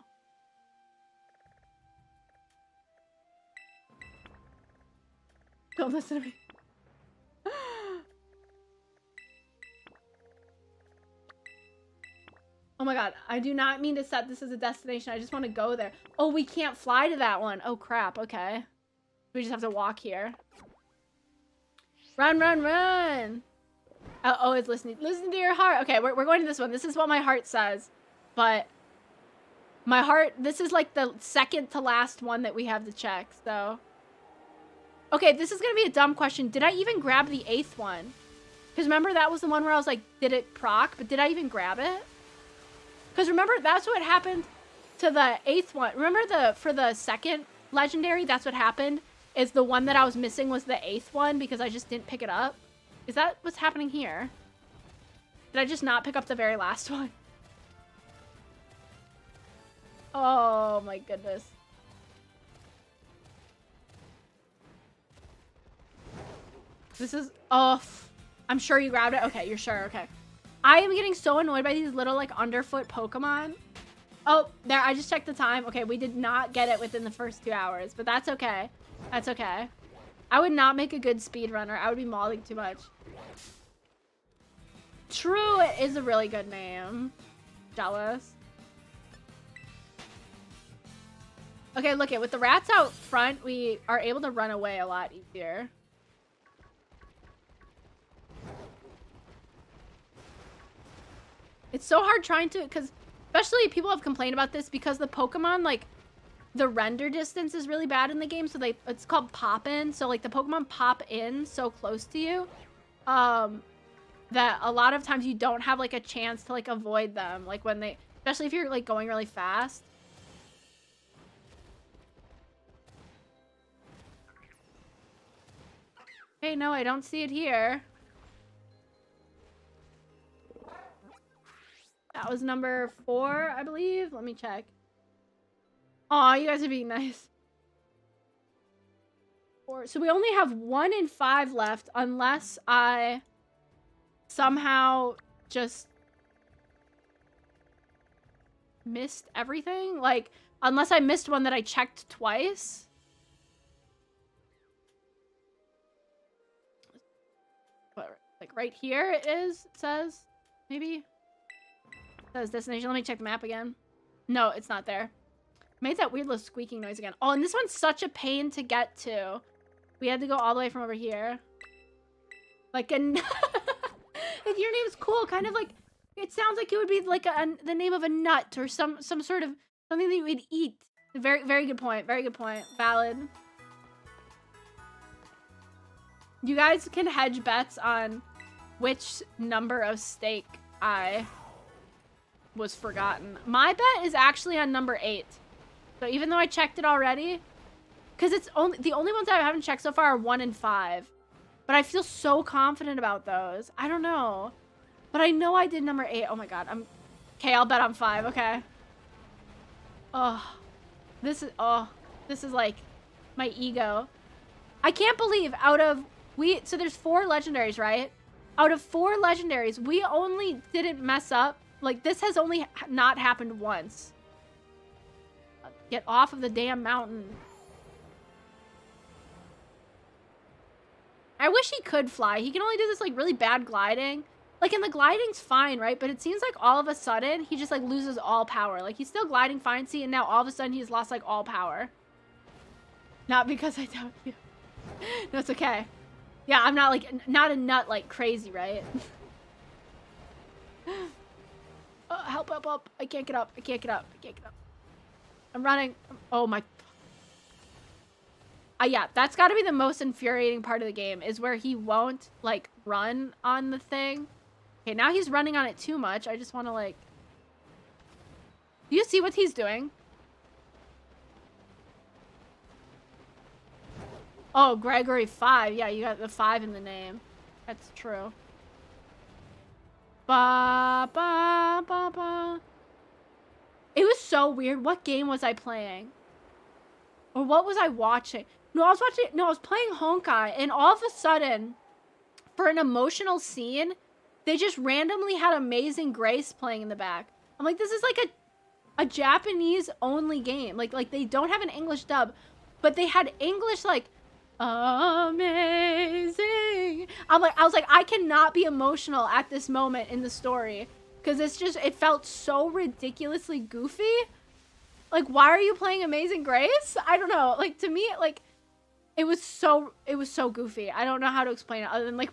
Don't listen to me. Oh my God, I do not mean to set this as a destination. I just want to go there. Oh, we can't fly to that one. Oh crap, okay. We just have to walk here. Run, run, run. Oh, it's listening. Listen to your heart. Okay, we're going to this one. This is what my heart says. But my heart, this is like the second to last one that we have to check, so. Okay, this is going to be a dumb question. Did I even grab the 8th one? Because remember, that was the one where I was like, did it proc? But did I even grab it? Because remember, that's what happened to the 8th one. Remember for the second legendary, that's what happened? Is the one that I was missing was the 8th one because I just didn't pick it up? Is that what's happening here? Did I just not pick up the very last one? Oh my goodness. This is, oh, I'm sure you grabbed it. Okay, you're sure, okay. I am getting so annoyed by these little like underfoot Pokemon. Oh, there, I just checked the time. Okay, we did not get it within the first 2 hours, but that's okay. That's okay. I would not make a good speedrunner. I would be mauling too much. True, it is a really good name. Jealous. Okay, look it. With the rats out front, we are able to run away a lot easier. It's so hard trying to, because especially people have complained about this because the Pokemon, like, the render distance is really bad in the game. So it's called pop-in. So like the Pokemon pop in so close to you, that a lot of times you don't have like a chance to like avoid them. Like when they, especially if you're like going really fast. Hey, no, I don't see it here. That was number 4, I believe. Let me check. Aw, you guys are being nice. 4. So we only have 1 in 5 left unless I somehow just missed everything. Like, unless I missed one that I checked twice. What, like right here it is, it says, maybe? It says destination. Let me check the map again. No, it's not there. Made that weird little squeaking noise again. Oh, and this one's such a pain to get to. We had to go all the way from over here. Like a... If your name's cool, kind of like... It sounds like it would be like the name of a nut or some sort of... Something that you would eat. Very, very good point. Very good point. Valid. You guys can hedge bets on which number of stake I was forgotten. My bet is actually on number 8. So even though I checked it already, because it's only the only ones I haven't checked so far are 1 and 5. But I feel so confident about those. I don't know. But I know I did number 8. Oh my god. Okay, I'll bet on 5. Okay. Oh. This is like my ego. I can't believe so there's 4 legendaries, right? Out of 4 legendaries, we only didn't mess up. Like, this has only not happened once. Get off of the damn mountain. I wish he could fly. He can only do this, like, really bad gliding. Like, and the gliding's fine, right? But it seems like all of a sudden, he just, like, loses all power. Like, he's still gliding fine, see? And now all of a sudden, he's lost, like, all power. Not because I doubt you. No, it's okay. Yeah, I'm not, like, not a nut, like, crazy, right? Oh, help, help, help. I can't get up. I can't get up. I can't get up. I'm running. Oh my. Yeah, that's got to be the most infuriating part of the game is where he won't like run on the thing. Okay, now he's running on it too much. I just want to, like... Do you see what he's doing? Oh, Gregory 5. Yeah, you got the 5 in the name. That's true. Ba, ba, ba, ba. It was so weird. What game was I playing? Or what was I watching? No, I was playing Honkai, and all of a sudden, for an emotional scene, they just randomly had Amazing Grace playing in the back. I'm like, this is like a Japanese only game. Like they don't have an English dub, but they had English, like, amazing. I was like, I cannot be emotional at this moment in the story, because it felt so ridiculously goofy. Like, why are you playing Amazing Grace? I don't know. Like, to me, like, it was so goofy. I don't know how to explain it other than, like,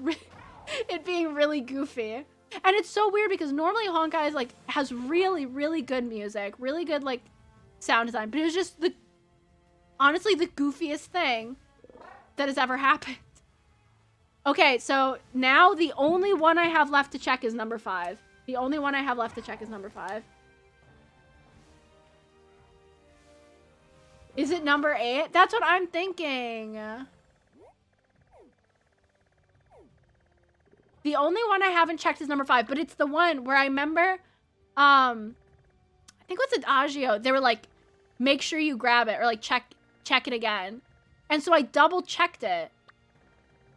it being really goofy. And it's so weird because normally Honkai is, like, has really, really good music, really good, like, sound design. But it was just honestly, the goofiest thing that has ever happened. Okay, so now the only one I have left to check is number 5. The only one I have left to check is number 5. Is it number 8? That's what I'm thinking. The only one I haven't checked is number 5, but it's the one where I remember, I think it was Adagio. They were like, make sure you grab it, or like check it again. And so I double checked it.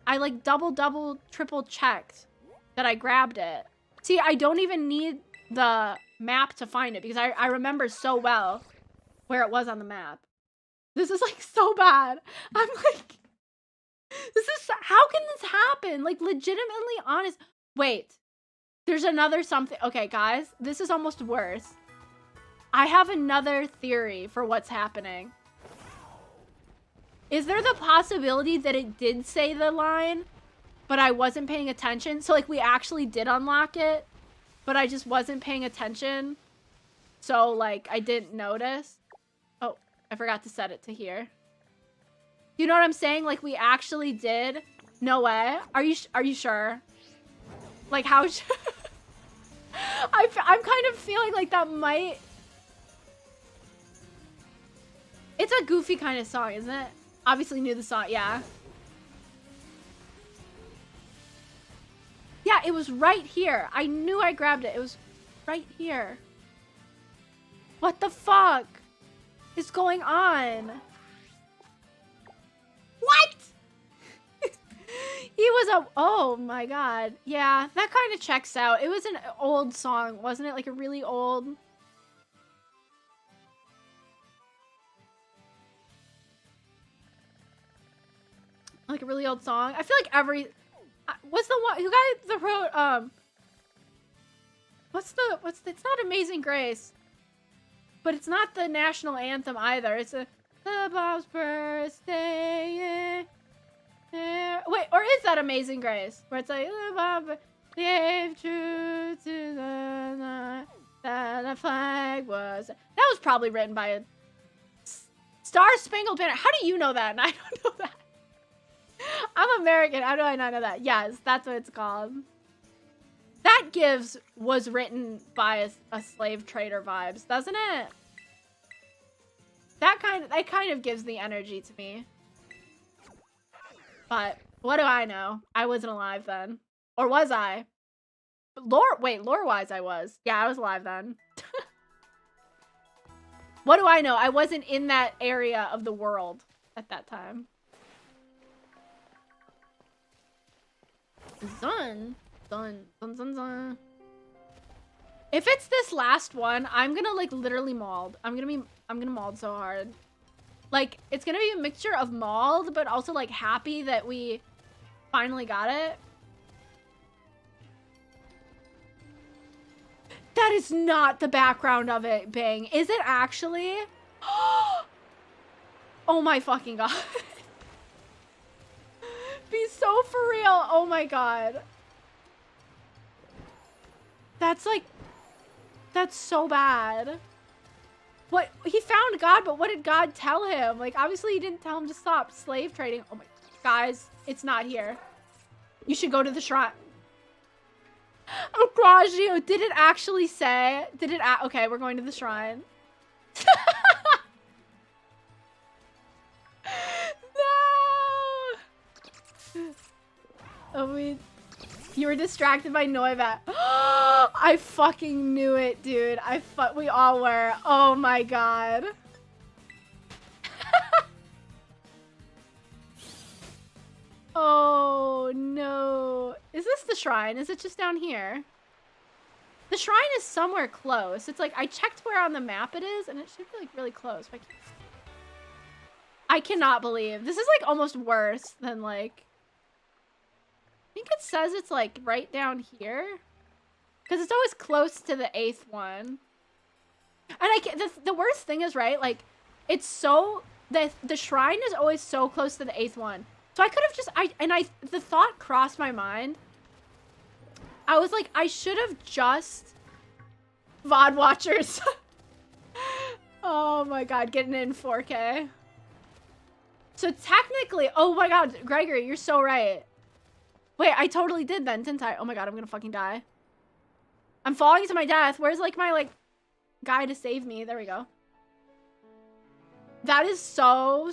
I like double, triple checked that I grabbed it. See, I don't even need the map to find it because I remember so well where it was on the map. This is, like, so bad. I'm like, how can this happen? Like, legitimately honest. Wait, there's another something. Okay, guys, this is almost worse. I have another theory for what's happening. Is there the possibility that it did say the line, but I wasn't paying attention? So, like, we actually did unlock it, but I just wasn't paying attention. So, like, I didn't notice. Oh, I forgot to set it to here. You know what I'm saying? Like, we actually did. No way. Are you sure? Like, how? I'm kind of feeling like that might. It's a goofy kind of song, isn't it? Obviously knew the song. Yeah. Yeah, it was right here. I knew I grabbed it. It was right here. What the fuck is going on? What? He was oh my god. Yeah, that kind of checks out. It was an old song, wasn't it? Like a really old. Like a really old song. I feel like what's the one who got the wrote what's it's not Amazing Grace. But it's not the national anthem either. It's the Bob's birthday. Wait, or is that Amazing Grace? Where it's like the Bob gave true to the night that the flag was. That was probably written by a Star Spangled Banner. How do you know that? And I don't know that. I'm American. How do I not know that? Yes, that's what it's called. That was written by a slave trader vibes, doesn't it? That kind of gives the energy to me. But what do I know? I wasn't alive then. Or was I? Lore-wise I was. Yeah, I was alive then. What do I know? I wasn't in that area of the world at that time. Zun. Dun, dun, dun, dun. If it's this last one, I'm gonna like literally mauled. I'm gonna mauled so hard. Like, it's gonna be a mixture of mauled, but also like happy that we finally got it. That is not the background of it, Bang. Is it actually? Oh my fucking god. Be so for real. Oh my god. That's like, that's so bad. What? He found God, but what did God tell him? Like, obviously he didn't tell him to stop slave trading. Oh my, guys, it's not here. You should go to the shrine. Oh, Gragio, did it actually say? Did it? Okay, we're going to the shrine. No. Oh, you were distracted by Noivat. I fucking knew it, dude. We all were. Oh my god. Oh no. Is this the shrine? Is it just down here? The shrine is somewhere close. It's like, I checked where on the map it is, and it should be like really close. But I cannot believe. This is like almost worse than like... I think it says it's like right down here. Because it's always close to the 8th one. And I can't, the worst thing is, right, like, it's so... The shrine is always so close to the 8th one. So I could have just... The thought crossed my mind. I was like, I should have just... VOD watchers. Oh my god, getting it in 4K. So technically... Oh my god, Gregory, you're so right. Wait, I totally did then, didn't I? Oh my god, I'm gonna fucking die. I'm falling to my death. Where's like my like guy to save me? There we go. That is so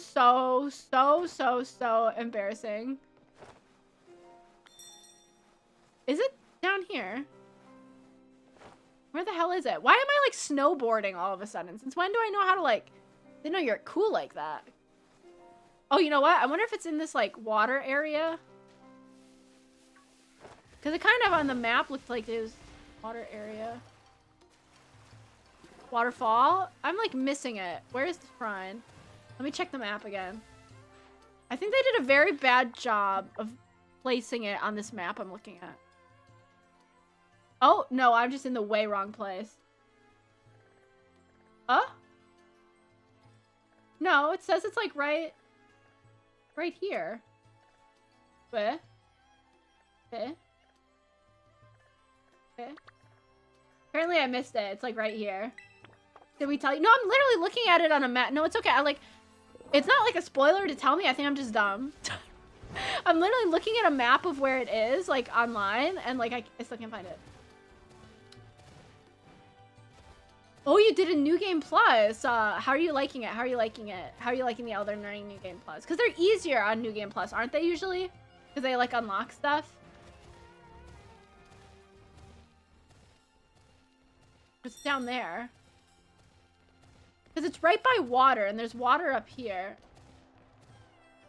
embarrassing. Is it down here? Where the hell is it? Why am I like snowboarding all of a sudden? Since when do I know how to like... Didn't know you're cool like that. Oh, you know what? I wonder if it's in this like water area. Because it kind of on the map looked like it was water area. Waterfall? I'm like missing it. Where is the shrine? Let me check the map again. I think they did a very bad job of placing it on this map I'm looking at. Oh, no, I'm just in the way wrong place. No, it says it's like right here. Where? Apparently I missed it. It's like right here. Did we tell you? No, I'm literally looking at it on a map. No, it's okay. It's not like a spoiler to tell me. I think I'm just dumb. I'm literally looking at a map of where it is, like online, and like I still can't find it. Oh, you did a New Game Plus. How are you liking it? How are you liking it? How are you liking the Elden Ring New Game Plus? Because they're easier on New Game Plus, aren't they usually? Because they like unlock stuff. It's down there. Because it's right by water, and there's water up here.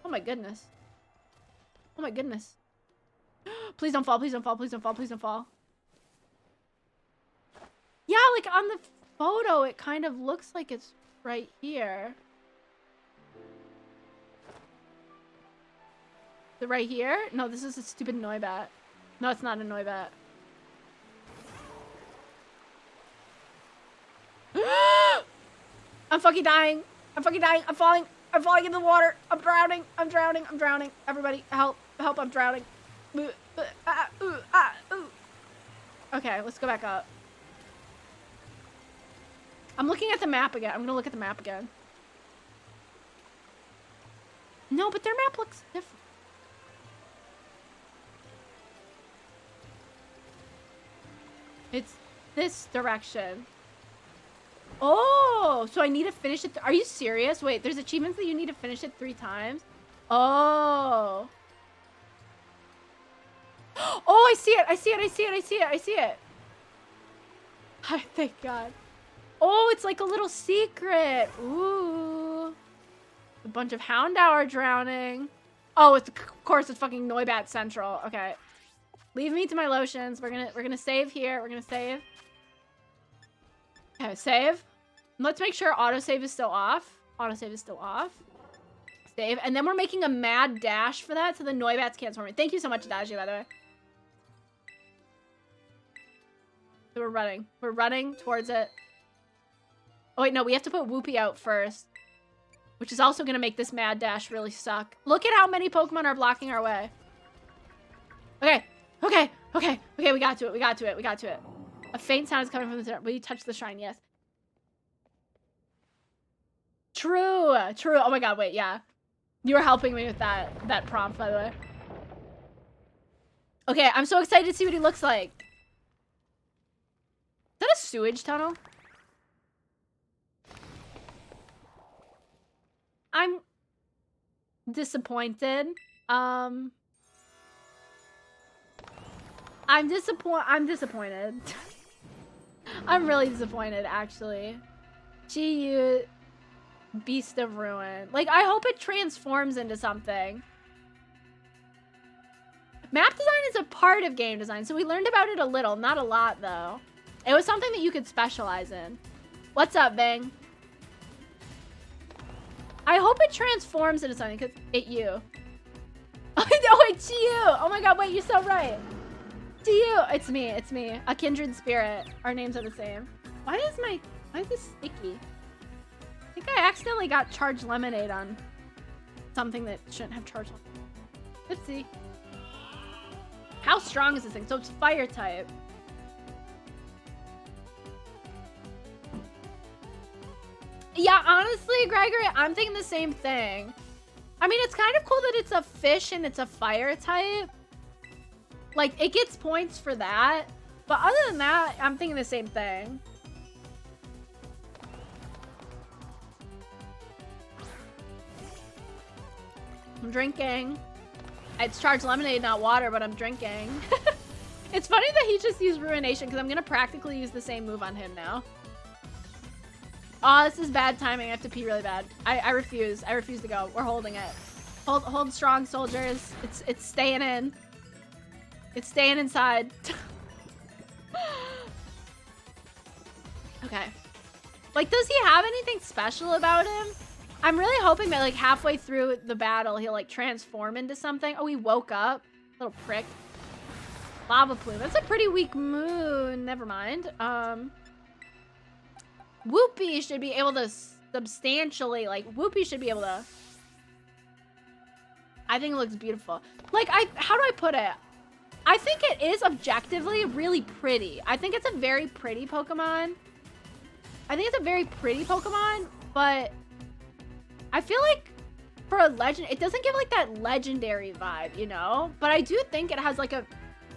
Oh my goodness. Oh my goodness. Please don't fall, please don't fall, please don't fall, please don't fall. Yeah, like on the photo, it kind of looks like it's right here. Is it right here? No, this is a stupid Noibat. No, it's not a Noibat. I'm fucking dying. I'm fucking dying. I'm falling. I'm falling into the water. I'm drowning. I'm drowning. I'm drowning. Everybody, help. Help, I'm drowning. Okay, let's go back up. I'm looking at the map again. I'm gonna look at the map again. No, but their map looks different. It's this direction. Oh, so I need to finish it. Are you serious? Wait, there's achievements that you need to finish it 3 times. Oh. Oh, I see it. I see it. I see it. I see it. I see it. Thank God. Oh, it's like a little secret. Ooh. A bunch of Houndour drowning. Oh, it's, of course, it's fucking Noibat Central. Okay. Leave me to my lotions. We're gonna save here. We're gonna save. Okay, save. Let's make sure autosave is still off. Autosave is still off. Save. And then we're making a mad dash for that so the Noibats can't swarm me. Thank you so much, Adagio, by the way. So we're running. We're running towards it. Oh, wait, no. We have to put Whoopie out first. Which is also going to make this mad dash really suck. Look at how many Pokemon are blocking our way. Okay. Okay. Okay. Okay, we got to it. We got to it. We got to it. A faint sound is coming from the center. Will you touch the shrine? Yes. True. True. Oh my god, wait, yeah. You were helping me with that prompt, by the way. Okay, I'm so excited to see what he looks like. a sewage tunnel? I'm disappointed. I'm disappointed. I'm really disappointed, actually. GU Beast of Ruin. Like, I hope it transforms into something. Map design is a part of game design, so we learned about it a little. Not a lot, though. It was something that you could specialize in. What's up, Bang? I hope it transforms into something, because you. Oh, it's you! Oh my god, wait, you're so right. To you! It's me, it's me. A kindred spirit. Our names are the same. Why is this sticky? I think I accidentally got charged lemonade on something that shouldn't have charged lemonade. Let's see. How strong is this thing? So it's fire type. Yeah, honestly, Gregory, I'm thinking the same thing. I mean, it's kind of cool that it's a fish and it's a fire type. Like, it gets points for that. But other than that, I'm thinking the same thing. I'm drinking. It's charged lemonade, not water, but I'm drinking. It's funny that he just used Ruination, because I'm going to practically use the same move on him now. Oh, this is bad timing. I have to pee really bad. I refuse. I refuse to go. We're holding it. Hold strong, soldiers. It's staying in. It's staying inside. Okay. Like, does he have anything special about him? I'm really hoping that, like, halfway through the battle, he'll, like, transform into something. Oh, he woke up. Little prick. Lava plume. That's a pretty weak moon. Never mind. Whoopee should be able to substantially, like, Whoopee should be able to... I think it looks beautiful. Like, how do I put it? I think it is objectively really pretty. I think it's a very pretty Pokemon. But I feel like for a legend, it doesn't give like that legendary vibe, you know? But I do think it has like a,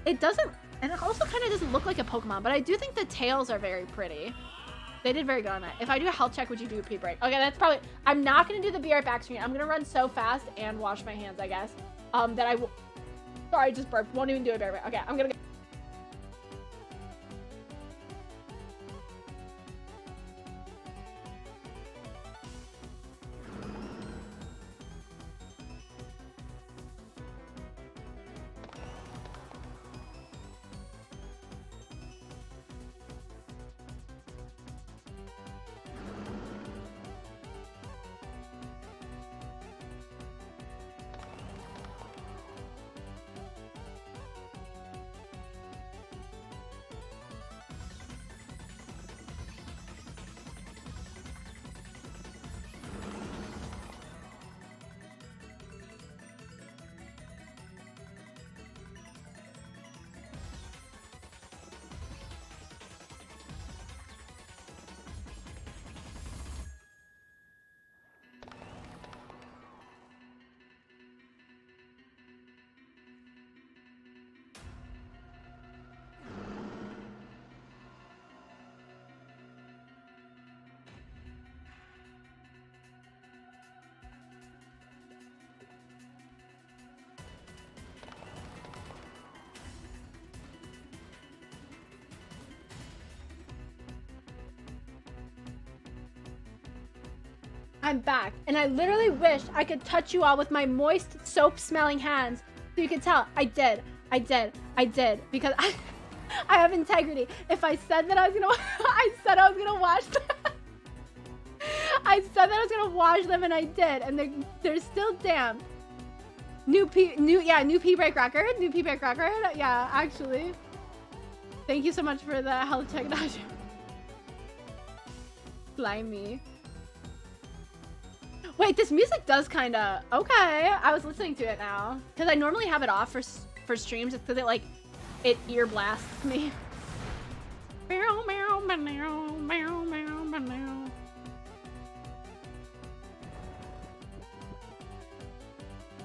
it doesn't, and it also kind of doesn't look like a Pokemon, but I do think the tails are very pretty. They did very good on that. If I do a health check, would you do a pee break? Okay, that's probably, I'm not going to do the be right back screen. I'm going to run so fast and wash my hands, I guess, that I will, sorry, I just burped. Won't even do a be right back. Okay, I'm going to go. I'm back, and I literally wish I could touch you all with my moist, soap-smelling hands so you could tell. I did, because I have integrity. If I said that I was gonna, I said I was gonna wash them. I said that I was gonna wash them, and I did, and they're still damp. New pee break record. Yeah, actually. Thank you so much for the health check, Naja. Slimy. Wait, this music does kind of... Okay, I was listening to it now. Because I normally have it off for streams. It's because it ear blasts me.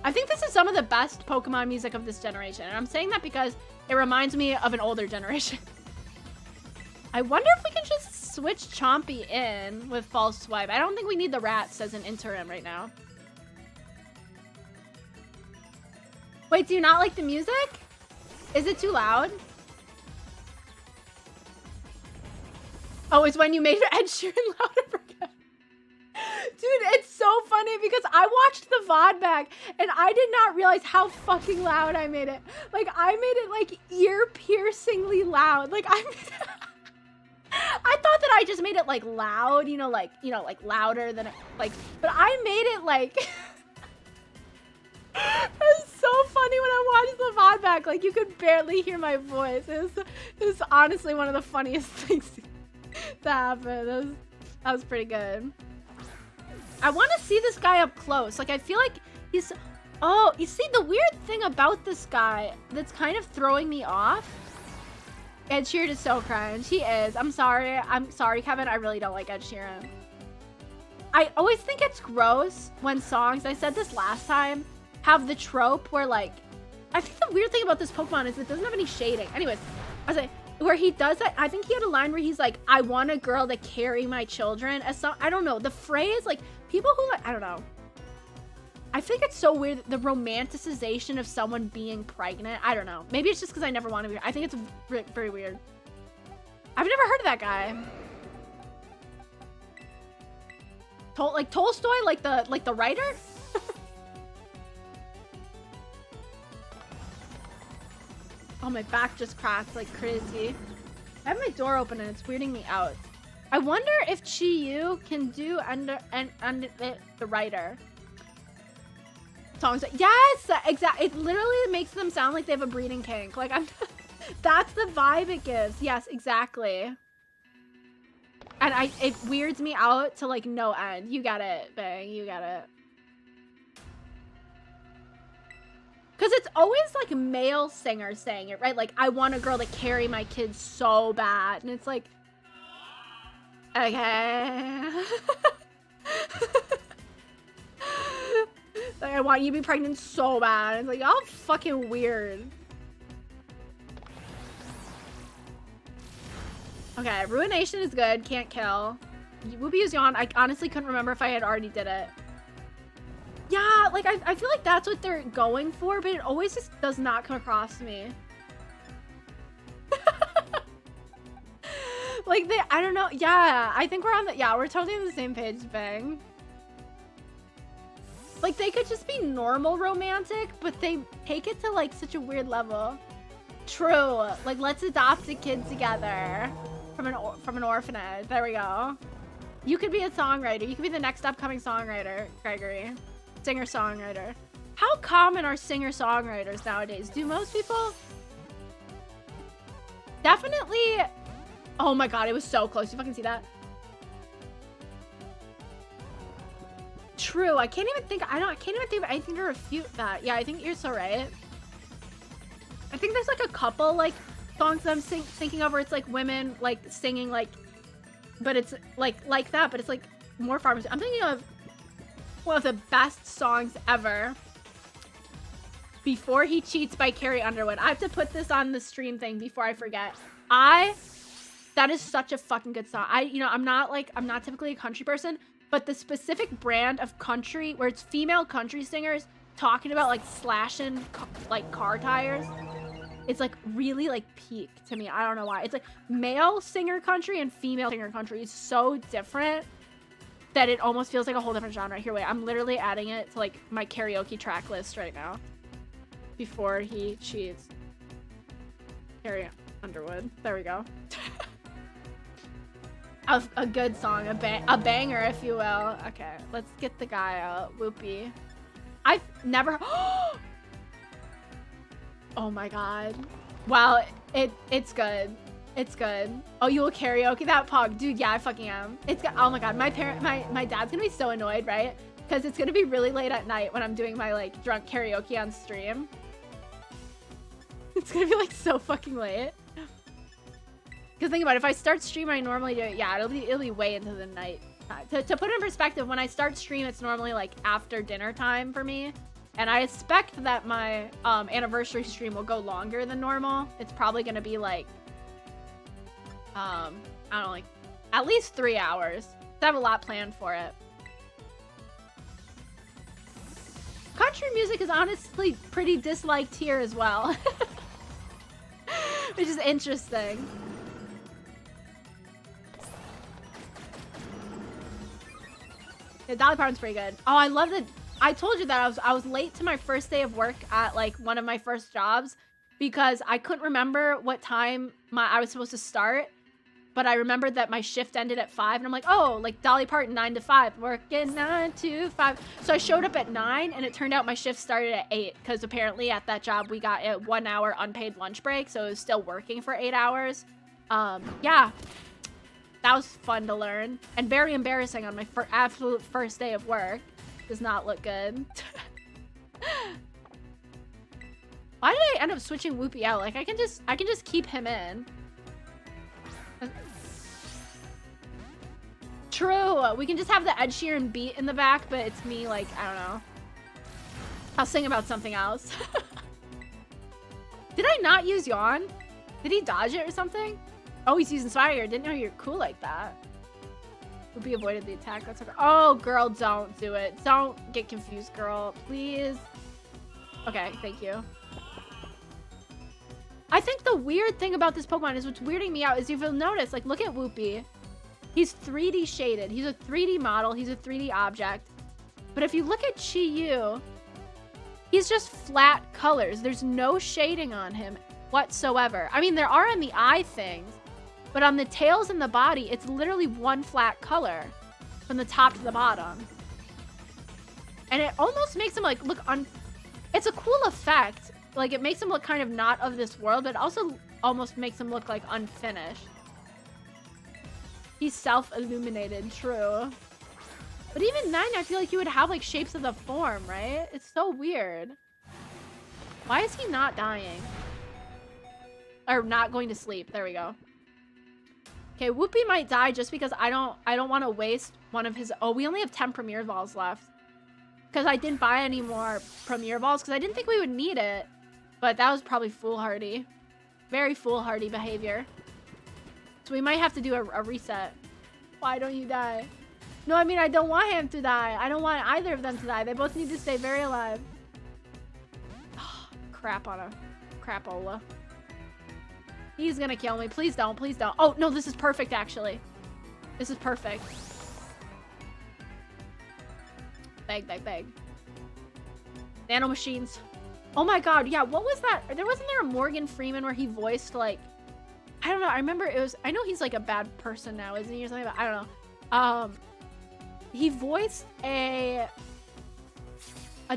I think this is some of the best Pokemon music of this generation. And I'm saying that because it reminds me of an older generation. I wonder if we can just switch Chompy in with False Swipe. I don't think we need the rats as an interim right now. Wait, do you not like the music? Is it too loud? Oh, it's when you made Ed Sheeran louder for Kevin. Dude, it's so funny because I watched the VOD back and I did not realize how fucking loud I made it. Like, I made it like ear-piercingly loud. Like, I thought that I just made it like loud, like louder than it, like, but I made it like it was so funny when I watched the VOD back. Like, you could barely hear my voice. It was honestly one of the funniest things that happened. That was pretty good. I want to see this guy up close. Like, I feel like he's... Oh, you see, the weird thing about this guy that's kind of throwing me off... Ed Sheeran is so cringe. He is. I'm sorry. I'm sorry, Kevin. I really don't like Ed Sheeran. I always think it's gross when songs, I said this last time, have the trope where, like... I think the weird thing about this Pokemon is it doesn't have any shading. Anyways, I was like... Where he does that, I think he had a line where he's like, I want a girl to carry my children. As so, I don't know, the phrase, like, people who, like, I don't know. I think it's so weird, the romanticization of someone being pregnant. I don't know. Maybe it's just because I never want to be. I think it's very weird. I've never heard of that guy. Like Tolstoy, like the writer? Oh, my back just cracked like crazy. I have my door open and it's weirding me out. I wonder if Chiyu can do under the writer. Songs. Yes, exactly. It literally makes them sound like they have a breeding kink. Like, that's the vibe it gives. Yes, exactly. And it weirds me out to like no end. You get it, Bang. You get it. Because it's always like male singers saying it, right? Like, I want a girl to carry my kids so bad. And it's like, okay. Like, I want you to be pregnant so bad. It's like, oh, fucking weird. Okay, Ruination is good. Can't kill. Whoopi is yawn. I honestly couldn't remember if I had already did it. Yeah, like, I feel like that's what they're going for, but it always just does not come across to me. Like, I don't know. Yeah, I think we're totally on the same page, Bang. Like, they could just be normal romantic, but they take it to, like, such a weird level. True. Like, let's adopt a kid together from an orphanage. There we go. You could be a songwriter. You could be the next upcoming songwriter, Gregory. Singer-songwriter. How common are singer-songwriters nowadays? Do most people? Definitely. Oh my god, it was so close. You fucking see that? True. I can't even think of anything to refute that. Yeah, I think you're so right. I think there's like a couple like songs that I'm thinking of where it's like women like singing like, but it's like that, but it's like more farmers. I'm thinking of one of the best songs ever. Before He Cheats by Carrie Underwood. I have to put this on the stream thing before I forget. That is such a fucking good song. I'm not typically a country person, but the specific brand of country where it's female country singers talking about like slashing like car tires, it's like really like peak to me. I don't know why. It's like male singer country and female singer country is so different that it almost feels like a whole different genre. Here, wait, I'm literally adding it to like my karaoke track list right now. Before He Cheats. Carrie Underwood. There we go. A good song, a banger, if you will. Okay, let's get the guy out. Whoopi. I've never. Oh my god. Wow, it's good. It's good. Oh, you will karaoke that, Pog? Dude, yeah, I fucking am. It's got. Oh my god, my dad's gonna be so annoyed, right? Because it's gonna be really late at night when I'm doing my like drunk karaoke on stream. It's gonna be like so fucking late. Because think about it, if I start stream, I normally do it. Yeah, it'll be way into the night. To put it in perspective, when I start stream, it's normally like after dinner time for me. And I expect that my anniversary stream will go longer than normal. It's probably gonna be like I don't know, like at least 3 hours. I have a lot planned for it. Country music is honestly pretty disliked here as well. Which is interesting. Yeah, Dolly Parton's pretty good. Oh, I love that. I told you that I was late to my first day of work at like one of my first jobs because I couldn't remember what time I was supposed to start. But I remembered that my shift ended at 5, and I'm like, oh, like Dolly Parton, 9 to 5, working 9 to 5. So I showed up at 9, and it turned out my shift started at 8, because apparently at that job we got a 1 hour unpaid lunch break, so it was still working for 8 hours. Yeah, that was fun to learn, and very embarrassing on my absolute first day of work. Does not look good. Why did I end up switching Whoopi out? Like I can just keep him in. True. We can just have the Ed Sheeran beat in the back, but it's me, like, I don't know. I'll sing about something else. Did I not use Yawn? Did he dodge it or something? Oh, he's using Spire. Didn't know you're cool like that. Whoopi avoided the attack. That's okay. Oh, girl, don't do it. Don't get confused, girl. Please. Okay, thank you. I think the weird thing about this Pokemon is what's weirding me out is if you'll notice, like, look at Whoopi. He's 3D shaded. He's a 3D model. He's a 3D object. But if you look at Chi-Yu, he's just flat colors. There's no shading on him whatsoever. I mean, there are on the eye things, but on the tails and the body, it's literally one flat color from the top to the bottom. And it almost makes him like look it's a cool effect. Like it makes him look kind of not of this world, but it also almost makes him look like unfinished. He's self-illuminated, true. But even then, I feel like you would have like shapes of the form, right? It's so weird. Why is he not dying? Or not going to sleep. There we go. Okay, Whoopi might die just because I don't want to waste one of his... Oh, we only have 10 Premier Balls left. Because I didn't buy any more Premier Balls because I didn't think we would need it. But that was probably foolhardy. Very foolhardy behavior. So we might have to do a reset. Why don't you die? No, I mean, I don't want him to die. I don't want either of them to die. They both need to stay very alive. Oh, crap on a crapola. He's gonna kill me. Please don't. Please don't. Oh, no, this is perfect, actually. This is perfect. Beg, beg, beg. Nano machines. Oh my god, yeah, what was that? Wasn't there a Morgan Freeman where he voiced, like... I don't know, I remember it was... I know he's, like, a bad person now, isn't he, or something, but I don't know. He voiced a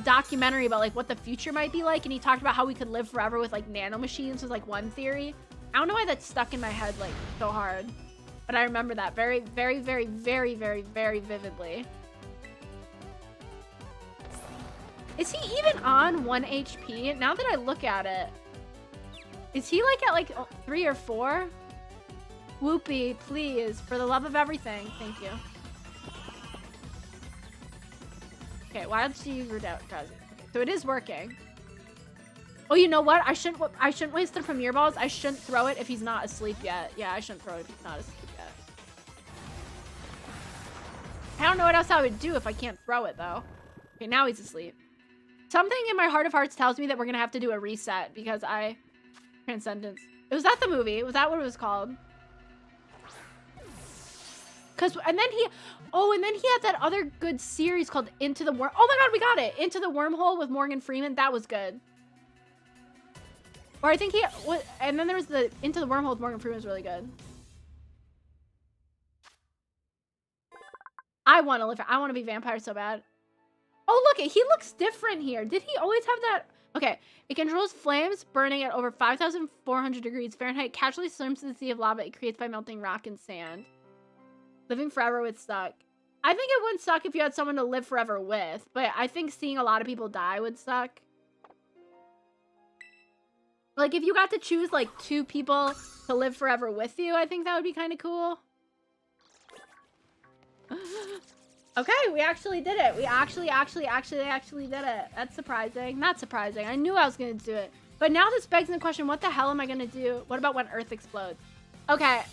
documentary about, like, what the future might be like, and he talked about how we could live forever with, like, nanomachines was, like, one theory. I don't know why that's stuck in my head, like, so hard. But I remember that very, very, very, very, very, very vividly. Is he even on 1 HP? Now that I look at it. Is he, like, at, like, 3 or 4? Whoopi, please. For the love of everything. Thank you. Okay, Wild Steve Redoubt does it. Okay, so it is working. Oh, you know what? I shouldn't waste the Premier Balls. I shouldn't throw it if he's not asleep yet. Yeah, I shouldn't throw it if he's not asleep yet. I don't know what else I would do if I can't throw it, though. Okay, now he's asleep. Something in my heart of hearts tells me that we're gonna have to do a reset because Transcendence. Was that the movie? Was that what it was called? And then he had that other good series called Into the Worm. Oh my god, we got it! Into the Wormhole with Morgan Freeman. That was good. Or I think and then there was the Into the Wormhole with Morgan Freeman was really good. I want to live. I want to be vampire so bad. Oh, look, he looks different here. Did he always have that? Okay, it controls flames burning at over 5,400 degrees Fahrenheit. Casually swims to the sea of lava it creates by melting rock and sand. Living forever would suck. I think it wouldn't suck if you had someone to live forever with, but I think seeing a lot of people die would suck. Like, if you got to choose, like, 2 people to live forever with you, I think that would be kind of cool. Okay, we actually did it. We actually did it. That's surprising. Not surprising. I knew I was going to do it. But now this begs the question, what the hell am I going to do? What about when Earth explodes? Okay,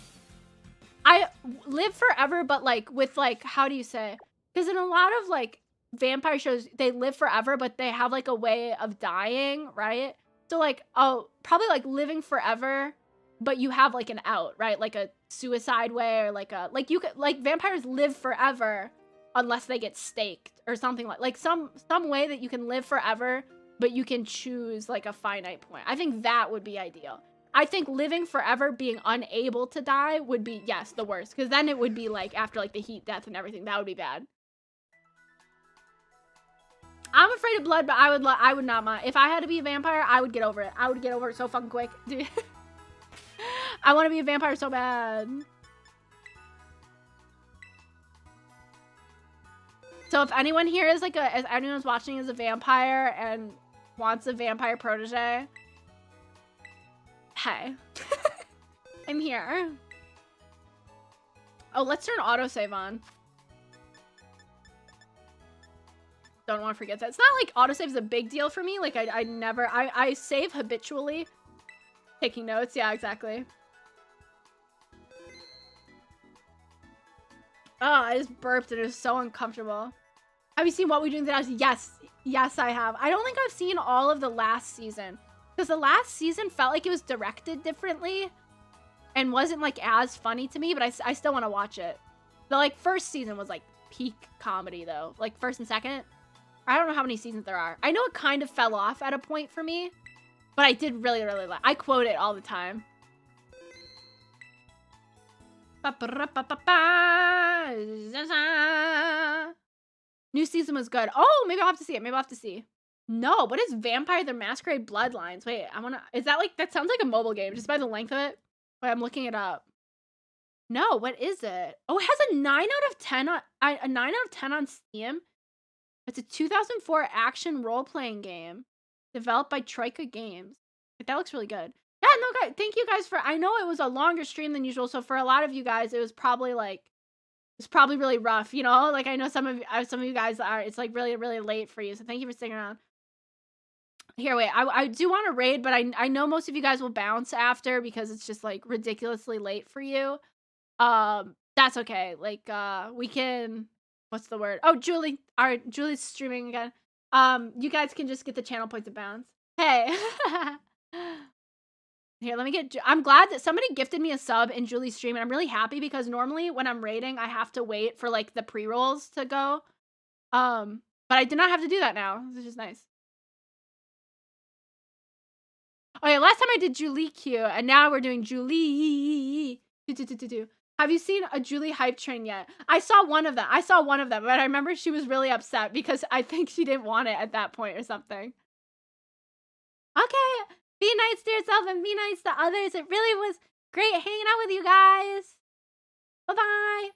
I live forever, but like with like, how do you say? Because in a lot of like vampire shows, they live forever, but they have like a way of dying, right? So like, oh, probably like living forever, but you have like an out, right? Like a suicide way, or like a, like you could, like vampires live forever unless they get staked or something like some way that you can live forever, but you can choose like a finite point. I think that would be ideal. I think living forever, being unable to die would be, yes, the worst. Because then it would be like after like the heat death and everything. That would be bad. I'm afraid of blood, but I would not mind. If I had to be a vampire, I would get over it. I would get over it so fucking quick. Dude. I want to be a vampire so bad. So if anyone here is like if anyone's watching is a vampire and wants a vampire protege, hey. I'm here. Oh, let's turn autosave on. Don't want to forget that. It's not like autosave is a big deal for me. Like I save habitually. Taking notes. Yeah, exactly. Oh, I just burped and it was so uncomfortable. Have you seen What We Do in the House? Yes. Yes, I have. I don't think I've seen all of the last season. Because the last season felt like it was directed differently. And wasn't like as funny to me. But I still want to watch it. The like first season was like peak comedy though. Like first and second. I don't know how many seasons there are. I know it kind of fell off at a point for me. But I did really, really like. I quote it all the time. New season was good. Oh, maybe I'll have to see it. Maybe I'll have to see. No, what is Vampire the Masquerade Bloodlines? Wait, I wanna. Is that like, that sounds like a mobile game just by the length of it. Wait, I'm looking it up. No, what is it? Oh, it has a 9 out of 10 on a 9 out of 10 on Steam. It's a 2004 action role-playing game developed by Troika Games. That looks really good. Yeah, no, guys, thank you guys for. I know it was a longer stream than usual, so for a lot of you guys, it was probably like. It's probably really rough, you know? Like, I know some of you guys are, it's like really, really late for you. So thank you for sticking around. Here, wait, I do want to raid, but I know most of you guys will bounce after because it's just like ridiculously late for you. That's okay. Like, we can, what's the word? Oh, Julie. All right, Julie's streaming again. You guys can just get the channel points of bounce. Hey. Here, let me get. I'm glad that somebody gifted me a sub in Julie's stream, and I'm really happy because normally when I'm raiding, I have to wait for like the pre-rolls to go. But I do not have to do that now, which is nice. Oh yeah, last time I did Julie Q, and now we're doing Julie. Have you seen a Julie hype train yet? I saw one of them. But I remember she was really upset because I think she didn't want it at that point or something. Okay. Be nice to yourself and be nice to others. It really was great hanging out with you guys. Bye-bye.